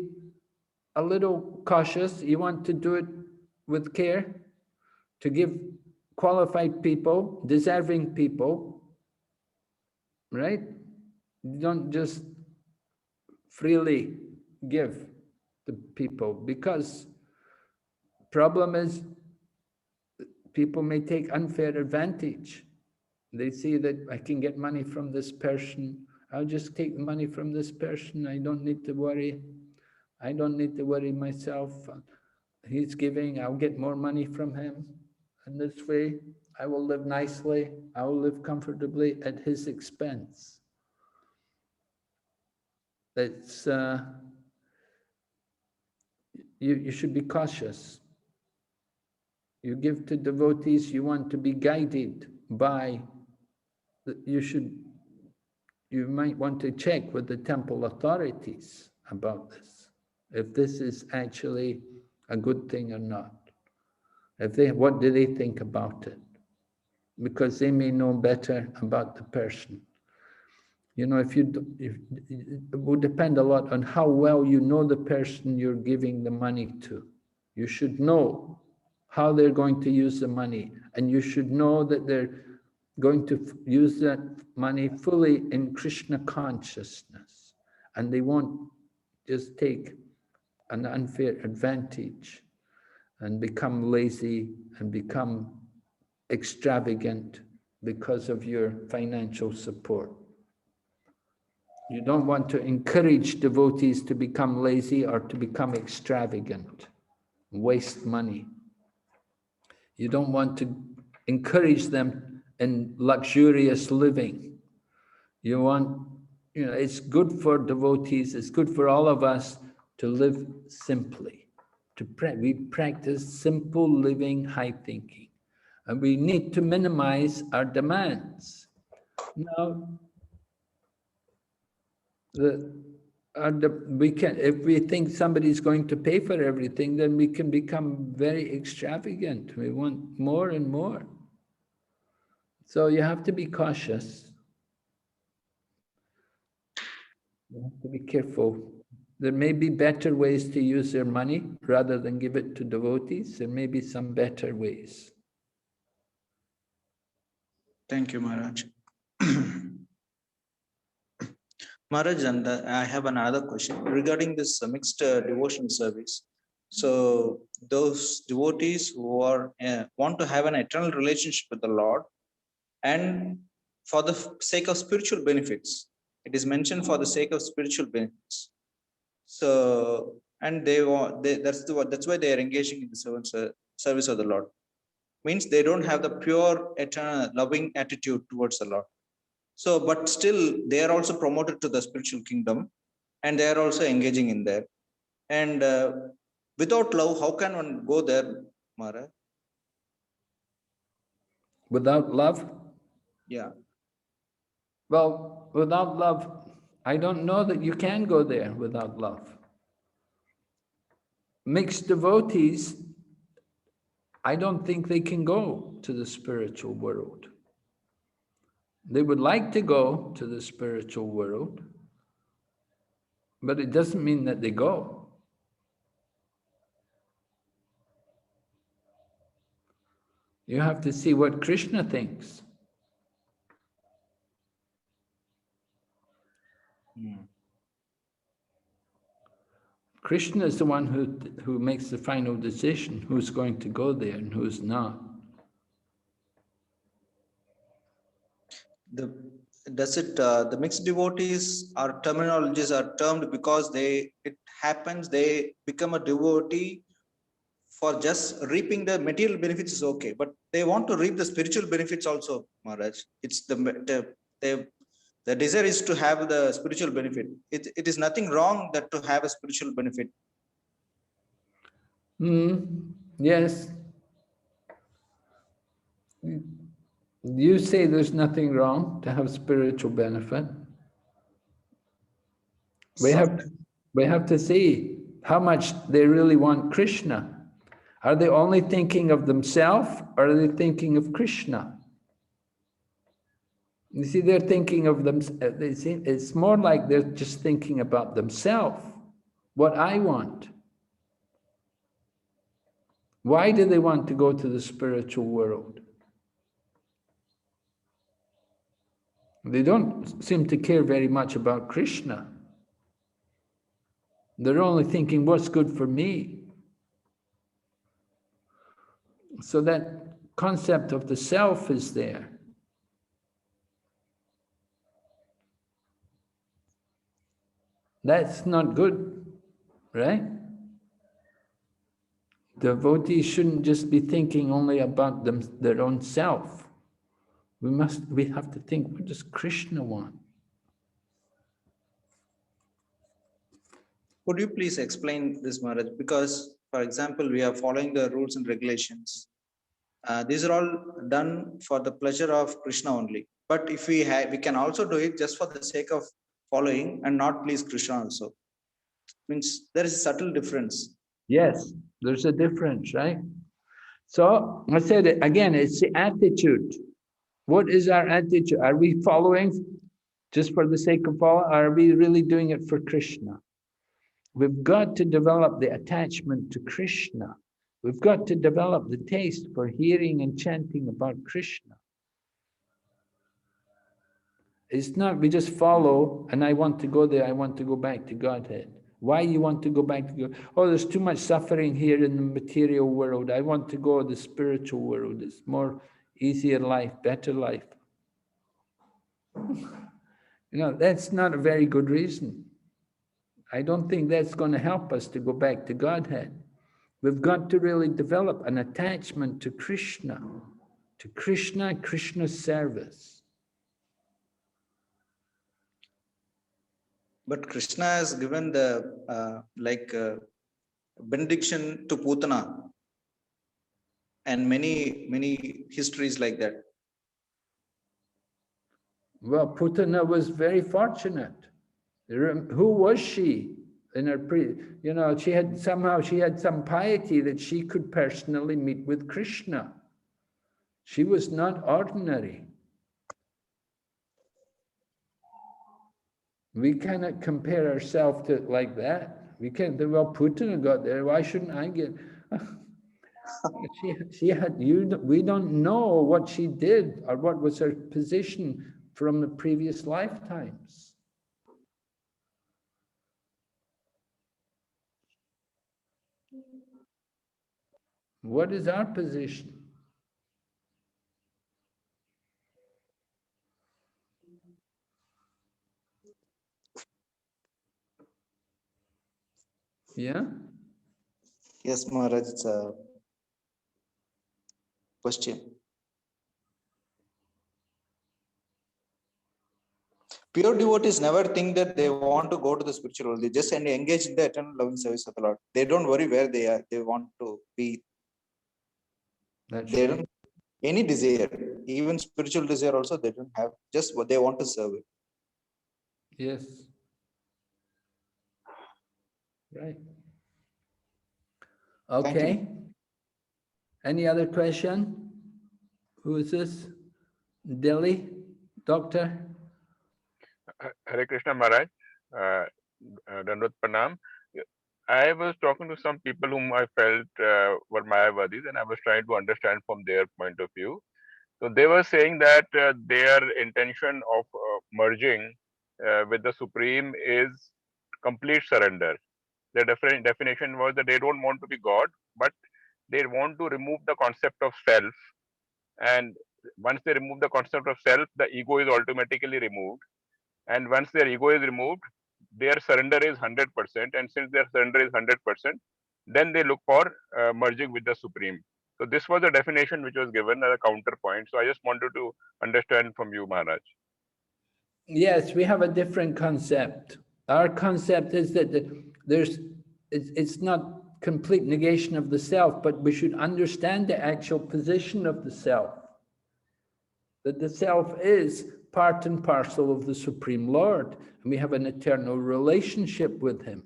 a little cautious. You want to do it with care, to give qualified people, deserving people, right? You don't just freely give to people, because problem is people may take unfair advantage. They see that I can get money from this person. I'll just take the money from this person. I don't need to worry. I don't need to worry myself. He's giving, I'll get more money from him. And this way, I will live nicely. I will live comfortably at his expense. It's, you should be cautious. You give to devotees, you want to be guided by, you might want to check with the temple authorities about this, if this is actually a good thing or not. What do they think about it? Because they may know better about the person. You know, it would depend a lot on how well you know the person you're giving the money to. You should know how they're going to use the money, and you should know that they're going to use that money fully in Krishna consciousness, and they won't just take an unfair advantage and become lazy and become extravagant because of your financial support. You don't want to encourage devotees to become lazy or to become extravagant, waste money. You don't want to encourage them in luxurious living. You want, it's good for devotees, it's good for all of us to live simply. We practice simple living, high thinking. And we need to minimize our demands. Now, if we think somebody's going to pay for everything, then we can become very extravagant. We want more and more. So you have to be cautious. You have to be careful. There may be better ways to use their money rather than give it to devotees. There may be some better ways.
Thank you, Maharaj. Maharaj, and I have another question regarding this mixed devotion service. So those devotees who are want to have an eternal relationship with the Lord, and for the sake of spiritual benefits, it is mentioned for the sake of spiritual benefits. So, and that's why they are engaging in the service of the Lord. Means they don't have the pure, eternal, loving attitude towards the Lord. So, but still, they are also promoted to the spiritual kingdom, and they are also engaging in there. And without love, how can one go there, Mara?
Without love?
Yeah.
Well, without love, I don't know that you can go there without love. Mixed devotees, I don't think they can go to the spiritual world. They would like to go to the spiritual world, but it doesn't mean that they go. You have to see what Krishna thinks. Krishna is the one who makes the final decision, who's going to go there and who's not.
The mixed devotees are terminologies are termed because it happens they become a devotee for just reaping the material benefits is okay, but they want to reap the spiritual benefits also, Maharaj. It's the desire is to have the spiritual benefit. It is nothing wrong that to have a spiritual benefit.
Yes. You say there's nothing wrong to have spiritual benefit. We have to see how much they really want Krishna. Are they only thinking of themselves, or are they thinking of Krishna? You see, they're thinking of them. It's more like they're just thinking about themselves. What I want. Why do they want to go to the spiritual world? They don't seem to care very much about Krishna. They're only thinking what's good for me. So that concept of the self is there. That's not good, right? Devotees shouldn't just be thinking only about their own self. We have to think, what does Krishna want?
Could you please explain this, Maharaj? Because, for example, we are following the rules and regulations. These are all done for the pleasure of Krishna only. But if we can also do it just for the sake of following and not please Krishna also. Means there is a subtle difference.
Yes, there's a difference, right? So I said it again, it's the attitude. What is our attitude? Are we following just for the sake of following? Or are we really doing it for Krishna? We've got to develop the attachment to Krishna. We've got to develop the taste for hearing and chanting about Krishna. It's not we just follow and I want to go there, I want to go back to Godhead. Why you want to go back to God? Oh, there's too much suffering here in the material world. I want to go to the spiritual world. It's more easier life, better life. You know, that's not a very good reason. I don't think that's going to help us to go back to Godhead. We've got to really develop an attachment to Krishna, Krishna's service.
But Krishna has given the benediction to Putana and many histories like that.
Well, Putana was very fortunate. Who was she? In her she had some piety that she could personally meet with Krishna. She was not ordinary. We cannot compare ourselves to it like that. We can't say, well, Putana got there. Why shouldn't I get? She had. We don't know what she did or what was her position from the previous lifetimes. What is our position? Yeah?
Yes, Maharaj, it's a question. Pure devotees never think that they want to go to the spiritual world. They just engage in the eternal loving service of the Lord. They don't worry where they are. They want to be. They don't any desire, even spiritual desire also they don't have. Just what they want to serve it.
Yes. Right. Okay. Any other question? Who is this? Delhi? Doctor?
Hare Krishna Maharaj, Dandot Pranam. I was talking to some people whom I felt were Mayavadis, and I was trying to understand from their point of view. So they were saying that their intention of merging with the Supreme is complete surrender. Their definition was that they don't want to be God, but they want to remove the concept of self. And once they remove the concept of self, the ego is automatically removed. And once their ego is removed, their surrender is 100%. And since their surrender is 100%, then they look for merging with the Supreme. So this was a definition which was given as a counterpoint. So I just wanted to understand from you, Maharaj.
Yes, we have a different concept. Our concept is that it's not complete negation of the self, but we should understand the actual position of the self. That the self is part and parcel of the Supreme Lord, and we have an eternal relationship with Him.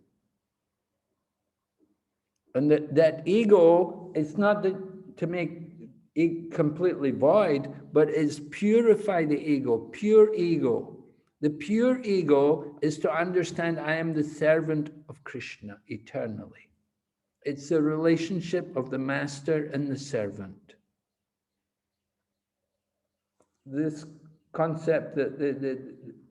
And that ego, it's not to make it completely void, but it's purify the ego, pure ego. The pure ego is to understand I am the servant of Krishna eternally. It's the relationship of the master and the servant. This concept that the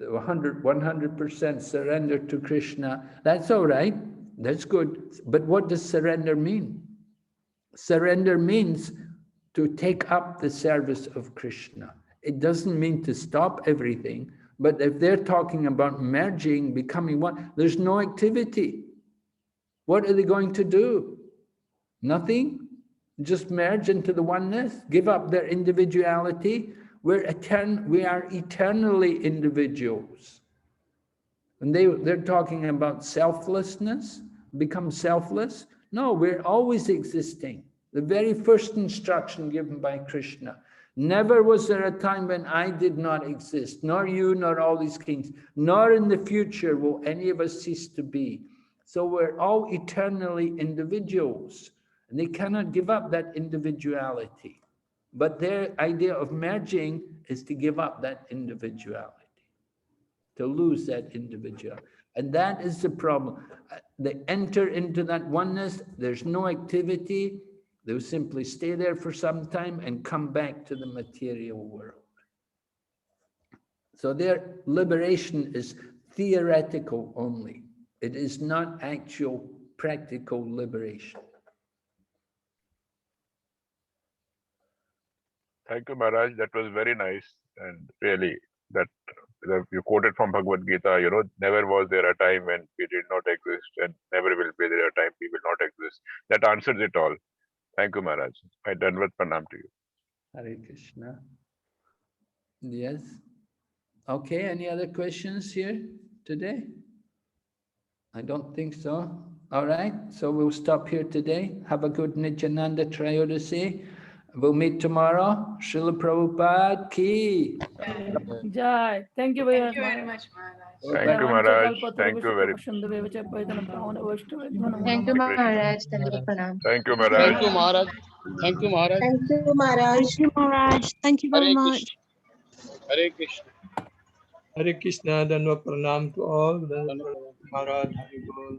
100% surrender to Krishna, that's all right. That's good. But what does surrender mean? Surrender means to take up the service of Krishna. It doesn't mean to stop everything, but if they're talking about merging, becoming one, there's no activity. What are they going to do? Nothing? Just merge into the oneness? Give up their individuality? We are eternally individuals. And they're talking about selflessness, become selfless. No, we're always existing. The very first instruction given by Krishna. Never was there a time when I did not exist, nor you, nor all these kings, nor in the future will any of us cease to be. So we're all eternally individuals, and they cannot give up that individuality. But their idea of merging is to give up that individuality, to lose that individual. And that is the problem. They enter into that oneness, there's no activity, they'll simply stay there for some time and come back to the material world. So their liberation is theoretical only. It is not actual practical liberation.
Thank you, Maharaj. That was very nice. And really, that you quoted from Bhagavad Gita, never was there a time when we did not exist, and never will be there a time we will not exist. That answers it all. Thank you, Maharaj. I Dandavat Pranam to you.
Hare Krishna. Yes. Okay, any other questions here today? I don't think so. All right, so we'll stop here today. Have a good Nityananda Trayodasi. We'll meet tomorrow. Srila Prabhupada ki.
Jai. Thank you very
Thank
much.
you very much, Maharaj.
Thank you, Maharaj. Thank you very much.
Thank you, Maharaj. Dandavat Pranam.
Thank you,
Thank
Maharaj.
you, Maharaj. Thank you, Maharaj.
Thank you, Maharaj.
Thank you, Maharaj. Thank you very
Hare
much.
Krishna. Hare Krishna.
Hare Krishna, Dandavat Pranam to all. Maharaj, Hari Bol.